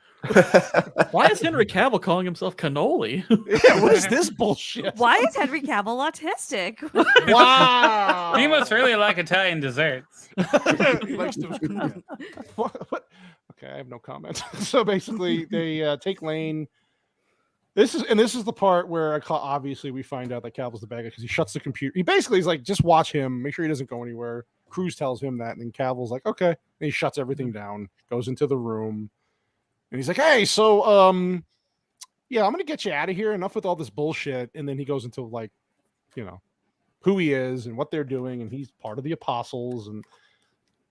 Why is Henry Cavill calling himself cannoli? Yeah, what is this bullshit? Why is Henry Cavill autistic? Wow. He must really like Italian desserts. He likes those- what? Okay, I have no comment. So basically, they take Lane. This is the part where obviously we find out that Cavill's the bad guy because he shuts the computer. He basically is like, just watch him, make sure he doesn't go anywhere. Cruz tells him that, and then Cavill's like, okay, and he shuts everything down, goes into the room, and he's like, hey, so yeah, I'm gonna get you out of here. Enough with all this bullshit. And then he goes into like, who he is and what they're doing, and he's part of the apostles, and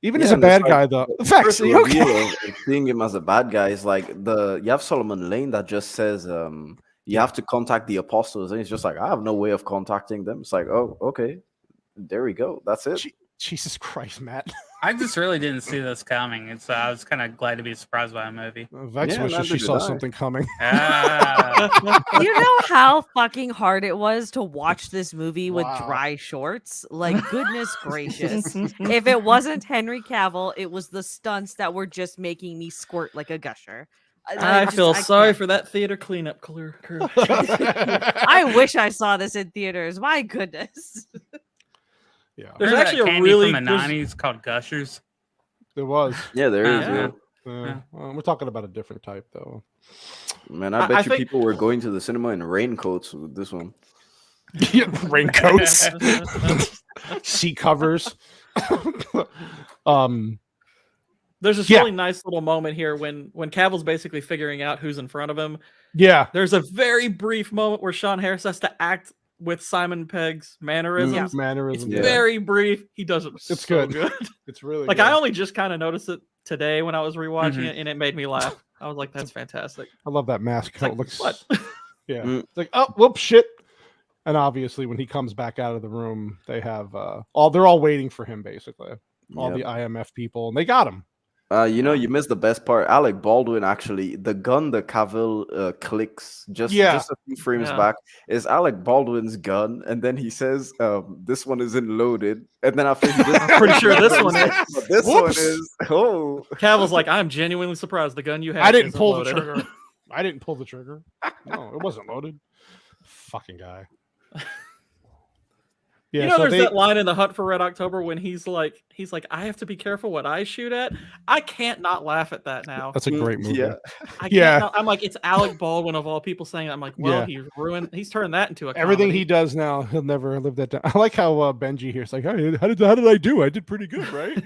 even as a bad guy though. The Facts, first okay. reveal of seeing him as a bad guy is like you have Solomon Lane that just says you have to contact the apostles, and he's just like, I have no way of contacting them. It's like, oh, okay, there we go, that's it. Jesus Christ, Matt. I just really didn't see this coming, and so I was kind of glad to be surprised by a movie. Vex Yeah, wishes neither she did saw I. something coming. Ah. You know how fucking hard it was to watch this movie with Wow. dry shorts? Like, goodness gracious. If it wasn't Henry Cavill, it was the stunts that were just making me squirt like a gusher. I feel I sorry can't. for that theater cleanup crew. I wish I saw this in theaters. My goodness. Yeah, There's Remember actually that a candy really from the there's- 90s called Gushers. there was. Yeah, there is. Yeah. Yeah. Well, we're talking about a different type though. Man, I I bet you think- people were going to the cinema in raincoats with this one. Raincoats, seat covers. There's this Yeah. really nice little moment here when Cavill's basically figuring out who's in front of him. Yeah, There's a very brief moment where Sean Harris has to act with Simon Pegg's mannerisms. mannerism. It's Yeah. very brief. He does it It's so good. It's really Like good. I only just kind of noticed it today when I was rewatching Mhm. it, and it made me laugh. I was like, "That's fantastic." I love that mask. It's How like, it looks. what? Yeah, Mm. it's like, oh, whoops, shit. And obviously, when he comes back out of the room, they have they're all waiting for him. Basically, all Yep. the IMF people, and they got him. You missed the best part. Alec Baldwin, actually, the gun that Cavill clicks just a few frames Yeah. back is Alec Baldwin's gun, and then he says, "This one isn't loaded," and then after he I'm pretty sure this one is. But this one Whoops. is. Oh, Cavill's like, "I'm genuinely surprised the gun you have." I didn't isn't pull loaded." the trigger. I didn't pull the trigger. No, it wasn't loaded. Fucking guy. Yeah, You know, so there's they, that line in The Hunt for Red October when he's like, I have to be careful what I shoot at. I can't not laugh at that now. that's a great movie. yeah. I can't yeah. not- I'm like, it's Alec Baldwin of all people saying that. I'm like, well, Yeah. he's turned that into a Everything comedy. he does now, he'll never live that down. I like how Benji here's like, hey, how did I do? I did pretty good, right?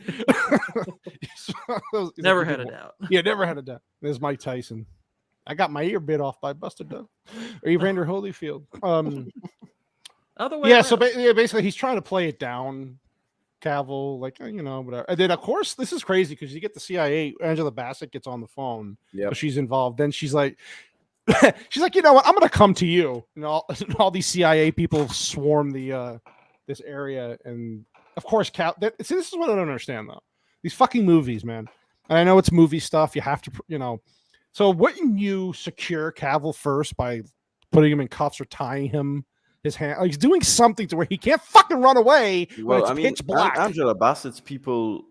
He's like, Never "You had did a well." doubt. Yeah, never had a doubt. There's Mike Tyson. I got my ear bit off by Busted Doug or Evander Holyfield. Other way Yeah, around. so basically he's trying to play it down, Cavill, like, whatever. And then of course this is crazy because you get the CIA. Angela Bassett gets on the phone, Yep. so she's involved. Then she's like, you know what? I'm gonna come to you. And all these CIA people swarm the this area, and of course, see, this is what I don't understand though. These fucking movies, man. And I know it's movie stuff. You have to, So wouldn't you secure Cavill first by putting him in cuffs or tying him? His hand, like he's doing something to where he can't fucking run away when Well, it's I mean, pitch black. Angela Bassett's people.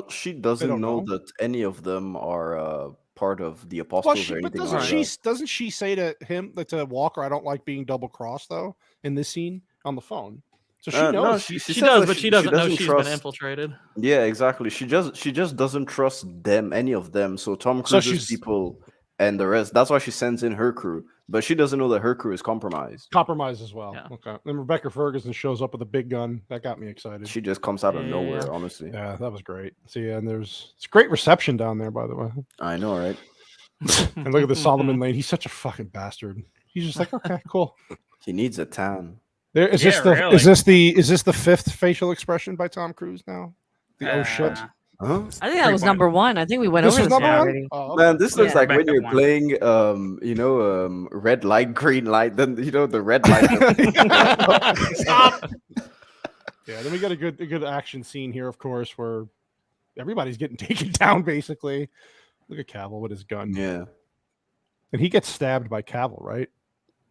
She doesn't don't know know. that any of them are part of the apostles Well, or but anything doesn't she say to him, like to Walker, I don't like being double crossed though in this scene on the phone. So she No, knows. she she says does, that but she doesn't know she's trust. been infiltrated. Yeah, exactly. She just doesn't trust them, any of them. So Tom So Cruise's people and the rest. That's why she sends in her crew. but she doesn't know that her crew is compromised. Compromise as well. Yeah. Okay. And Rebecca Ferguson shows up with a big gun. That got me excited. She just comes out of Yeah. nowhere, honestly. Yeah, that was great. So yeah, and it's great reception down there, by the way. I know, right? And look at the Solomon Lane. He's such a fucking bastard. He's just like, okay, cool. He needs a tan. There is Yeah, this the really. is this the fifth facial expression by Tom Cruise now? The oh shit. Huh? I think that was 3.0. number one. I think we went This over was this number one? already. Oh, Man, this looks Yeah. like when Rebecca you're won. playing, red light, green light. Then the red light. Stop. Yeah, then we got a good action scene here, of course, where everybody's getting taken down basically. Look at Cavill with his gun. Yeah. And he gets stabbed by Cavill, right?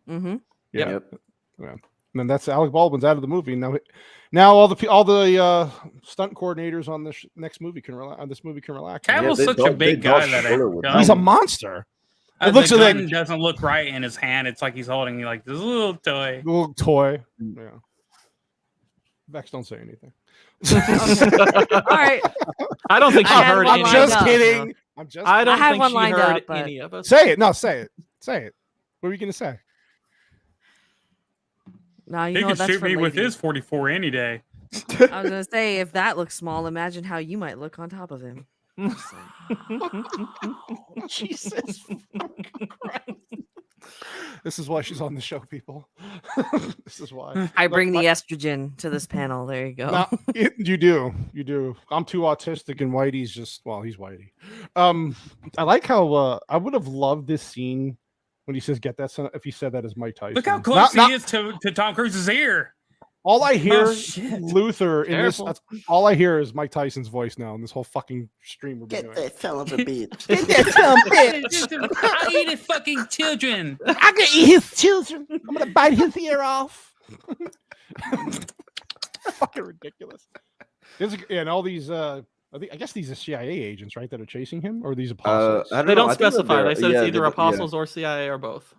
Mm-hmm. Yeah. Yep. And then that's Alec Baldwin's out of the movie. Now all the stunt coordinators on this next movie can relax. Cavill's they such a dodge- big they guy dodge that Hollywood. He's a monster. It It looks looks like- gun doesn't look right in his hand. It's like he's holding like this little toy. Little toy. Yeah. Vex, don't say anything. All right. I don't think I she had heard one any. I'm lined just up. kidding. I'm just. I don't I had think one she lined heard up, but- any of us. Say it. No, say it. Say it. What were you gonna say? No, you He know could that's shoot for me with ladies. his 44 any day. I was gonna say, if that looks small, imagine how you might look on top of him. Jesus Christ. This is why she's on the show, people. This is why. I bring the estrogen to this panel. There you go. You do. I'm too autistic, and Whitey's just he's Whitey. I like how I would have loved this scene when he says "get that son," if he said that as Mike Tyson. Look how close he is to Tom Cruise's ear. All I hear, shit. Luther, in this. Careful. All I hear is Mike Tyson's voice now in this whole fucking stream. We're doing. son of a bitch. I'll eat his fucking children. I'm gonna eat his children. I'm gonna bite his ear off. Fucking ridiculous. And all these, I guess these are CIA agents, right, that are chasing him, or these apostles. I don't They know. don't I think that specify. They they're- said yeah, it's either they- apostles or CIA or both.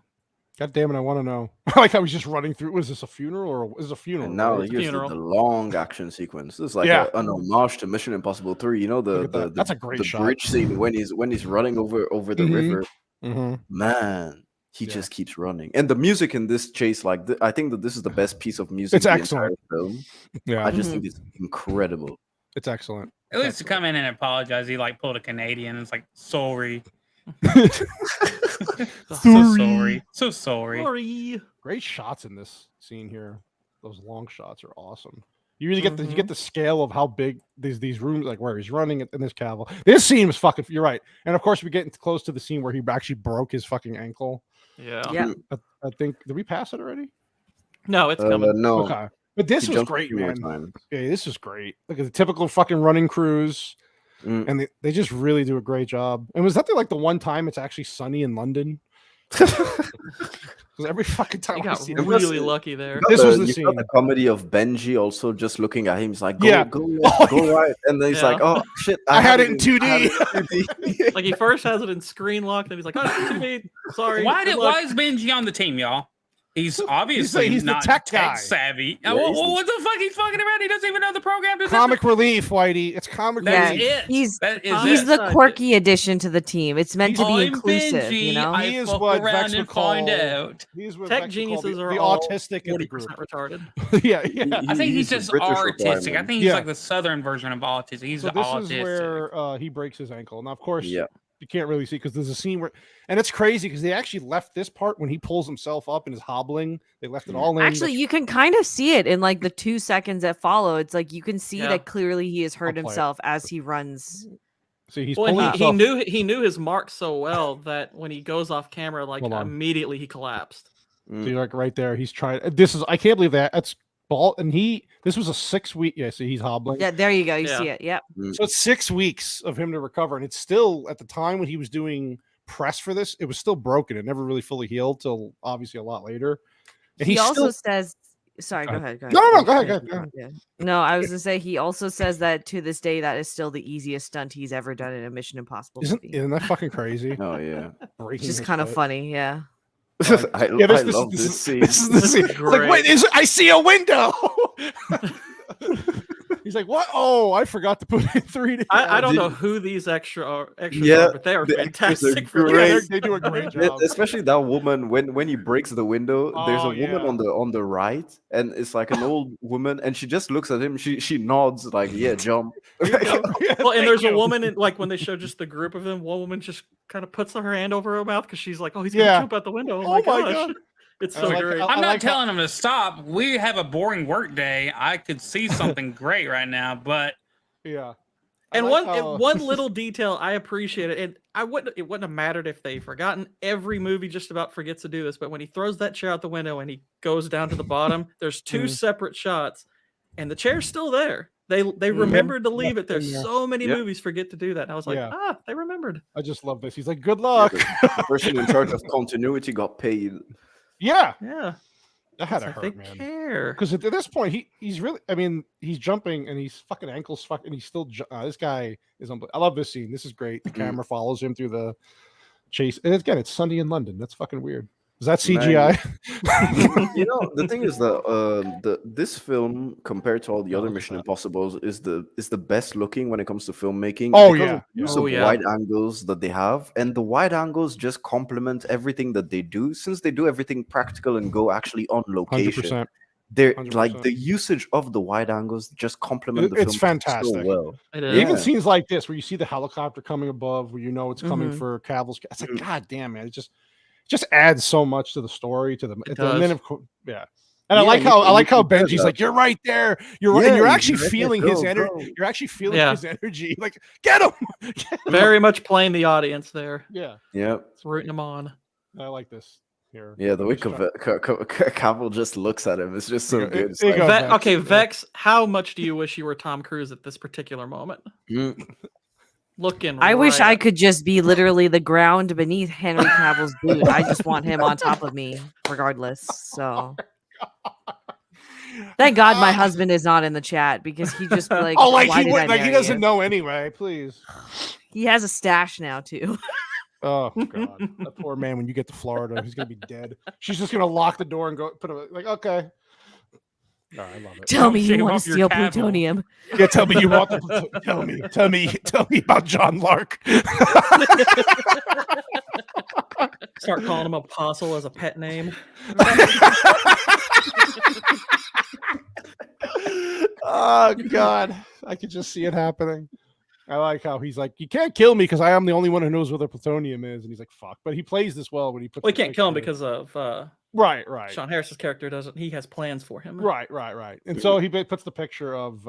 God damn it, I want to know. I like how he's just running through. Was this a funeral or is this a funeral? And now right? here's funeral. the long action sequence. This is like Yeah. an homage to Mission Impossible 3. You know Look at that. That's a great the shot. bridge scene when he's running over the Mhm. river. Mm-hmm. Man, he Yeah. just keeps running. And the music in this chase, I think that this is the best piece of music. It's in the excellent. entire film. Yeah, I just think it's incredible. it's excellent. At least to come in and apologize, he like pulled a Canadian and it's like sorry. So sorry. So sorry. Sorry. Great shots in this scene here. Those long shots are awesome. You really get you get the scale of how big these rooms, like where he's running in this Cavill. This scene was fucking. You're right, and of course we get close to the scene where he actually broke his fucking ankle. Yeah. Yeah. I think did we pass it already? No, it's coming. No, Okay, but this he was jumped a great, few more man. times. Yeah, this is great. Look at the typical fucking running cruise, and they just really do a great job. And was that the one time it's actually sunny in London? Because every fucking time You I got see really lucky there. This was the you got scene. the comedy of Benji also just looking at him. He's like, go, Yeah. go left, go right. And then he's Yeah. like, oh, shit. I had it in I 2D. had it in 2D. Like he first has it in screen lock, then he's like, "Oh, it's me. Sorry." Why good luck." is Benji on the team, y'all? He's obviously he's the not tech tech, guy. savvy. Yeah, Well, he's the- what the fuck he's fucking around? He doesn't even know the program. Comic relief, Whitey. It's comic That's relief. it. He's That is he's it. the quirky addition to the team. It's meant to be I'm inclusive, Benji. you know. I He is fuck what around Vex and would call- find out. These were Tech Vex would call geniuses the are all autistic in the group. 40% retarded. Yeah. I think he's the just British artistic. I requirement. think he's Yeah. like the southern version of autism. He's So the this autistic. is where he breaks his ankle. Now, of course, Yeah. you can't really see because there's a scene where, and it's crazy because they actually left this part when he pulls himself up and is hobbling. They left it all in. Actually, you can kind of see it in like the 2 seconds that follow. It's like you can see Yeah. that clearly he has hurt play it. himself as he runs. see he's Well, pulling and himself. he knew his mark so well that when he goes off camera, like Hold on. immediately he collapsed. See, like right there, he's trying. This is I can't believe that's ball. And this was a 6 week. Yeah, see, he's hobbling. Yeah, there you go. You Yeah. see it. Yep. So it's 6 weeks of him to recover, and it's still at the time when he was doing press for this, it was still broken. It never really fully healed till obviously a lot later. And He he's also still, says, sorry, go ahead. Go ahead. No, go ahead. Yeah. No, I was gonna say he also says that to this day that is still the easiest stunt he's ever done in a Mission Impossible movie. Isn't that fucking crazy? Oh, yeah. It's just kind of funny, yeah. I Yeah, love this scene. This is the scene. It's like, Great. wait, I see a window. He's like, what? Oh, I forgot to put in 3D. I don't Did- know who these extras Yeah, are, but they are the actors are fantastic for great. Yeah, this. they do a great Yeah, job. especially that woman when he breaks the window. There's a Oh, woman yeah. on the right, and it's like an old woman, and she just looks at him. She nods like, "Yeah, jump." Yeah, Well, and thank there's a you. woman in, like when they show just the group of them, one woman just kind of puts her hand over her mouth because she's like, "Oh, he's gonna Yeah. jump out the window." Oh, Oh my my gosh, God. it's I so like- great. I I'm not like how- telling him to stop. We have a boring work day. I could see something great right now, but Yeah. I And like one how- one little detail I appreciate it, and it wouldn't have mattered if they forgotten. Every movie just about forgets to do this, but when he throws that chair out the window and he goes down to the bottom, there's two separate shots, and the chair's still there. They remembered to leave it there. in there. So many Yep. movies forget to do that. And I was like, Yeah. they remembered. I just love this. He's like, good Yeah, luck. the person in charge of continuity got paid. Yeah. Yeah, That had to like, hurt, they man. care. Because at this point, he's really, I mean, he's jumping and he's fucking ankles fucking, he's still, this guy is, I love this scene. This is great. The camera follows him through the chase. And again, it's sunny in London. That's fucking weird. Is that CGI? You know, the thing is that this film, compared to all the No, other it's Mission not. Impossibles, is the best looking when it comes to filmmaking. Oh, because yeah, of the use yeah. Oh, of yeah. wide angles that they have, and the wide angles just complement everything that they do. Since they do everything practical and go actually on location, 100%. they're 100%. like the usage of the wide angles just complement the It's film so fantastic. well. It Even is. Yeah. scenes like this where you see the helicopter coming above, where you know it's coming Mhm. for Cavill's. It's like, Mhm. God damn, man! It just adds so much to the story. To the and then does. of course, yeah. And I Yeah, like you how can- you can tell Benji's that. like, you're right there. You're right. Yeah, And you're you're actually right there. feeling his Go, energy. go. You're actually feeling Yeah. his energy. Like, get him. Get him. Very much playing the audience there. Yeah, Yeah, It's rooting them on. I like this here. yeah. The way Just try- Cavill just looks at him. It's just so Yeah, good. It's there you like, go. Ve- Vex. okay, Yeah. Vex, how much do you wish you were Tom Cruise at this particular moment? mm, Looking. I wish right I at- could just be literally the ground beneath Henry Cavill's boot. I just want him on top of me, regardless. So thank God my husband is not in the chat because he just be like, Oh, like why he did would, I like he marry doesn't you? know anyway. Please. He has a stash now too. Oh God, that poor man. When you get to Florida, he's gonna be dead. She's just gonna lock the door and go put a like. Okay. Oh, I love it. Tell me shave you want off to your steal Cavill. plutonium. Yeah, tell me you want the. Tell me about John Lark. Start calling him Apostle as a pet name. Oh God, I could just see it happening. I like how he's like, you can't kill me because I am the only one who knows where the plutonium is, and he's like, fuck. But he plays this well when he puts. Well, you the can't kill him picture- because of right. Sean Harris's character doesn't. He has plans for him. Right. And so he puts the picture of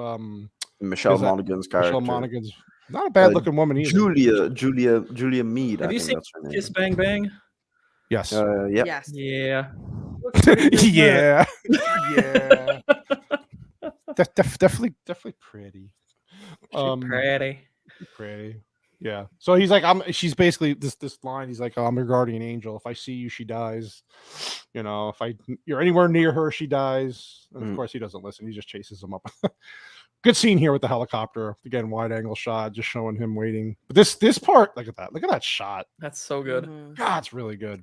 Michelle Is that Monaghan's character. Michelle Monaghan's not a bad looking woman either. Julia Mead. Have I you think seen that's her name. Kiss Bang Bang? Yes. Yep. Yes. Yeah. yeah. Yeah. Definitely pretty. Pretty. Pretty. Yeah. So he's like, she's basically this line. He's like, oh, I'm your guardian angel. If I see you, she dies. You know, if you're anywhere near her, she dies. And of course, he doesn't listen. He just chases him up. Good scene here with the helicopter. Again, wide angle shot, just showing him waiting. But this part, look at that shot. That's so good. Mhm. God, it's really good.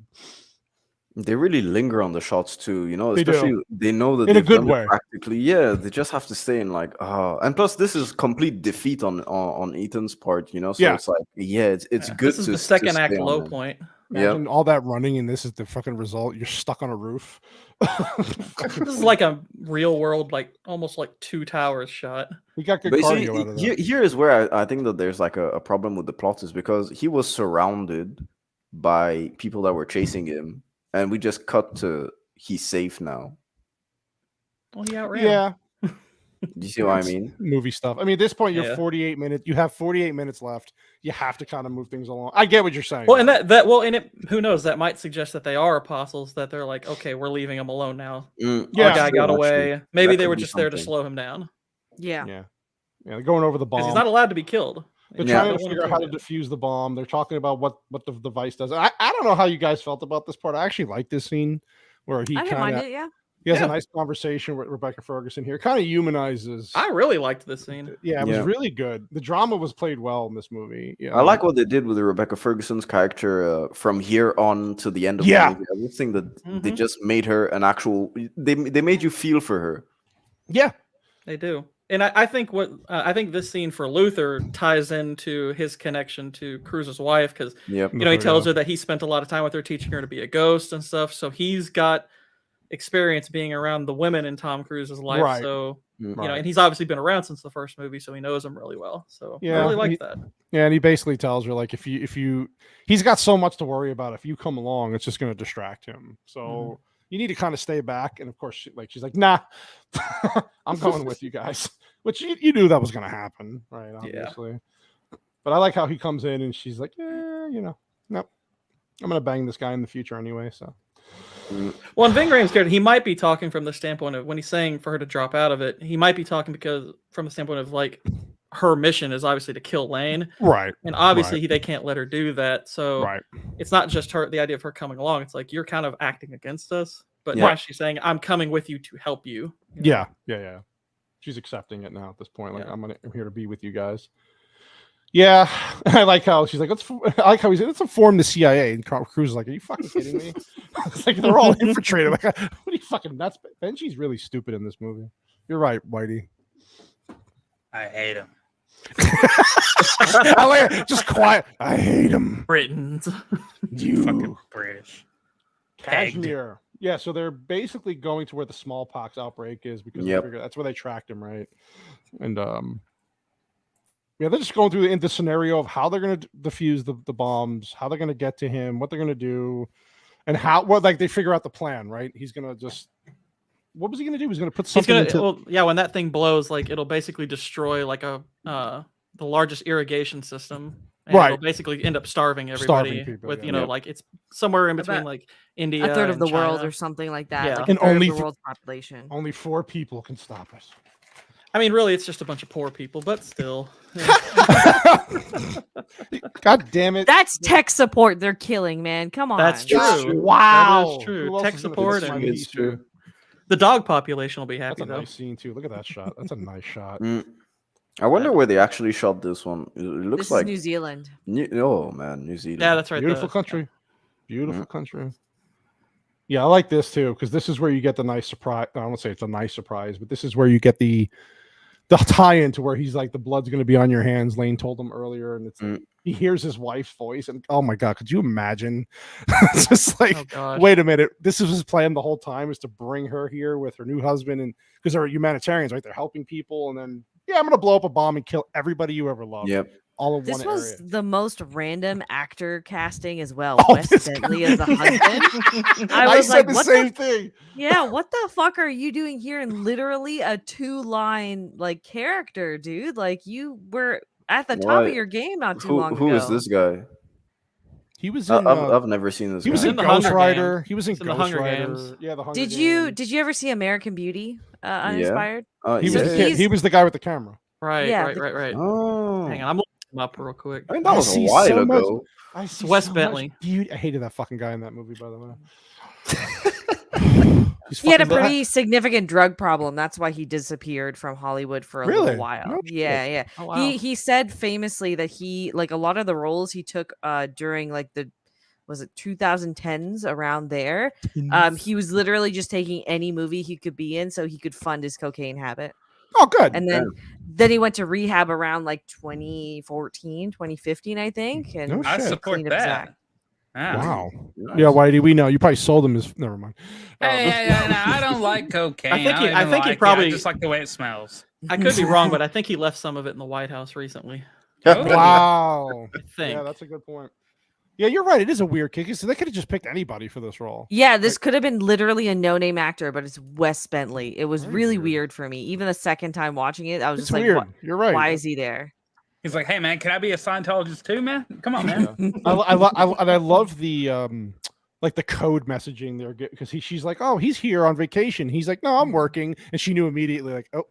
They really linger on the shots too, you know, They do. especially they know that In a they've good done it way. practically. Yeah, they just have to stay in like, and plus this is complete defeat on Ethan's part, you know. So Yeah. it's like, yeah, it's Yeah, good. This is to, the second to act stay on low them. point. Imagine all that running, and this is the fucking result. You're stuck on a roof. This is like a real world, like almost like two towers shot. We got good But you see, cardio out of that. here is where I think that there's like a problem with the plot is because he was surrounded by people that were chasing him, and we just cut to he's safe now. Well, he outran. Yeah, Do you see what I mean? movie stuff. I mean, at this point, you're Yeah. 48 minutes. You have 48 minutes left. You have to kind of move things along. I get what you're saying. Well, and it who knows, that might suggest that they are apostles, that they're like, okay, we're leaving him alone now. Yeah. Our guy true, got actually. away. Maybe That they could were be just there to something. slow him down. Yeah. yeah, they're going over the Because bomb. he's not allowed to be killed. They're Yeah. trying to figure out how to defuse the bomb. They're talking about what the device does. I don't know how you guys felt about this part. I actually like this scene where he I didn't mind kind of it. Yeah. he has Yeah. a nice conversation with Rebecca Ferguson here. Kind of humanizes. I really liked this scene. Yeah, it was Yeah. really good. The drama was played well in this movie. Yeah, I like what they did with the Rebecca Ferguson's character from here on to the end of Yeah. the movie. I just think that they Mhm. just made her an actual. They made you feel for her. Yeah, They do. And I think I think this scene for Luther ties into his connection to Cruz's wife because Yep. he tells her that he spent a lot of time with her, teaching her to be a ghost and stuff. So he's got experience being around the women in Tom Cruise's life. Right. So Right. and he's obviously been around since the first movie, so he knows them really well. So I really like that. Yeah, and he basically tells her like if you he's got so much to worry about. If you come along, it's just going to distract him. So you need to kind of stay back. And of course, she's like, nah, I'm going with you guys. Which you knew that was going to happen, right? Obviously. Yeah. But I like how he comes in and she's like, yeah, nope, I'm going to bang this guy in the future anyway. So. Well, and Ving Rhames character, he might be talking from the standpoint of when he's saying for her to drop out of it, he might be talking because from the standpoint of like her mission is obviously to kill Lane. Right. And obviously they can't let her do that. So it's not just the idea of her coming along. It's like you're kind of acting against us. But now she's saying, I'm coming with you to help you. Yeah. She's accepting it now at this point. Like I'm here to be with you guys. Yeah, I like how she's like, I like how he's let's inform the CIA. And Cruz is like, are you fucking kidding me? It's like they're all infiltrated. Like, what are you fucking nuts? Benji's really stupid in this movie. You're right, Whitey. I hate him. Just quiet. I hate him. Britons. You fucking British. Kashmir. Yeah, so they're basically going to where the smallpox outbreak is because they figure that's where they tracked him, right? And they're just going through the scenario of how they're going to defuse the bombs, how they're going to get to him, what they're going to do, and they figure out the plan, right? He's going to just, what was he going to do? He's going to put something when that thing blows, like it'll basically destroy like the largest irrigation system. And it'll basically end up starving everybody people, with, like it's somewhere in between like India, a third of the China. world or something like that. Yeah. Like and only the world's population. Only 4 people can stop us. I mean, really, it's just a bunch of poor people, but still. God damn it. That's tech support they're killing, man. Come on. That's true. Wow. That is true. Tech support. It's true. The dog population will be happy, That's a nice scene, too. Look at that shot. That's a nice shot. I wonder where they actually shot this one. It looks this like is New Zealand. Oh, man, New Zealand. Yeah, that's right. Beautiful country. Beautiful country. Yeah, I like this, too, because this is where you get the nice surprise. I won't say it's a nice surprise, but this is where you get the tie-in to where he's like, the blood's going to be on your hands. Lane told him earlier, and it's he hears his wife's voice, and oh my god, could you imagine? It's just like, wait a minute, this is his plan the whole time, is to bring her here with her new husband, and because they're humanitarians, right? They're helping people, and then I'm going to blow up a bomb and kill everybody you ever loved. Yep. All in this one was area. the most random actor casting as well. Oh, Wes Bentley as the husband. I was said like, the same thing. Yeah, what the fuck are you doing here in literally a 2-line like character, dude? Like you were at the top of your game not too long ago. Who is this guy? He was in. I've never seen this. He was in the Ghost Hunger Rider. Games. He was in The Ghost Hunger Rider. Games. Yeah, the Hunger Did Games. you ever see American Beauty? Uninspired. He was the kid. He was the guy with the camera. Right. Oh, hang on, I'm looking him up real quick. I mean, that was a while ago. I see Wes so Bentley. much beauty. I hated that fucking guy in that movie, by the way. He had a pretty significant drug problem. That's why he disappeared from Hollywood for a little while. No yeah. Oh, wow. He said famously that he like a lot of the roles he took during like the 2010s around there. He was literally just taking any movie he could be in so he could fund his cocaine habit. Oh, good. And then he went to rehab around like 2014, 2015, I think. And I support cleaned up his that. act. Wow. Nice. Yeah, Whitey, we know you probably sold him his. Never mind. Hey, I don't like cocaine. I think he I probably just like the way it smells. I could be wrong, but I think he left some of it in the White House recently. Wow. I think. Yeah, that's a good point. Yeah, you're right. It is a weird kick. So they could have just picked anybody for this role. Yeah, this could have been literally a no-name actor, but it's Wes Bentley. It was really weird for me. Even the second time watching it, I was just like, weird. What? You're right. Why is he there? He's like, hey man, can I be a Scientologist too, man? Come on, man. I love the like the code messaging there because she's like, oh, he's here on vacation. He's like, no, I'm working, and she knew immediately, like, oh.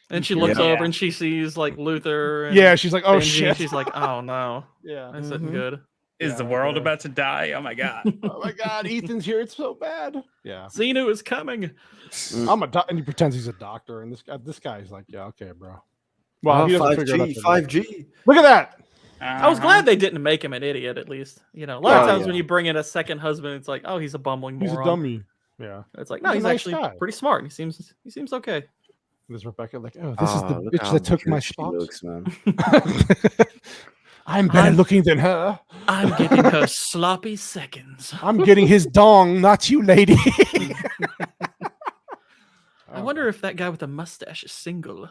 And she looks over and she sees like Luther. And yeah, she's like, oh Benji. shit. She's like, oh no. Yeah, This isn't good. Is the world about to die? Oh my god. Oh my god, Ethan's here. It's so bad. Yeah. Xenu is coming. And he pretends he's a doctor, and this guy's like, yeah, okay, bro. Well, he doesn't figure it out. 5G. Look at that. I was glad they didn't make him an idiot, at least. You know, a lot of times when you bring in a second husband, it's like, oh, he's a bumbling moron. He's a dummy. Yeah. It's like, no, He's he's a nice actually guy. pretty smart. He seems okay. There's Rebecca like, oh, this is the look bitch how that took my good she spot. looks, man. I'm better looking than her. I'm getting her sloppy seconds. I'm getting his dong, not you, lady. I wonder if that guy with the mustache is single.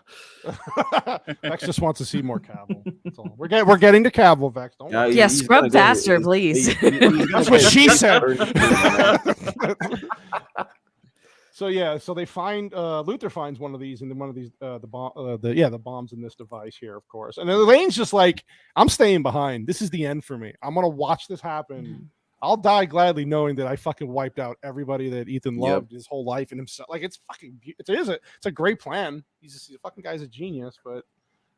Vex just wants to see more Cavill. That's all. We're getting to Cavill, Vex. Don't worry. Yeah, he's scrub gonna get faster, his- please. That's what she said. Man. So they find Luther finds one of these, and then one of these the bombs in this device here, of course. And then Elaine's just like, I'm staying behind. This is the end for me. I'm gonna watch this happen. I'll die gladly knowing that I fucking wiped out everybody that Ethan loved his whole life and himself. Like it's fucking, it's a great plan. He's a fucking guy's a genius, but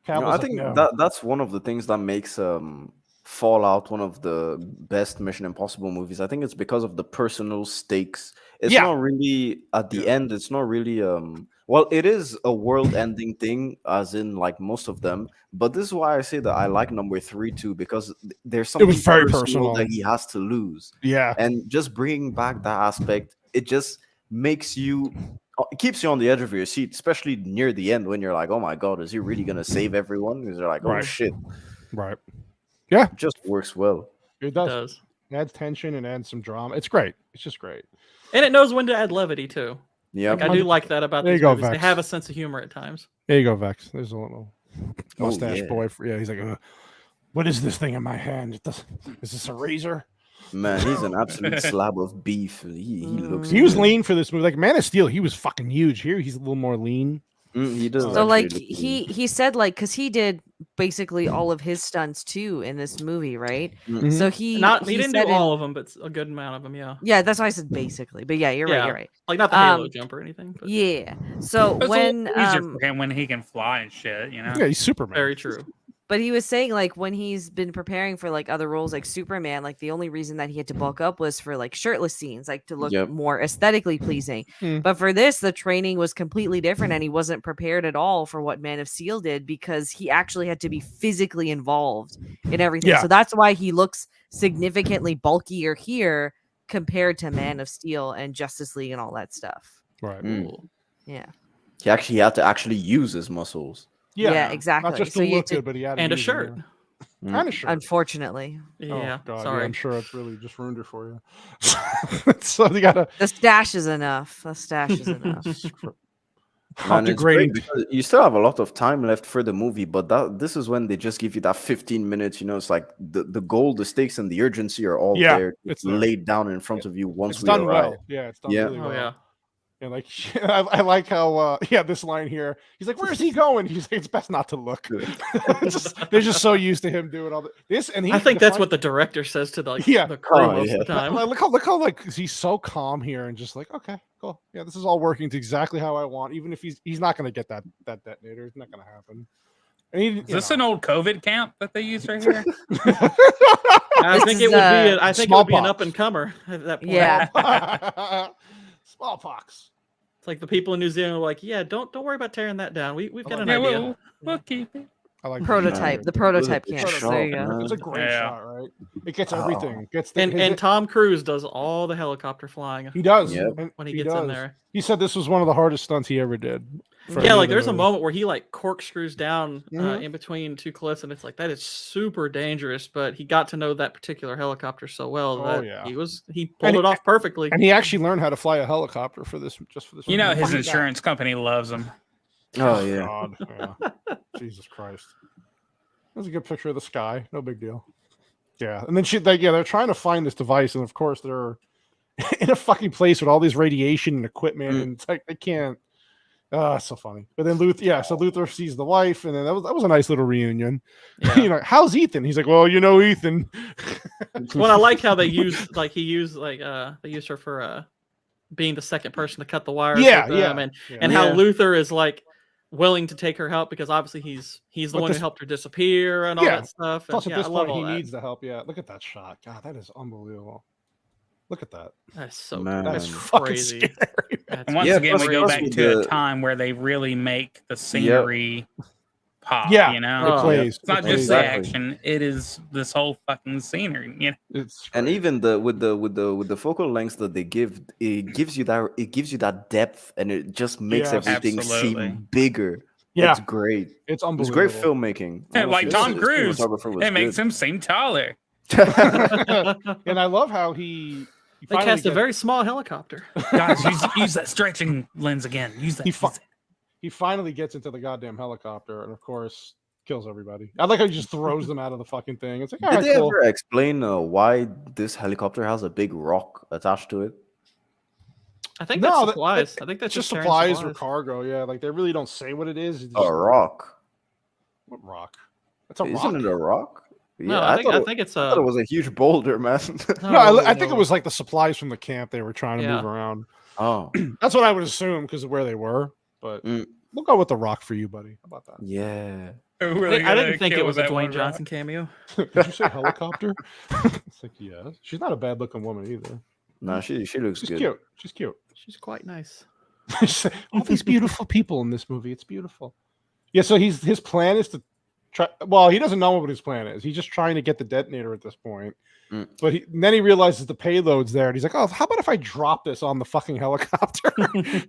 I think that's one of the things that makes Fallout one of the best Mission Impossible movies. I think it's because of the personal stakes. It's not really at the end. It's not really well, it is a world-ending thing, as in like most of them. But this is why I say that I like number 3 too, because there's something very personal personal that he has to lose. Yeah, And just bringing back that aspect, it just makes you. It keeps you on the edge of your seat, especially near the end when you're like, "Oh my god, is he really gonna save everyone?" Because they're like, "Oh shit!" right. Yeah, It just works well. it does. It adds tension and adds some drama. It's great. It's just great. And it knows when to add levity too. Yeah, Like, I do like that about There these you go, movies. They Vex. have a sense of humor at times. There you go, Vex. There's a little mustache yeah. boy. He's like, what is this thing in my hand? Is this a razor? man, he's an absolute slab of beef. He looks. He was good. lean for this movie. Like Man of Steel, he was fucking huge. Here, he's a little more lean. He does. So actually like look he said like because he did basically all of his stunts too in this movie, right? Mhm. So he Didn't said do all of them, but a good amount of them. Yeah. Yeah, that's why I said basically. But yeah, you're right. Yeah. You're right. Like not the Halo Um, jump or anything. But Yeah. So It's when a little easier for him when he can fly and shit, you know. Yeah, he's Superman. very true. but he was saying like when he's been preparing for like other roles like Superman, like the only reason that he had to bulk up was for like shirtless scenes, like to look Yep. more aesthetically pleasing. Hmm. But for this, the training was completely different, and he wasn't prepared at all for what Man of Steel did because he actually had to be physically involved in everything. Yeah. So that's why he looks significantly bulkier here compared to Man of Steel and Justice League and all that stuff. Right. Cool. Yeah. He had to actually use his muscles. Yeah, exactly. Not just So to you look had to- good, but he had And a to use shirt. them, yeah. And a shirt. Unfortunately, Yeah. Oh, God, Sorry. I'm sure it's really just ruined it for you. So you gotta the stash is enough. The stash is enough. how Man, it's great degrading. because you still have a lot of time left for the movie, but this is when they just give you that 15 minutes. You know, it's like the goal, the stakes, and the urgency are all there. it's It's there. laid down in front of you once It's we done arrive. well. Yeah, it's done Yeah. really Oh well. yeah. And like I like how this line here. He's like, "Where's he going?" He's like, "It's best not to look." They're just so used to him doing all this. And I think that's what the director says to the the crew Oh, most yeah. of the time. Look how like he's so calm here and just like, okay, cool. Yeah, this is all working to exactly how I want. Even if he's not going to get that detonator, it's not going to happen. And he, Is this an old COVID camp that they use right here? I This think is, it would be. I think it would be an smallpox. up and comer at that point. Yeah. Smallpox. It's like the people in New Zealand are like, yeah, don't worry about tearing that down. We've got an Yeah, idea. we'll keep it. I like Prototype. The prototype camp. Prototype. There you go. man. It's a great Yeah. shot, right? It gets everything. It gets the, And Tom Cruise does all the helicopter flying he does. Yep. And when he gets in there. He said this was one of the hardest stunts he ever did. for Yeah, any like of the there's a movies. moment where he like corkscrews down Mhm. in between two cliffs, and it's like that is super dangerous. But he got to know that particular helicopter so well Oh, that yeah. he pulled And it off perfectly. And he actually learned how to fly a helicopter for this. You know, movie. his Fucking guy. insurance company loves him. Oh yeah. God, yeah. Jesus Christ. That's a good picture of the sky. No big deal. Yeah. And then they're trying to find this device, and of course they're in a fucking place with all this radiation and equipment, and it's like they can't. It's so funny. But then Luther sees the wife, and then that was a nice little reunion. Yeah. You know, how's Ethan? He's like, well, you know, Ethan. Well, I like how they used they used her for being the second person to cut the wires. Yeah, with them, yeah. and how Yeah. Luther is like willing to take her help because obviously he's the But one this- who helped her disappear and all Yeah. that stuff. Plus, And, at yeah, this I love point, all he that. needs the help. Yeah, look at that shot. God, that is unbelievable. Look at that. That's so Man. cool. That's That's fucking crazy. scary. That's And once Yeah, again, we plus- go plus back with to a the- time where they really make the scenery pop. Yeah, You know, it plays. it's not It just plays. the Exactly. action; it is this whole fucking scenery. You know? It's And great. even with the focal lengths that they give, it gives you that depth, and it just makes Yes. everything Absolutely. seem bigger. Yeah. It's great. It's It's great unbelievable. filmmaking. Like Honestly, Tom his Cruise, cinematographer was it makes good. him seem taller. And I love how he They finally cast a gets- very small helicopter. Guys, use that stretching lens again. Use that. He he finally gets into the goddamn helicopter, and of course kills everybody. I like how he just throws them out of the fucking thing. It's like, all Did right, they cool. ever explain why this helicopter has a big rock attached to it? I think No, that's that- supplies. I think that's It's just carrying supplies or cargo. Yeah, like they really don't say what it is. It's just A rock? what rock? That's a rock. Isn't it a rock? No, Yeah, I think thought it's I thought it was a huge boulder, man. No, I think it was like the supplies from the camp they were trying to Yeah. move around. Oh, That's what I would assume because of where they were. But Mm. we'll go with the rock for you, buddy. How about that? yeah. I didn't think it was a Dwayne Johnson cameo. Did you say helicopter? It's like, yeah. She's not a bad looking woman either. No, she looks She's good. cute. She's cute. She's quite nice. All these beautiful people in this movie. It's beautiful. Yeah, so his plan is to try. Well, he doesn't know what his plan is. He's just trying to get the detonator at this point. Mm. But then he realizes the payload's there, and he's like, "Oh, how about if I drop this on the fucking helicopter?"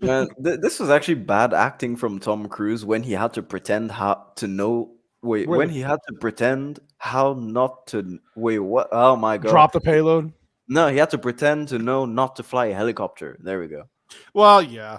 Man, this was actually bad acting from Tom Cruise when he had to pretend how to know. Wait, Where when the- he had to pretend how not to. Wait, what? Oh my god! Drop the payload. No, he had to pretend to know not to fly a helicopter. There we go. Well, yeah.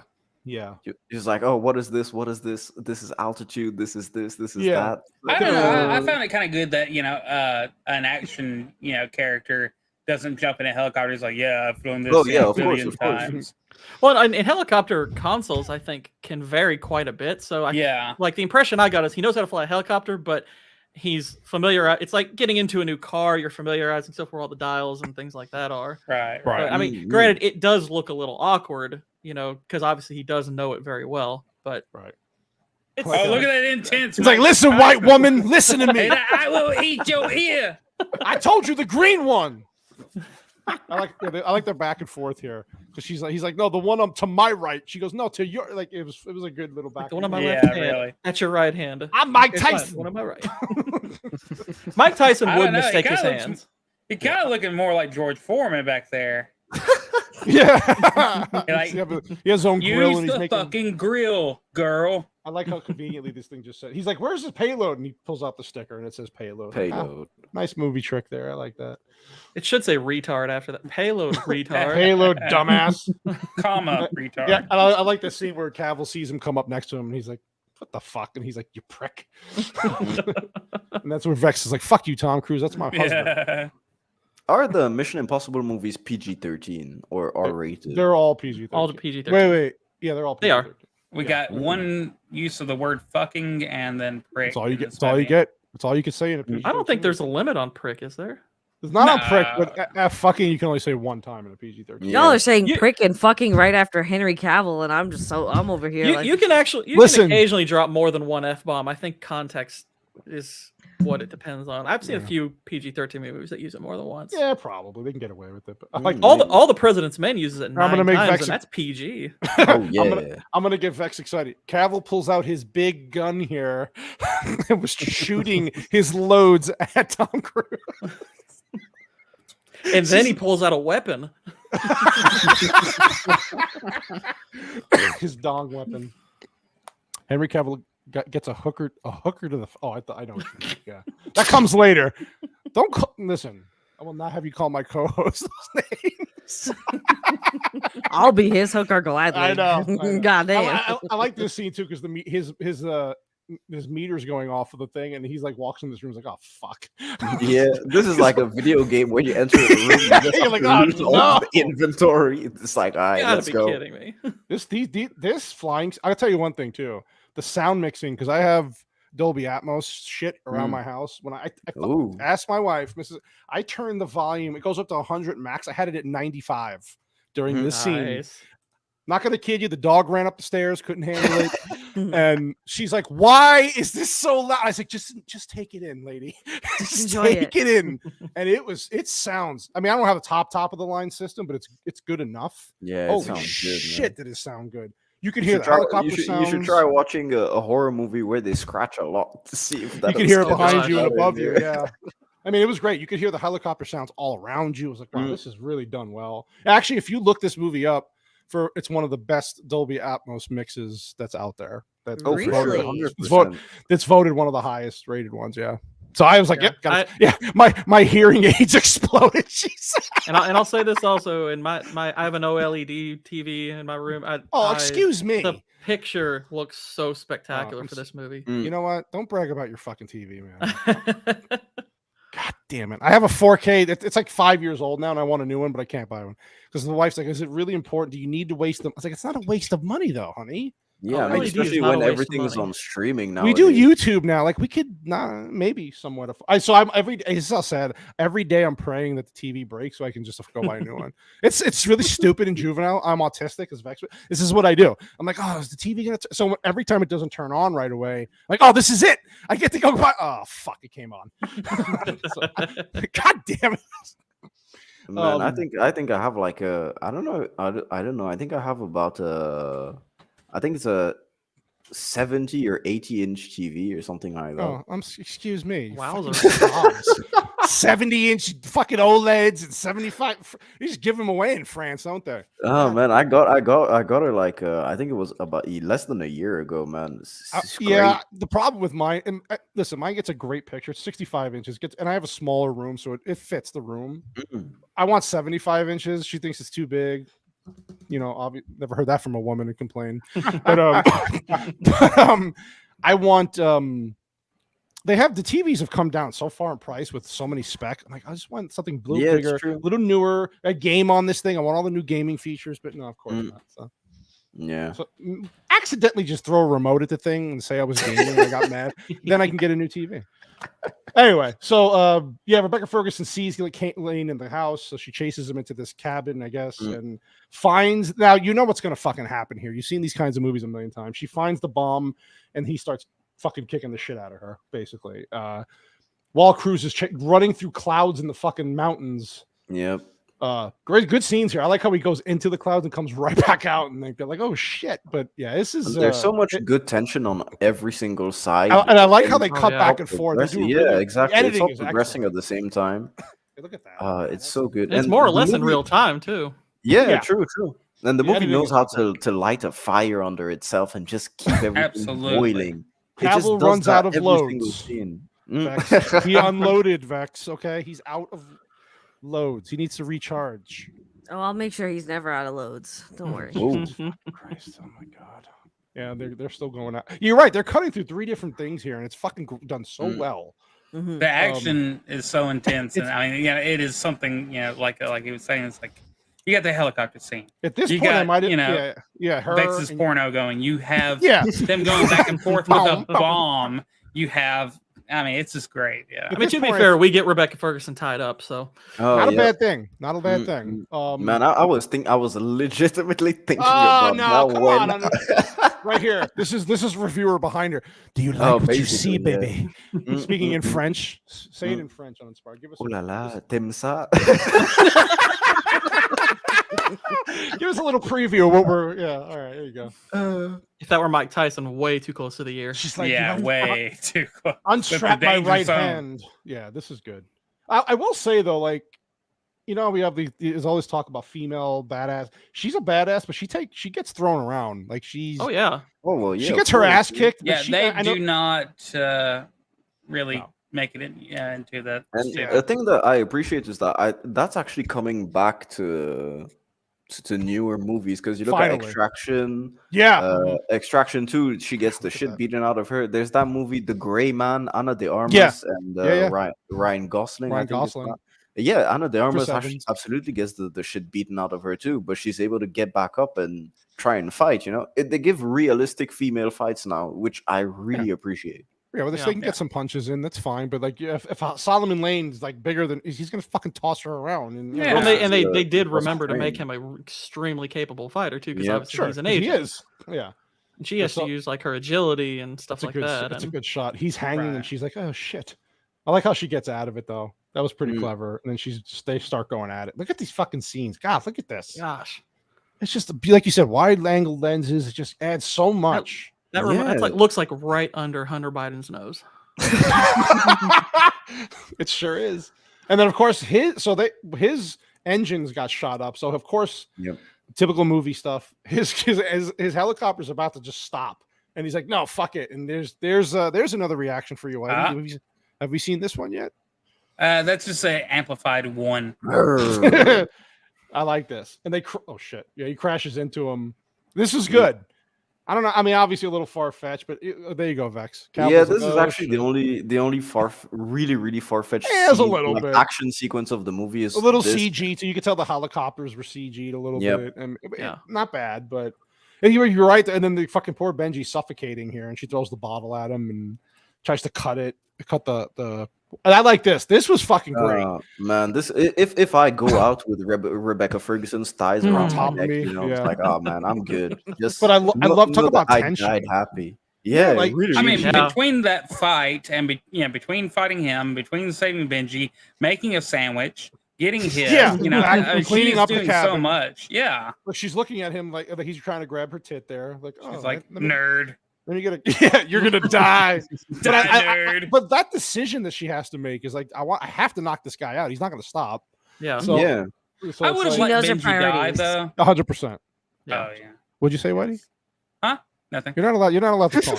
He's like, oh, what is this? What is this? This is altitude. This is this. This is Yeah. that. I don't know. I found it kind of good that an action character doesn't jump in a helicopter. He's like, yeah, I've flown this Oh, yeah, a of course, billion of course. times. Well, and helicopter consoles, I think, can vary quite a bit. So, Yeah, like the impression I got is he knows how to fly a helicopter, but he's familiar. It's like getting into a new car. You're familiarizing stuff where all the dials and things like that are. right. Right. But, I mean, granted, it does look a little awkward, because obviously he does know it very well. But Right. it's, Oh, look at that intense! It's like, listen, white woman, listen to me. And I will eat your ear. I told you the green one. I like their back and forth here because he's like, no, the one to my right. She goes, no, to your like. It was a good little back. the one on my Yeah, left hand. really. At your right hand. I'm Mike It's fine, Tyson. One on my right. Mike Tyson I would don't know, he mistake his kinda looks- hands. He kind of looking more like George Foreman back there. Yeah, Like, he has his own grill Use and he's the making. fucking grill, girl. I like how conveniently this thing just said. He's like, "Where's his payload?" And he pulls out the sticker and it says payload. Like, ah, Payload. nice movie trick there. I like that. It should say retard after that. Payload retard. Payload, dumbass. Comma retard. Yeah, and I like the scene where Cavill sees him come up next to him and he's like, "What the fuck?" And he's like, "You prick." And that's where Vex is like, "Fuck you, Tom Cruise. That's my husband." Yeah. Are the Mission Impossible movies PG-13 or R-rated? They're all PG. All the PG-13. Wait. Yeah, they're all PG. They are. We Yeah. got one use of the word fucking and then prick. That's all you in get. this That's all you movie. get. That's all you can say in a PG. I don't think there's a limit on prick, is there? It's not on Nah. prick, but fucking you can only say one time in a PG-13. Yeah. Y'all are saying You- prick and fucking right after Henry Cavill, and I'm over here. like, You can actually Listen. can occasionally drop more than one F-bomb. I think context is what it depends on. I've seen a few PG-13 movies that use it more than once. Yeah, probably they can get away with it. But I like All the President's Men uses it 9 gonna make times, Vex- and that's PG. Oh yeah. I'm gonna get Vex excited. Cavill pulls out his big gun here and was shooting his loads at Tom Cruise. And then he pulls out a weapon. His dong weapon. Henry Cavill gets a hooker to the. Oh, I know. What you mean. Yeah, that comes later. Don't listen. I will not have you call my co-host those names. I'll be his hooker gladly. I know. God damn. I like this scene too because his meter's going off of the thing, and he's like walks in this room. He's like, "Oh fuck." Yeah, this is like a video game where you enter the room, you just You're have like, to "Oh, lose all no." the inventory. It's like, all right, You gotta let's be go. kidding me. This flying. I'll tell you one thing too. The sound mixing, because I have Dolby Atmos shit around Mm. my house. When I Ooh. asked my wife, I turned the volume. It goes up to 100 max. I had it at 95 during this scene. Nice. Not gonna kid you. The dog ran up the stairs, couldn't handle it, and she's like, "Why is this so loud?" I was like, "Just take it in, lady. Just enjoy take it in." And it sounds. I mean, I don't have a top of the line system, but it's good enough. Yeah, it Holy sounds good, man. shit, did it sound good? You could You hear should the try. helicopter You sounds. should try watching a horror movie where they scratch a lot to see if that. You could hear it Oh, behind gosh. you and above you. Yeah. I mean, it was great. You could hear the helicopter sounds all around you. It was like, wow, this is really done well. Actually, if you look this movie up, it's one of the best Dolby Atmos mixes that's out there. That's Oh, for Really? sure, It's voted, 100%. it's voted one of the highest rated ones. Yeah. So I was like, Yeah. yep, got it. My hearing aids exploded. Jeez. And I'll say this also in my I have an OLED TV in my room. Excuse me. The picture looks so spectacular I'm for this movie. You know what? Don't brag about your fucking TV, man. God damn it. I have a 4K. It's like 5 years old now, and I want a new one, but I can't buy one. Because the wife's like, is it really important? Do you need to waste them? I was like, it's not a waste of money, though, honey. Yeah, I LED mean, is especially not a when waste of everything is money. on streaming now. We do YouTube now. Like we could maybe somewhat. I'm every day. It's so sad. Every day I'm praying that the TV breaks so I can just go buy a new one. It's really stupid and juvenile. I'm autistic as Vex. This is what I do. I'm like, oh, is the TV gonna? So every time it doesn't turn on right away, like, oh, this is it. I get to go buy. Oh, fuck! It came on. So, God damn it. Man, I think I have like I don't know. I don't know. I think I have about I think it's a 70 or 80-inch TV or something like that. Oh, excuse me. Wowza. 70-inch fucking OLEDs and 75. They just give them away in France, don't they? Oh man, I got her like I think it was about less than a year ago, man. It's Yeah, great. the problem with mine, and listen, mine gets a great picture. It's 65 inches, and I have a smaller room, so it fits the room. I want 75 inches. She thinks it's too big. You know, never heard that from a woman who complained. But I want they have the TVs have come down so far in price with so many specs. I'm like, I just want something Yeah, it's bigger, true. a little newer, a game on this thing. I want all the new gaming features, but no, of course not. So. Yeah. So accidentally just throw a remote at the thing and say I was gaming and I got mad. Then I can get a new TV. Anyway, so Rebecca Ferguson sees Caitlin in the house, so she chases him into this cabin, I guess, and finds. Now you know what's gonna fucking happen here. You've seen these kinds of movies a million times. She finds the bomb, and he starts fucking kicking the shit out of her, basically. While Cruz is running through clouds in the fucking mountains. Yep. Great, good scenes here. I like how he goes into the clouds and comes right back out, and they're like, "Oh shit!" But yeah, this is There's so much good tension on every single side, and I like how they cut yeah. back and forth. Exactly. It's Editing all is progressing excellent. at the same time. Hey, look at that. It's so good. It's And more or the less in movie- real time too. Yeah, true. And the movie editing knows is how to light a fire under itself and just keep everything Absolutely. boiling. It just Cavill does runs that out of every single loads. scene. Vex. He unloaded, Vex. Okay, he's out of loads. He needs to recharge. Oh, I'll make sure he's never out of loads. Don't worry. Ooh. Christ, oh my god. Yeah, they're still going out. You're right. They're cutting through 3 different things here, and it's fucking done so well. Mhm. The action is so intense, and I mean, it is something. Like he was saying, it's like you got the helicopter scene. At this You point, I got, might have, you know, her Vex's and- porno going. You have Yeah. them going back and forth with a Boom, boom. bomb. You have, I mean, it's just great. Yeah. I At mean, this to be point, fair, we get Rebecca Ferguson tied up, so Oh, not a yeah. bad thing. Not a bad thing. Man, I was legitimately thinking Oh about no! that Come when on, right here. This is reviewer behind her. Do you like Oh, what you see, basically, yeah. baby? Speaking in French, say it in French on Inspire. Give us. Oh la la, t'aimes ça? Give us a little preview of what we're. Yeah, all right, there you go. if that were Mike Tyson, way too close to the ear. She's like, Yeah, you know, way too close. unstrap the my danger right zone. hand. Yeah, this is good. I will say though, like, you know, we have there's always talk about female badass. She's a badass, but she gets thrown around. Like she's Oh yeah. Oh well, yeah. she of gets her course, ass yeah. kicked. but Yeah, she, they I know, do not really No. make it into that. And shit. the thing that I appreciate is that that's actually coming back to newer movies, because you look Finally. at Extraction, yeah. Extraction 2, she gets the Look at shit that. beaten out of her. There's that movie, The Gray Man, Anna de Armas, Yeah. and Yeah. Ryan Gosling. I Ryan think it's Gosling. that. Yeah, Anna de Armas Evans. absolutely gets the shit beaten out of her too, but she's able to get back up and try and fight. You know, they give realistic female fights now, which I really appreciate. Yeah, well, Yeah. they can get some punches in. That's fine. But like, if Solomon Lane's like bigger than, he's gonna fucking toss her around. And Yeah. Well, they Yeah, did that's remember to great. make him a extremely capable fighter too, because Yeah. obviously sure, he's an 'cause he agent. is. Yeah, And she has So- to use like her agility and stuff that's a like good. that. That's a and- good shot. He's hanging, and Right. she's like, "Oh shit." I like how she gets out of it though. That was pretty Mm. clever. And then they start going at it. Look at these fucking scenes. God, look at this. Gosh. It's just like you said, wide angle lenses. It just adds so much. That's like looks like right under Hunter Biden's nose. It sure is. And then of course his engines got shot up. So of course, typical movie stuff. His helicopter's about to just stop, and he's like, "No, fuck it." And there's another reaction for you. Have we seen this one yet? That's just an amplified one. I like this. And oh shit, yeah, he crashes into him. This is good. I don't know. I mean, obviously a little far fetched, but there you go, Vex. This is actually the only really far fetched. It's a little bit action sequence of the movie is a little CG, so you can tell the helicopters were CG'd a little bit, and not bad, but you're right. And then the fucking poor Benji's suffocating here, and she throws the bottle at him and tries to cut the. And I like this. This was fucking great, man. This if I go out with Rebecca Ferguson's thighs around my neck, it's like, oh man, I'm good. But I love talking about tension. I died happy. Yeah, like, really. I mean, between that fight and between fighting him, between saving Benji, making a sandwich, getting hit, cleaning up the cabin. So much. Yeah. But she's looking at him like he's trying to grab her tit there. Like, she's like, nerd. Then you're gonna die. Nerd. But that decision that she has to make is like, I have to knock this guy out. He's not gonna stop. Yeah. So, So I would have let Benji die though. 100%. Oh yeah. What'd you say, Whitey? Huh? Nothing. You're not allowed to talk.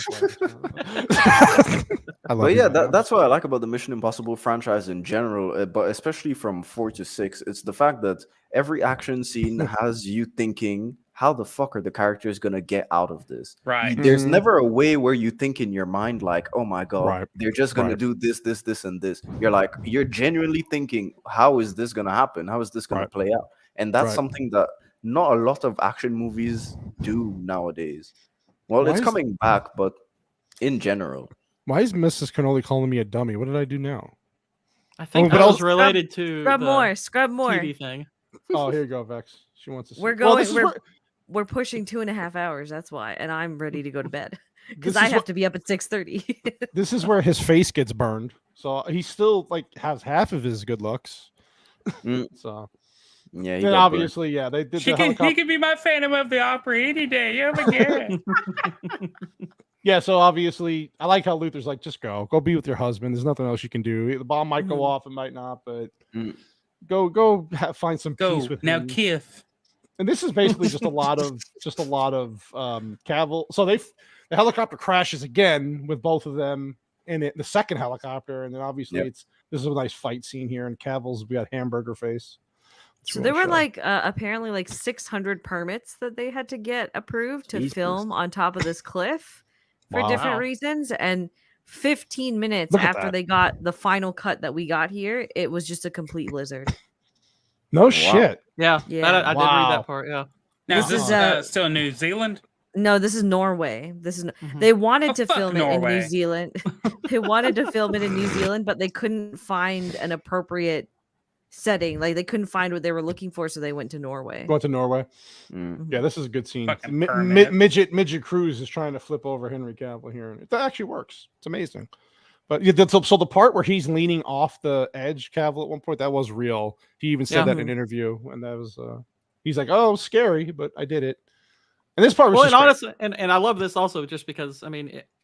That's what I like about the Mission Impossible franchise in general, but especially from 4 to 6. It's the fact that every action scene has you thinking, how the fuck are the characters gonna get out of this? Right. There's never a way where you think in your mind like, oh my god, they're just gonna do this, and this. You're genuinely thinking, how is this gonna happen? How is this gonna play out? And that's something that not a lot of action movies do nowadays. Well, it's coming back, but in general. Why is Mrs. Cannoli calling me a dummy? What did I do now? I think that was related to scrub more TV thing. Oh, here you go, Vex. She wants to. We're pushing 2.5 hours. That's why, and I'm ready to go to bed because I have to be up at 6:30. This is where his face gets burned, so he still has half of his good looks. So. Yeah, obviously, they did. He could be my Phantom of the Opera any day. Oh my god. So obviously, I like how Luther's like, just go be with your husband. There's nothing else you can do. The bomb might go off, it might not, but go find some peace with him. Kith. And this is basically just a lot of Cavill. So the helicopter crashes again with both of them in it, the second helicopter, and then obviously this is a nice fight scene here, and Cavill's got hamburger face. So there were apparently 600 permits that they had to get approved to film on top of this cliff for different reasons. And 15 minutes after they got the final cut that we got here, it was just a complete blizzard. No shit. Yeah. I did read that part. Yeah. Now, this is still in New Zealand? No, this is Norway. They wanted to film it in New Zealand. They wanted to film it in New Zealand, but they couldn't find an appropriate setting. Like they couldn't find what they were looking for, so they went to Norway. Yeah, this is a good scene. Midget Cruz is trying to flip over Henry Cavill here, and it actually works. It's amazing. But so the part where he's leaning off the edge, Cavill at one point, that was real. He even said that in an interview, and that was he's like, "Oh, scary, but I did it." And this part was and honestly, and I love this also just because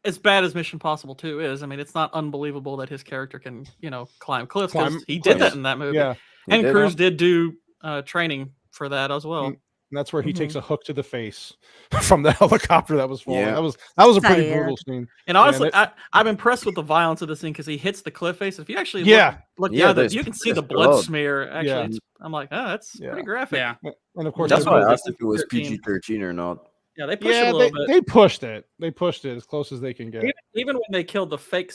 as bad as Mission Impossible 2 is, it's not unbelievable that his character can climb cliffs, because he did that in that movie. Yeah, and Cruise did do training for that as well. And that's where he takes a hook to the face from the helicopter that was falling. Yeah. That was a pretty brutal scene. And honestly, I'm impressed with the violence of the scene because he hits the cliff face. If you actually look down, you can see the blood smear. Actually, I'm like, that's pretty graphic. Yeah, and of course that's why I asked if it was PG-13 or not. Yeah, they pushed it a little bit. They pushed it. They pushed it as close as they can get. Even when they killed the fake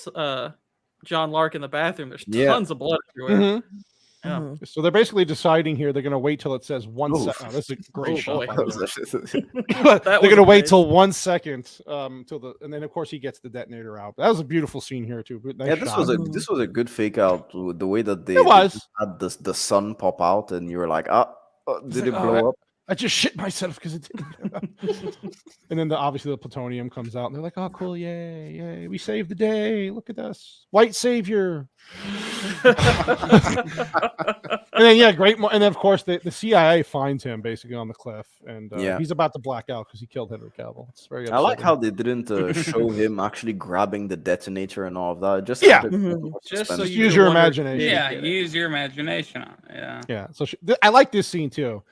John Lark in the bathroom, there's tons of blood everywhere. Mm-hmm. Yeah. So they're basically deciding here they're going to wait till it says 1 second. Oh, this is a great shot. They're going to wait till 1 second and then of course he gets the detonator out. That was a beautiful scene here too. Nice this was a good fake out with the way that they had the sun pop out, and you were like, did it blow up? I just shit myself because it didn't. And then obviously the plutonium comes out, and they're like, "Oh, cool, yay, we saved the day! Look at us, white savior." And then great. And then of course the CIA finds him basically on the cliff, and he's about to black out because he killed Henry Cavill. It's very upsetting. I like how they didn't show him actually grabbing the detonator and all of that. Just Just so use your imagination. Yeah, use your imagination on it. Yeah. So I like this scene too,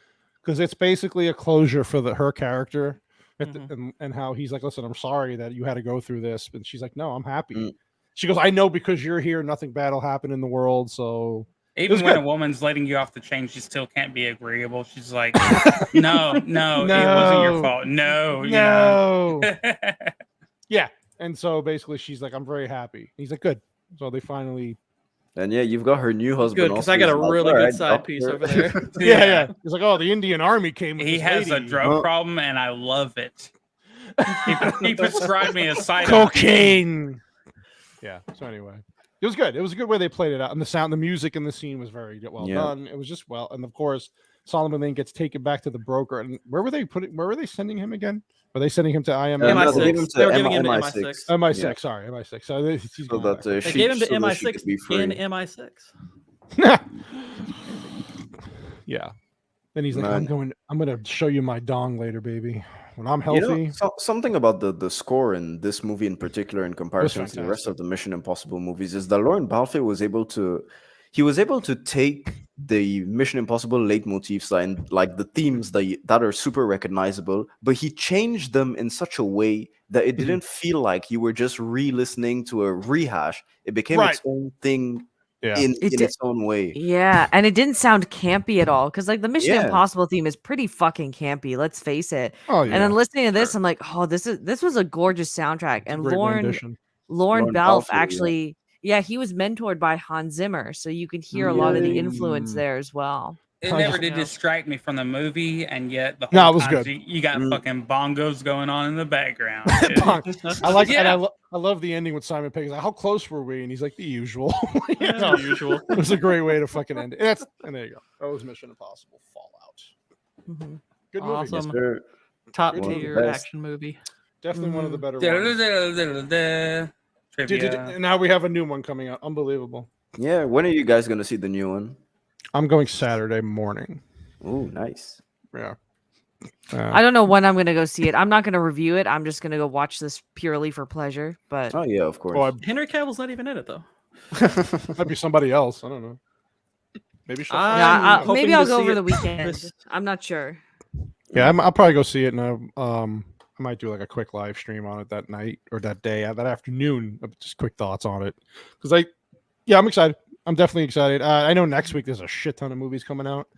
because it's basically a closure for her character, and how he's like, "Listen, I'm sorry that you had to go through this," and she's like, "No, I'm happy." She goes, "I know because you're here, nothing bad will happen in the world." So even when a woman's letting you off the chain, she still can't be agreeable. She's like, "No, it wasn't your fault. No." Yeah. And so basically, she's like, "I'm very happy." He's like, "Good." So they finally. And you've got her new husband. Good, because I got a really good side piece over there. Yeah. He's like, "Oh, the Indian Army came." He has a drug problem, and I love it. He prescribed me a side cocaine. Yeah. So anyway, it was good. It was a good way they played it out, and the music in the scene was very well done. It was just and of course, Solomon then gets taken back to the broker. And where were they sending him again? Were they sending him to MI6? They were giving him to MI6. MI6, sorry, MI6. So they gave him to MI6 in MI6. Yeah. Then he's like, I'm gonna show you my dong later, baby. When I'm healthy. Something about the score in this movie in particular, in comparison to the rest of the Mission Impossible movies, is that Lauren Balfe was able to take the Mission Impossible leitmotifs and like the themes that are super recognizable, but he changed them in such a way that it didn't feel like you were just re-listening to a rehash. It became its own thing. In its own way. Yeah, and it didn't sound campy at all, because like the Mission Impossible theme is pretty fucking campy, let's face it. Oh yeah. And then listening to this, I'm like, oh, this was a gorgeous soundtrack. And Lauren Balfe actually, he was mentored by Hans Zimmer, so you can hear a lot of the influence there as well. It never did distract me from the movie, and yet the whole it was time good. You got fucking bongos going on in the background. I like and I love the ending with Simon Pegg. He's like, "How close were we?" And he's like, "The usual." The usual. It was a great way to fucking end it. And there you go. That was Mission Impossible Fallout. Good movie. Awesome. Top tier action movie. Definitely one of the better ones. And now we have a new one coming out. Unbelievable. Yeah. When are you guys gonna see the new one? I'm going Saturday morning. Ooh, nice. Yeah. I don't know when I'm going to go see it. I'm not going to review it. I'm just going to go watch this purely for pleasure. But oh yeah, of course. Well, Henry Cavill's not even in it though. Might be somebody else. I don't know. Maybe maybe I'll go over the weekend. I'm not sure. Yeah, I'll probably go see it, and I might do like a quick live stream on it that night or that day, that afternoon. Just quick thoughts on it, because I'm excited. I'm definitely excited. I know next week there's a shit ton of movies coming out.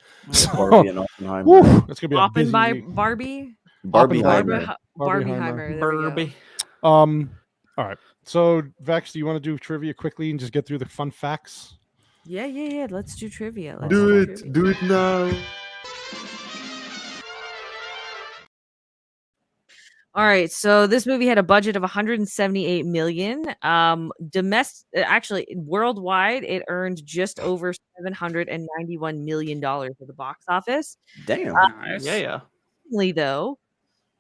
Barbie and Oppenheimer. It's gonna be a busy week. Barbie. Barbieheimer. Barbie. All right. So Vex, do you want to do trivia quickly and just get through the fun facts? Yeah. Let's do trivia. Do it now. All right, so this movie had a budget of 178 million. Actually, worldwide, it earned just over 791 million dollars at the box office. Damn. Nice. Yeah. Though,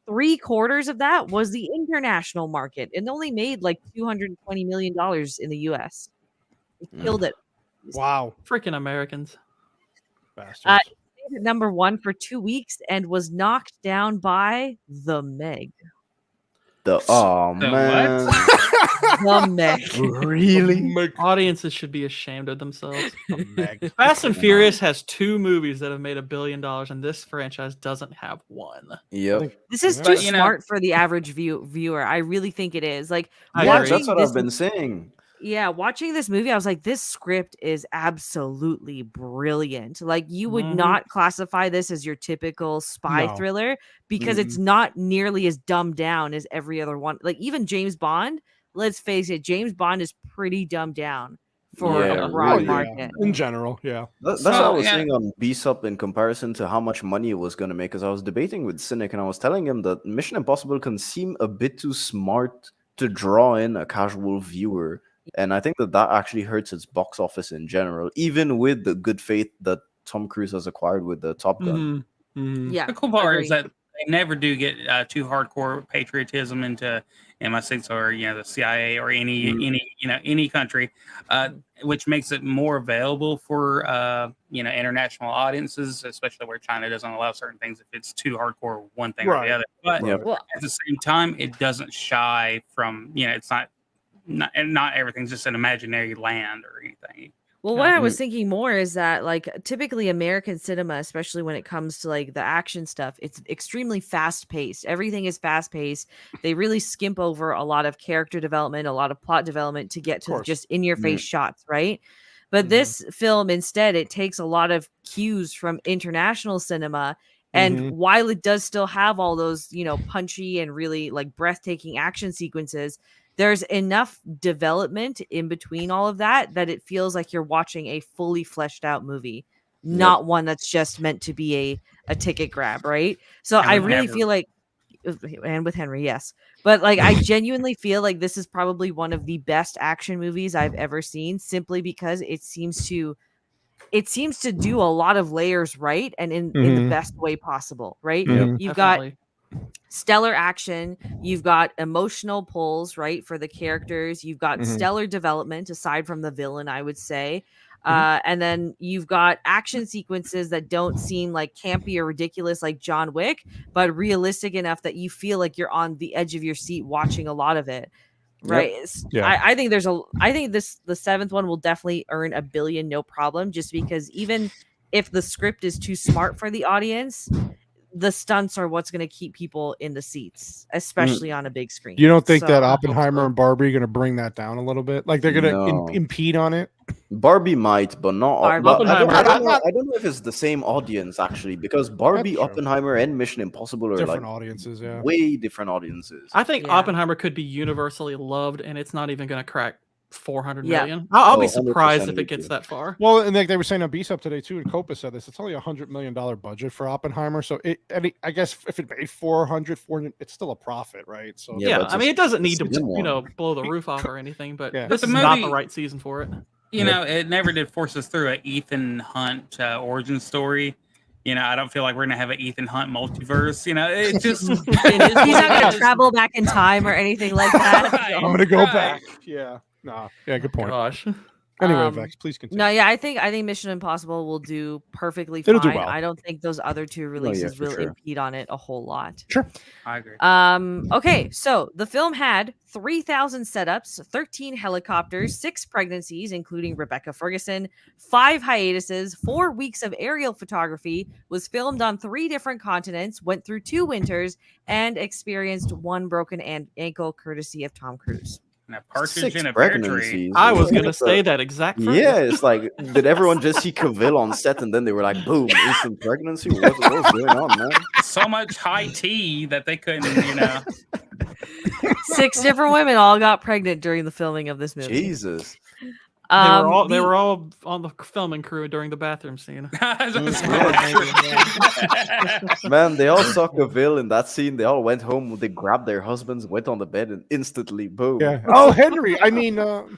3/4 of that was the international market, and only made like 220 million dollars in the U.S. It killed it. Wow. Freaking Americans. Bastards. At number 1 for 2 weeks and was knocked down by The Meg. Man. The Meg. Really? Audiences should be ashamed of themselves. Fast and Furious has 2 movies that have made $1 billion, and this franchise doesn't have one. Yep. This is too smart for the average viewer. I really think it is. Like, that's what I've been saying. Yeah, watching this movie, I was like, this script is absolutely brilliant. Like, you would not classify this as your typical spy thriller, because it's not nearly as dumbed down as every other one. Like, even James Bond, let's face it, James Bond is pretty dumbed down for a broad market. In general, That's what I was saying on B-Sup in comparison to how much money it was going to make, because I was debating with Cynic, and I was telling him that Mission Impossible can seem a bit too smart to draw in a casual viewer. And I think that actually hurts its box office in general, even with the good faith that Tom Cruise has acquired with the Top Gun. Yeah, the cool part is that they never do get too hardcore patriotism into MI6 or the CIA or any country, which makes it more available for international audiences, especially where China doesn't allow certain things if it's too hardcore one thing or the other. But at the same time, it doesn't shy from it's not everything's just an imaginary land or anything. Well, what I was thinking more is that, like, typically American cinema, especially when it comes to like the action stuff, it's extremely fast paced. Everything is fast paced. They really skimp over a lot of character development, a lot of plot development to get to just in your face shots, right? But this film, instead, it takes a lot of cues from international cinema. And while it does still have all those, punchy and really like breathtaking action sequences, there's enough development in between all of that it feels like you're watching a fully fleshed out movie, not one that's just meant to be a ticket grab, right? So I really feel like, and with Henry, yes, but like I genuinely feel like this is probably one of the best action movies I've ever seen, simply because it seems to do a lot of layers right, and in the best way possible, right? You've got stellar action, you've got emotional pulls, right, for the characters, you've got stellar development aside from the villain, I would say, and then you've got action sequences that don't seem like campy or ridiculous like John Wick, but realistic enough that you feel like you're on the edge of your seat watching a lot of it, right? I think the seventh one will definitely earn $1 billion, no problem, just because even if the script is too smart for the audience, the stunts are what's going to keep people in the seats, especially on a big screen. You don't think that Oppenheimer and Barbie are going to bring that down a little bit? Like they're going to impede on it? Barbie might, but not. Oppenheimer. I don't know if it's the same audience actually, because Barbie, Oppenheimer, and Mission Impossible are different like audiences, way different audiences. I think Oppenheimer could be universally loved, and it's not even going to crack 400 million. I'll be surprised if it gets that far. Well, and they were saying on BSUP today too, and Copa said this, it's only $100 million budget for Oppenheimer, so I guess if it made 400, it's still a profit, right? So I mean, it doesn't need to blow the roof off or anything, but this is not the right season for it. It never did force us through an Ethan Hunt origin story. I don't feel like we're gonna have an Ethan Hunt multiverse. It just he's not gonna travel back in time or anything like that. I'm gonna go back. Good point. Gosh. Anyway, Vex, please continue. No, I think Mission Impossible will do perfectly It'll fine. do well. I don't think those other two releases will impede on it a whole lot. Sure. I agree. Okay, so the film had 3,000 setups, 13 helicopters, 6 pregnancies, including Rebecca Ferguson, 5 hiatuses, 4 weeks of aerial photography, was filmed on 3 different continents, went through 2 winters, and experienced 1 broken ankle courtesy of Tom Cruise. And a partridge 6 in a pear tree. pregnancies. I was going to say that exact phrase. Yeah, it's like, did everyone just see Cavill on set and then they were like, boom, instant pregnancy? What's going on, man? So much high tea that they couldn't, 6 different women all got pregnant during the filming of this movie. Jesus. They were all on the filming crew during the bathroom scene. Man, they all saw Cavill in that scene. They all went home. They grabbed their husbands, went on the bed, and instantly, boom. Yeah. Oh, Henry. I mean, the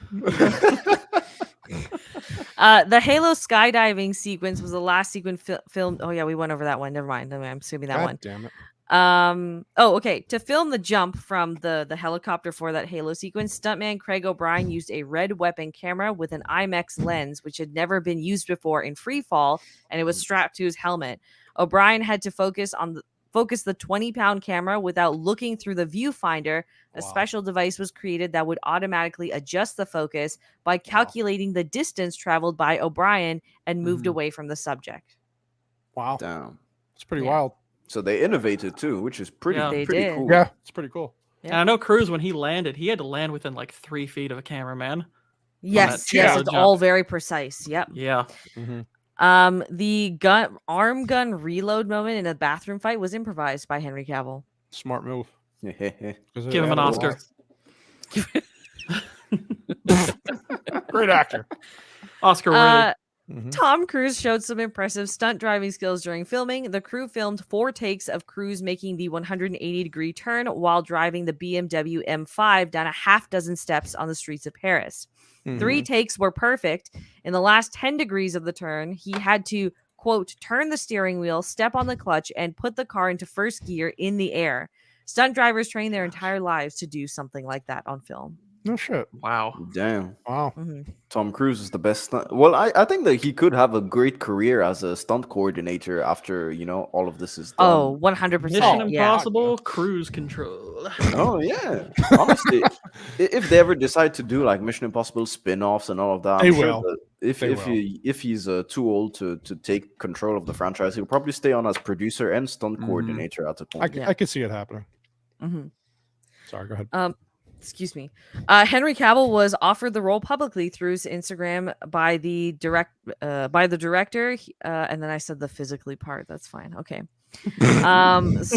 Halo skydiving sequence was the last sequence filmed. Oh yeah, we went over that one. Never mind. I'm assuming that one. Damn it. Okay. To film the jump from the helicopter for that Halo sequence, stuntman Craig O'Brien used a red weapon camera with an IMAX lens, which had never been used before in free fall, and it was strapped to his helmet. O'Brien had to focus the 20-pound camera without looking through the viewfinder. A special device was created that would automatically adjust the focus by calculating the distance traveled by O'Brien and moved away from the subject. Wow. Damn. It's pretty wild. So they innovated too, which is pretty cool. Yeah, it's pretty cool. Yeah. And I know Cruise, when he landed, he had to land within like 3 feet of a cameraman. Yes, it's all very precise. Yep. Yeah. The arm gun reload moment in a bathroom fight was improvised by Henry Cavill. Smart move. Give him an Oscar. Great actor. Oscar worthy. Tom Cruise showed some impressive stunt driving skills during filming. The crew filmed 4 takes of Cruise making the 180-degree turn while driving the BMW M5 down a half dozen steps on the streets of Paris. 3 takes were perfect. In the last 10 degrees of the turn, he had to, quote, turn the steering wheel, step on the clutch, and put the car into first gear in the air. Stunt drivers train their entire lives to do something like that on film. No shit. Wow. Damn. Wow. Tom Cruise is the best stunt. Well, I think that he could have a great career as a stunt coordinator after, all of this is done. Oh, 100%. Mission Yeah. Impossible, cruise control. Oh, yeah. Honestly, if they ever decide to do like Mission Impossible spin-offs and all of that, They I'm sure will. that They if he's too old to take control of the franchise, he'll probably stay on as producer and stunt coordinator at the point. I could see it happening. Mhm. Sorry, go ahead. Excuse me. Henry Cavill was offered the role publicly through his Instagram by the director, and then I said the physically part. That's fine. Okay.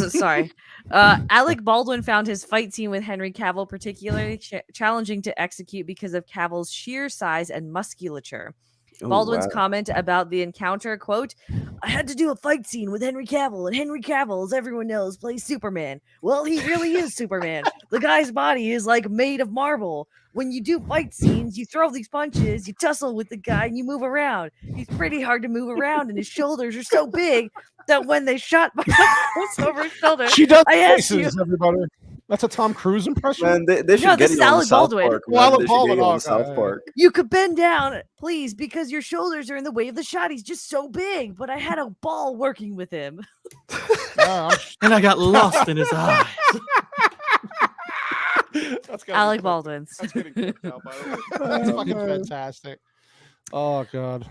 Sorry. Alec Baldwin found his fight scene with Henry Cavill particularly challenging to execute because of Cavill's sheer size and musculature. Oh, Baldwin's wow. comment about the encounter, quote, I had to do a fight scene with Henry Cavill, and Henry Cavill, as everyone knows, plays Superman. Well, he really is Superman. The guy's body is like made of marble. When you do fight scenes, you throw these punches, you tussle with the guy, and you move around. He's pretty hard to move around, and his shoulders are so big that when they shot my over his shoulder, She does I asked you. faces, everybody. That's a Tom Cruise impression. Man, they should No, get this you is on Alec South Baldwin. Park. Well, Man. Alec They should get you Baldwin, on oh, South God. Park. You could bend down, please, because your shoulders are in the way of the shot. He's just so big, but I had a ball working with him. And I got lost in his eyes. That's gotta be Alec cooked. Baldwin's. That's getting cooked out, by the way. That's fucking fantastic. Oh god.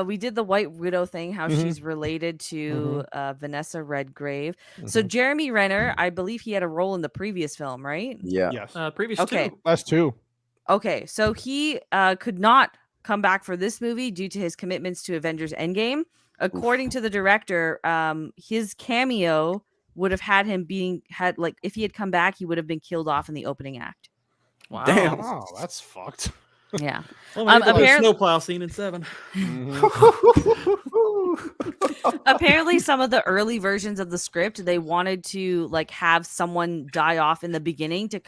We did the White Widow thing, how Mhm. she's related to Vanessa Redgrave. So Jeremy Renner, I believe he had a role in the previous film, right? Yeah. Yes. Previous Okay. two. Last two. Okay, so he could not come back for this movie due to his commitments to Avengers Endgame. According to the director, his cameo would have had him if he had come back, he would have been killed off in the opening act. Wow. Damn. Oh, that's fucked. Yeah. Well, maybe the apparently- snowplow scene in 7. Apparently some of the early versions of the script, they wanted to have someone die off in the beginning to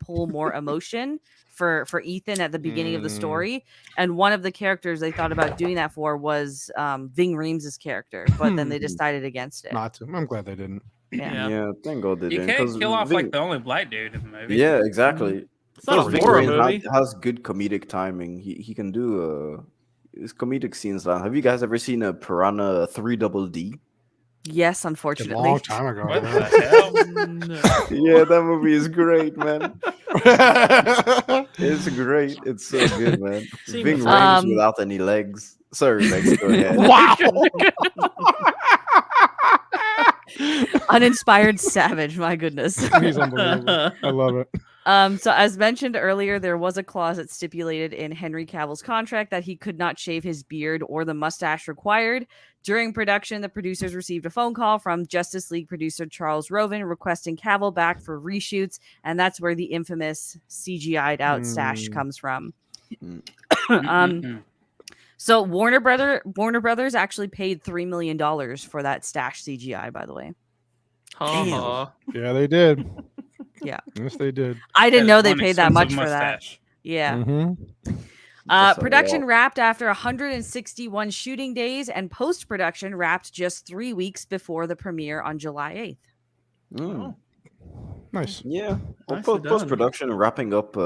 pull more emotion for Ethan at the beginning of the story. And one of the characters they thought about doing that for was Ving Rhames' character, but then they decided against it. Not to. I'm glad they didn't. Yeah. Yeah, thank God they You didn't. can't 'cause kill off Ving- like the only black dude in the movie. Yeah, exactly. It's not a Plus, Ving horror Rhames movie. has good comedic timing. He can do his comedic scenes. Have you guys ever seen a Piranha 3 Double D? Yes, A unfortunately. long time ago. What man. the hell? No. Yeah, that movie is great, man. It's great. It's so good, man. Seen Ving it. Rhames without any legs. Sorry, legs. Go ahead. Wow. Uninspired savage, my goodness. He's unbelievable. I love it. So as mentioned earlier, there was a clause that stipulated in Henry Cavill's contract that he could not shave his beard or the mustache required. During production, the producers received a phone call from Justice League producer Charles Roven requesting Cavill back for reshoots, and that's where the infamous CGI'd out stash comes from. So Warner Brothers actually paid $3 million for that stash CGI, by the way. Aw. Yeah, they did. Yeah. Yes, they did. I didn't know they One paid that much expensive for that. mustache. Yeah. Mm-hmm. That's a Production lot. wrapped after 161 shooting days, and post-production wrapped just 3 weeks before the premiere on July 8th. Mm. Nice. Yeah. Well, Nicely done. post production wrapping up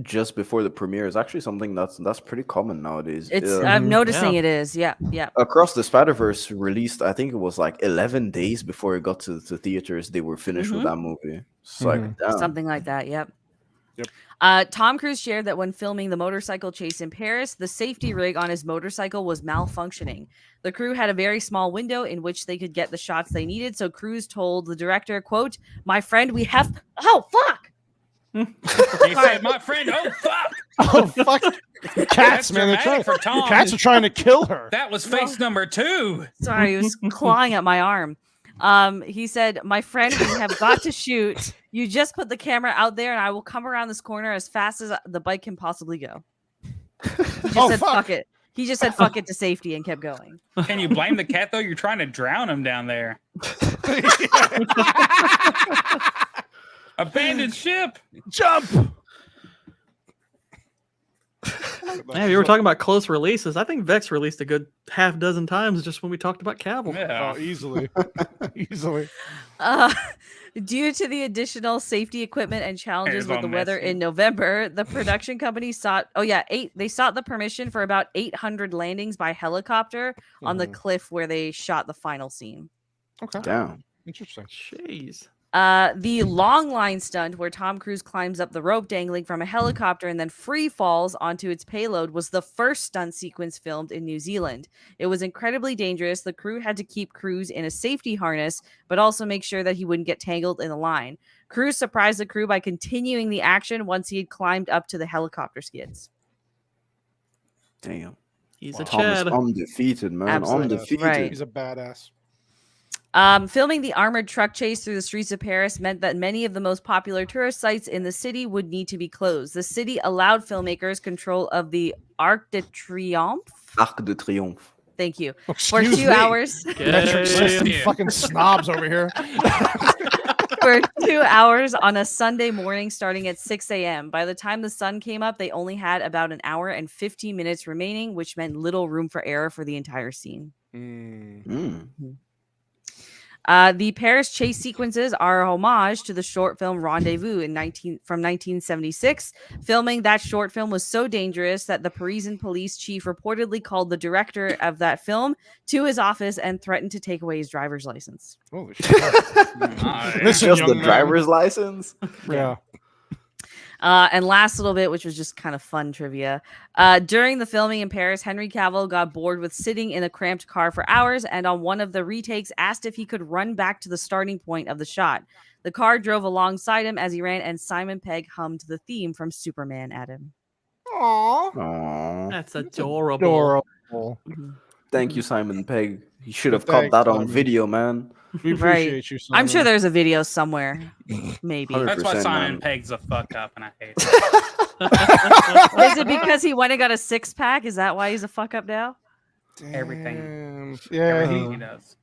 just before the premiere is actually something that's pretty common nowadays. It's I'm noticing Yeah. it is. Yeah. Across the Spider-Verse released, I think it was like 11 days before it got to theaters. They were finished with that movie. It's like, damn. Something like that. Yep. Yep. Tom Cruise shared that when filming the motorcycle chase in Paris, the safety rig on his motorcycle was malfunctioning. The crew had a very small window in which they could get the shots they needed. So Cruise told the director, quote, "My friend, we have..." Oh, fuck. He said, "My friend, oh fuck, Oh fuck! Cats, That's man. They're dramatic trying, for Tom. the cats are trying to kill her. that was face number 2." Sorry, he was clawing at my arm. He said, "My friend, we have got to shoot. You just put the camera out there and I will come around this corner as fast as the bike can possibly go." He just Oh, said, fuck. fuck it. He just said, fuck it to safety and kept going. Can you blame the cat though? You're trying to drown him down there. Abandoned ship. Jump! Yeah, you were talking about close releases. I think Vex released a good half dozen times just when we talked about Cavill. Yeah. Oh, easily. Easily. Due to the additional safety equipment and challenges Here's with all the weather messy. in November, the production company sought the permission for about 800 landings by helicopter on the Mhm. cliff where they shot the final scene. Okay. Damn. Interesting. Jeez. The long line stunt where Tom Cruise climbs up the rope dangling from a helicopter and then free falls onto its payload was the first stunt sequence filmed in New Zealand. It was incredibly dangerous. The crew had to keep Cruise in a safety harness, but also make sure that he wouldn't get tangled in the line. Cruise surprised the crew by continuing the action once he had climbed up to the helicopter skids. Damn. He's a Thomas Chad. undefeated, man. Absolutely. Undefeated. Right. He's a badass. Filming the armored truck chase through the streets of Paris meant that many of the most popular tourist sites in the city would need to be closed. The city allowed filmmakers control of the Arc de Triomphe. Arc de Triomphe. Thank you. For Excuse 2 me. hours. Metric system Yeah. fucking snobs over here. For 2 hours on a Sunday morning starting at 6 a.m. By the time the sun came up, they only had about an hour and 15 minutes remaining, which meant little room for error for the entire scene. Mm. The Paris chase sequences are a homage to the short film Rendezvous from 1976. Filming that short film was so dangerous that the Parisian police chief reportedly called the director of that film to his office and threatened to take away his driver's license. Holy shit. Nice. Listen, Just young the man. driver's license? Yeah. And last little bit, which was just kind of fun trivia. During the filming in Paris, Henry Cavill got bored with sitting in a cramped car for hours, and on one of the retakes asked if he could run back to the starting point of the shot. The car drove alongside him as he ran, and Simon Pegg hummed the theme from Superman at him. Aww. Aw. That's adorable. Adorable. Thank you, Simon Pegg. You should have Thanks, caught that on Simon. video, man. We appreciate you, I'm sure Simon. there's a video somewhere. Maybe. 100%. That's why Simon man. Pegg's a fuck up, and I hate it. Is it because he went and got a 6-pack? Is that why he's a fuck up now? Everything. Damn. Yeah, Everything he does.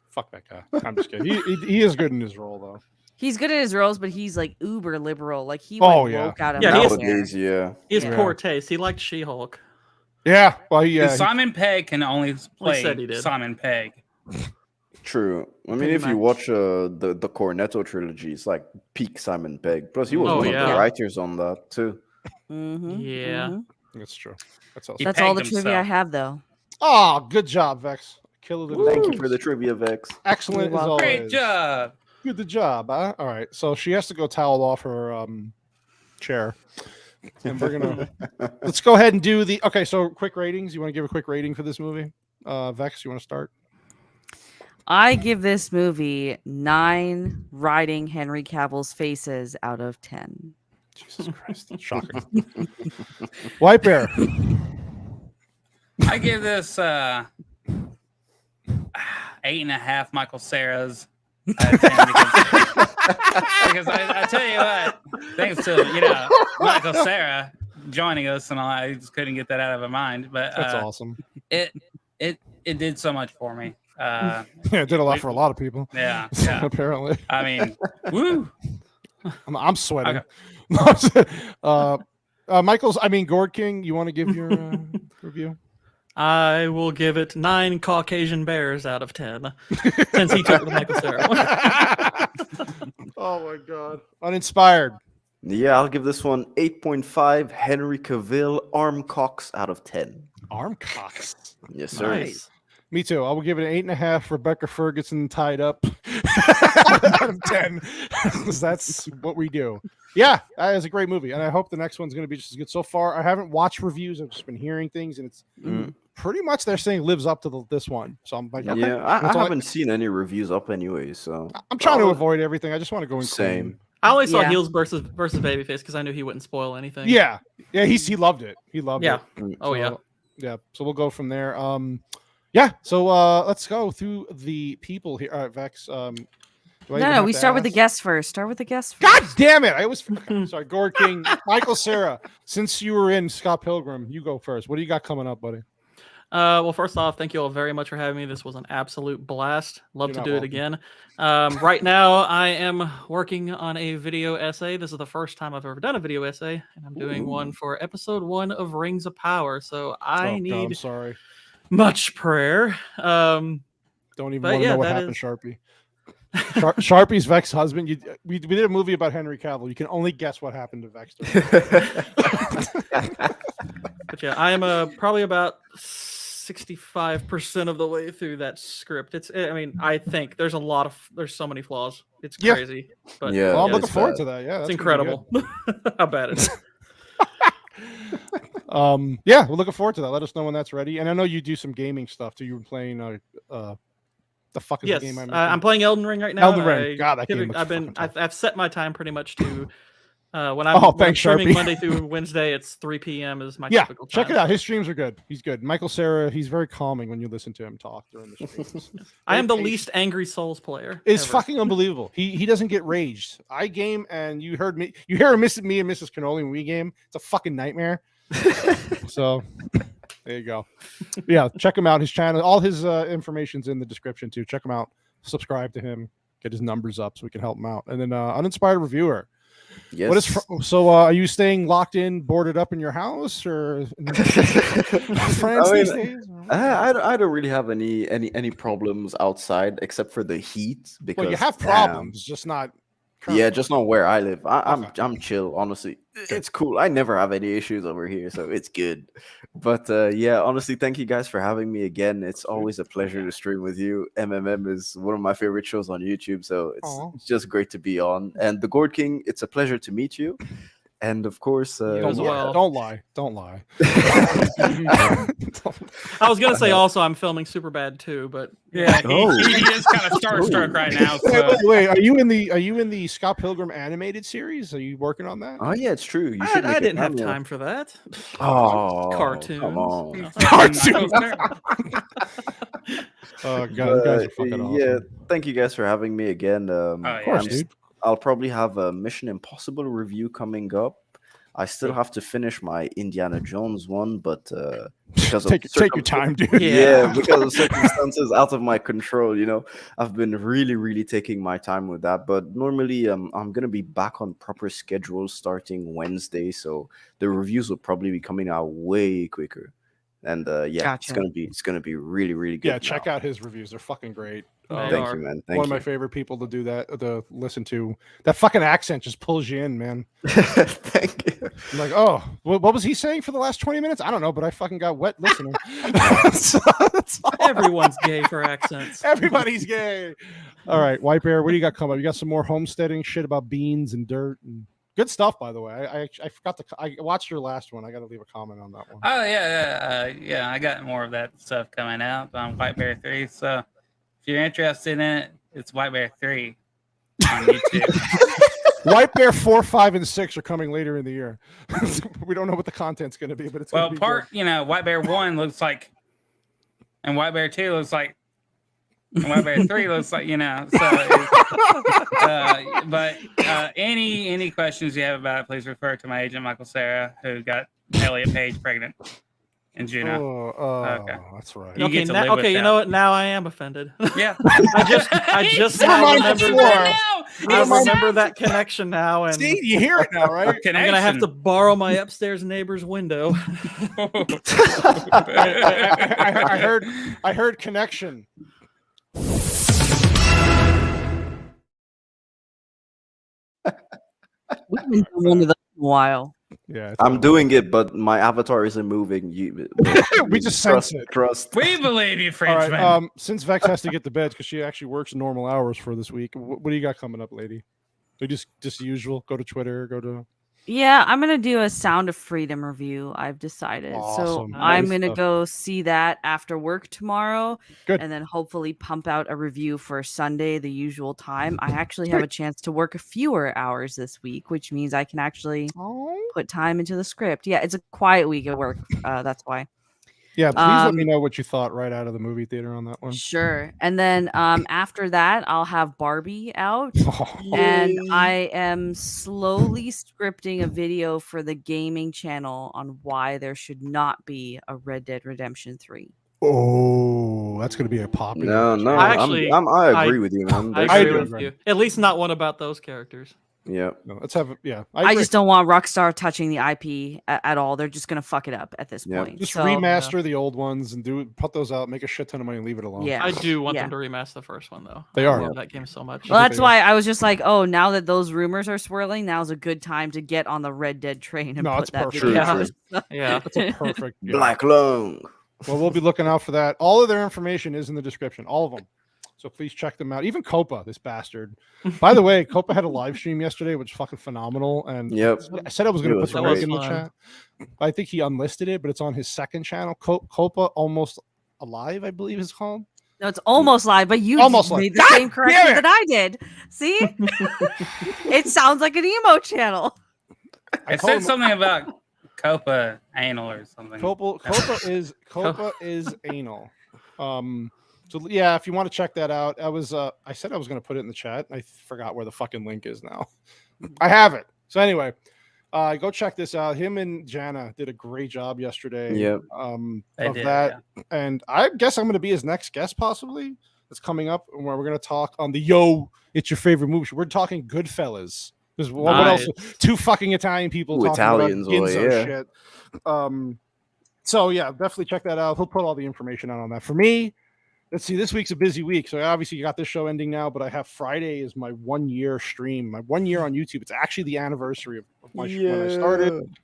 fuck that guy. I'm just kidding. He is good in his role, though. He's good at his roles, but he's like uber liberal. Like he Oh, went yeah. woke out of Yeah, he is- nowhere. Nowadays, yeah. He has Yeah. poor taste. He liked She-Hulk. Yeah. Well, yeah. Simon Pegg can only play said he did. Simon Pegg. True. I mean, Pretty if you much. watch the Cornetto trilogy, it's like peak Simon Pegg. Plus, he was Oh, one of yeah. the writers on that too. Mhm, Yeah. mhm. That's true. That's He awesome. That's all the pegged trivia I himself. have, though. Oh, good job, Vex. Killer. Thank you for the trivia, Vex. Excellent You're as welcome. always. Great job. Good job, huh? All right. So she has to go towel off her chair. And we're gonna let's go ahead and do the okay. So quick ratings. You want to give a quick rating for this movie? Vex, you want to start? I give this movie 9 riding Henry Cavill's faces out of 10. Jesus Christ, shocking. White Bear. I give this 8.5 Michael Sarah's out of 10 because I tell you what, thanks to Michael Sarah joining us and all, I just couldn't get that out of my mind. But That's awesome. it did so much for me. Yeah, it did a lot for a lot of people. Yeah. Apparently. I mean, woo. I'm sweating. Okay. Gord King, you want to give your review? I will give it 9 Caucasian bears out of 10 since he took the Michael Cera one. Oh my god. Uninspired. Yeah, I'll give this one 8.5 Henry Cavill arm cocks out of 10. Arm cocks. Yes, sir. Nice. Me too. I will give it an 8.5 Rebecca Ferguson tied up out of 10. 'Cause that's what we do. Yeah, that is a great movie. And I hope the next one's going to be just as good. So far, I haven't watched reviews. I've just been hearing things, and it's pretty much they're saying lives up to this one. So I'm like, okay. Yeah, I That's all haven't seen any reviews up anyway, so I'm trying to avoid everything. I just want to go in Same. clean. I only saw Yeah. Heels versus Babyface because I knew he wouldn't spoil anything. Yeah. He loved it. He loved Yeah. it. Oh, yeah. Yeah. So we'll go from there. Yeah. So let's go through the people here. All right, Vex. No, we start with the guests first. Start with the guests first. God damn it! I was sorry. Gord King, Michael Cera. Since you were in Scott Pilgrim, you go first. What do you got coming up, buddy? Well, first off, thank you all very much for having me. This was an absolute blast. Love You're to not do it welcome. again. Right now, I am working on a video essay. This is the first time I've ever done a video essay, and I'm doing one for episode 1 of Rings of Power. So I Oh, God, I'm need sorry. much prayer. Don't even But want to yeah, know what that happened, is- Sharpie. Sharpie's Vex's husband. We did a movie about Henry Cavill. You can only guess what happened to Vex. But yeah, I am probably about 65% of the way through that script. I mean, I think there's so many flaws. It's Yeah. crazy. But Yeah, Well, I'm yeah, looking it's forward bad. to that. Yeah, it's that's gonna be incredible how bad it is. good. Yeah, we're looking forward to that. Let us know when that's ready. And I know you do some gaming stuff too. You were playing the fuck is Yes, the game I mentioned? I'm playing Elden Ring right now. Elden Ring. God, that game looks I've set my time pretty much to when Oh, when I'm thanks, streaming Sharpie. Monday through Wednesday. It's 3 p.m. is my Yeah, typical time. check it out. His streams are good. He's good. Michael Cera, he's very calming when you listen to him talk during the streams. I am the Very least angry Souls player. It's ever. fucking unbelievable. He doesn't get raged. I game and you heard me. You hear me and Mrs. Cannoli when we game. It's a fucking nightmare. So there you go. Yeah, check him out. His channel, all his information's in the description too. Check him out. Subscribe to him. Get his numbers up so we can help him out. And then uninspired reviewer. Yes. What is so? Are you staying locked in, boarded up in your house, or France I mean, these days? I don't really have any problems outside except for the heat because Well, you have problems, just not. Yeah, just not where I live. Okay. I'm chill, honestly. It's cool. I never have any issues over here, so it's good. But yeah, honestly, thank you guys for having me again. It's always a pleasure to stream with you. MMM is one of my favorite shows on YouTube, so it's just great to be on. And the Gourd King, it's a pleasure to meet you. And of course, You as well. Don't lie. Don't lie. I was gonna say also I'm filming Superbad too, but Yeah, Oh. he is kind of starstruck right now. So. Wait, are you in the Scott Pilgrim animated series? Are you working on that? oh yeah, it's true. You should I make a didn't have cameo. time for that. Oh, Cartoons. Come on. Cartoons. Michael Oh god, you guys are fucking awesome. Yeah, thank you guys for having me again. Of course, I'm dude. I'll probably have a Mission Impossible review coming up. I still have to finish my Indiana Jones one, but because of Take your time, dude. yeah, because of circumstances out of my control, I've been really taking my time with that. But normally, I'm gonna be back on proper schedule starting Wednesday, so the reviews will probably be coming out way quicker. And yeah, Gotcha. it's gonna be really good. Yeah, check out his reviews. They're fucking great. They Thank are. you, man. One Thank of my you. favorite people to do that, to listen to. That fucking accent just pulls you in, man. Thank you. I'm like, oh, what was he saying for the last 20 minutes? I don't know, but I fucking got wet listening. So, that's all. Everyone's gay for accents. Everybody's gay. All right, White Bear, what do you got coming up? You got some more homesteading shit about beans and dirt and good stuff, by the way. I forgot to. I watched your last one. I got to leave a comment on that one. Oh yeah. I got more of that stuff coming out on White Bear 3. So if you're interested in it, it's White Bear 3 on YouTube. White Bear 4, 5, and 6 are coming later in the year. We don't know what the content's going to be, but it's Well, gonna be White Bear 1 looks like, and White Bear 2 looks like, and White Bear 3 looks like, but any questions you have about it, please refer to my agent, Michael Cera, who got Elliot Page pregnant in good. Juno. Oh, Okay. that's right. You get to live with you that. know what? Now I am offended. Yeah. I just Never now mind remember before. that. I remember that connection now, and See, you hear it now, right? I'm gonna have to borrow my upstairs neighbor's window. I heard connection. We haven't done one of those in a while. Yeah, I'm doing it, but my avatar isn't moving. We just sense it. Trust. We believe you, All Frenchman. right. Since Vex has to get to bed because she actually works normal hours for this week, what do you got coming up, lady? We just usual. Go to Twitter. Go to. Yeah, I'm gonna do a Sound of Freedom review. I've decided, so Awesome. I'm Nice gonna stuff. go see that after work tomorrow, Good. and then hopefully pump out a review for Sunday, the usual time. I actually have a chance to work fewer hours this week, which means I can actually put time into the script. Yeah, it's a quiet week at work. That's why. Yeah, please let me Um, know what you thought right out of the movie theater on that one. Sure. And then after that, I'll have Barbie out. And I am slowly scripting a video for the gaming channel on why there should not be a Red Dead Redemption 3. Oh, that's gonna be a popular. No, Actually, I agree with you, man. I I agree do with agree. you. At least not one about those characters. Yeah. No, let's have. Yeah, I agree. just don't want Rockstar touching the IP at all. They're just gonna fuck it up at this Yeah. point. Just So, remaster the old ones and put those out, make a shit ton of money, and leave it alone. Yeah. I do want Yeah. them to remaster the first one though. They I are. love that game so much. Well, I that's think why I was just like, oh, now that those rumors are swirling, now's a good time to get on the Red Dead train and No, put it's that perfect. video True, out. Yeah. That's a perfect. Yeah. Black Lung. Well, we'll be looking out for that. All of their information is in the description, all of them. So please check them out. Even Copa, this bastard. By the way, Copa had a live stream yesterday, which was fucking phenomenal. And Yep. I said I was going to put the That was link in the fun. chat. I think he unlisted it, but it's on his second channel. Copa Almost Alive, I believe it's called. No, it's almost live, but you Almost made live. the God same correction damn it! that I did. See? It sounds like an emo channel. I It told said him- something about Copa anal or something. Copa is anal. So yeah, if you want to check that out, I said I was going to put it in the chat. I forgot where the fucking link is now. I have it. So anyway, go check this out. Him and Jana did a great job yesterday. Yep. They Of did, that, and I guess I'm going to be his next guest possibly. That's coming up, where we're going to talk on the It's your favorite movie. We're talking Goodfellas. There's what else? Two fucking Italian people Ooh, talking Italians, about boy, Ginzo yeah. shit. So yeah, definitely check that out. He'll put all the information out on that. For me, let's see. This week's a busy week, so obviously you got this show ending now. But I have Friday is my 1 year stream, my 1 year on YouTube. It's actually the anniversary of my when I started,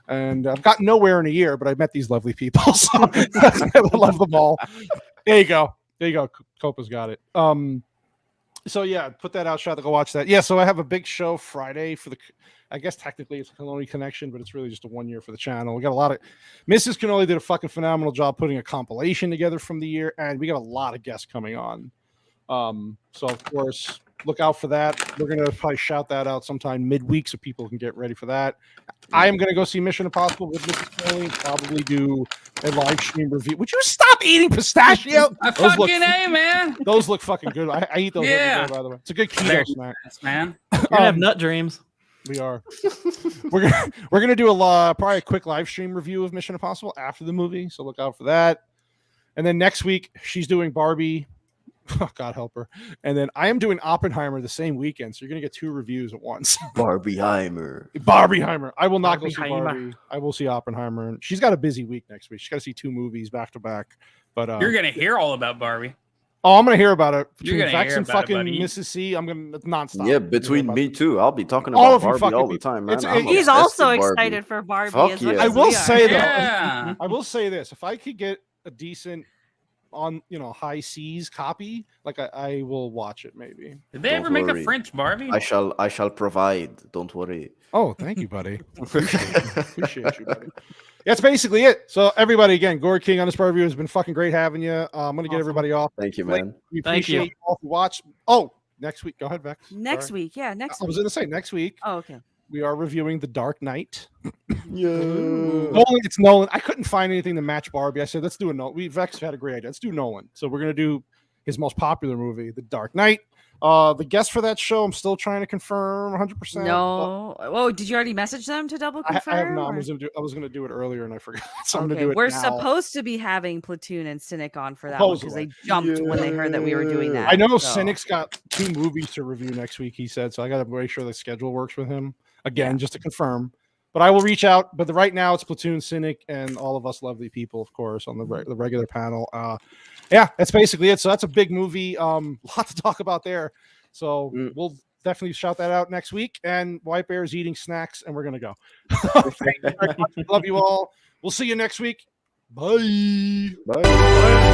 and I've gotten nowhere in a year, but I met these lovely people, so I love them all. There you go. Copa's got it. So yeah, put that out. Shot to go watch that. Yeah, so I have a big show Friday for the. I guess technically it's a Cannoli connection, but it's really just a 1 year for the channel. We got a lot of Mrs. Cannoli did a fucking phenomenal job putting a compilation together from the year, and we got a lot of guests coming on. So of course, look out for that. We're gonna probably shout that out sometime midweek so people can get ready for that. I am gonna go see Mission Impossible with Mrs. Cannoli. Probably do a live stream review. Would you stop eating pistachio? I Those look- fucking A, man. Those look fucking good. I eat those Yeah. every day, by the way. It's a good keto They're snack. nuts, man. You're gonna have nut dreams. We are. We're gonna do probably a quick live stream review of Mission Impossible after the movie, so look out for that. And then next week she's doing Barbie. Oh, God help her. And then I am doing Oppenheimer the same weekend, so you're gonna get 2 reviews at once. Barbieheimer. Barbieheimer. I will not go see Barbieheimer. Barbie. I will see Oppenheimer. And she's got a busy week next week. She's got to see 2 movies back to back. But You're gonna hear all about Barbie. I'm gonna hear about it. You're Between gonna Vex hear and about it, fucking buddy. Mrs. C, I'm gonna nonstop. Yeah, Hear between about me it. too. I'll be talking All about of you Barbie fucking all the people. time, man. It's- I'm He's obsessed also with Barbie. excited for Barbie Fuck as much yeah. I as will we are. say though, Yeah. I will say this: if I could get a decent on high C's copy, like I will watch it maybe. Did they Don't ever make worry. a French Barbie? I shall provide. Don't worry. Oh, thank you, buddy. Appreciate you, buddy. That's basically it. So everybody, again, Gord King on this Barbie has been fucking great having you. I'm gonna get Awesome. everybody off. Thank you, Like, man. we Thank you. appreciate you all who watched. Oh, next week. Go ahead, Vex. Next Sorry. week. Yeah, next I was week. gonna say next week Oh, okay. we are reviewing The Dark Knight. Yeah. It's Nolan. I couldn't find anything to match Barbie. I said, let's do a Nolan. Vex had a great idea. Let's do Nolan. So we're gonna do his most popular movie, The Dark Knight. The guest for that show, I'm still trying to confirm 100%. No. Oh, did you already message them to double I confirm? have not. or- I was gonna do it earlier and I forgot. So I'm Okay, gonna do it we're now. supposed to be having Platoon and Cynic on for that one because they jumped when they heard that we were doing that. I know so- Cynic's got 2 movies to review next week, he said, so I gotta make sure the schedule works with him again, just to confirm. But I will reach out. But right now it's Platoon, Cynic, and all of us lovely people, of course, on the regular panel. Yeah, that's basically it. So that's a big movie. Lot to talk about there. So we'll definitely shout that out next week. And White Bear is eating snacks, and we're gonna go. Thank you very much. Love you all. We'll see you next week. Bye. Bye.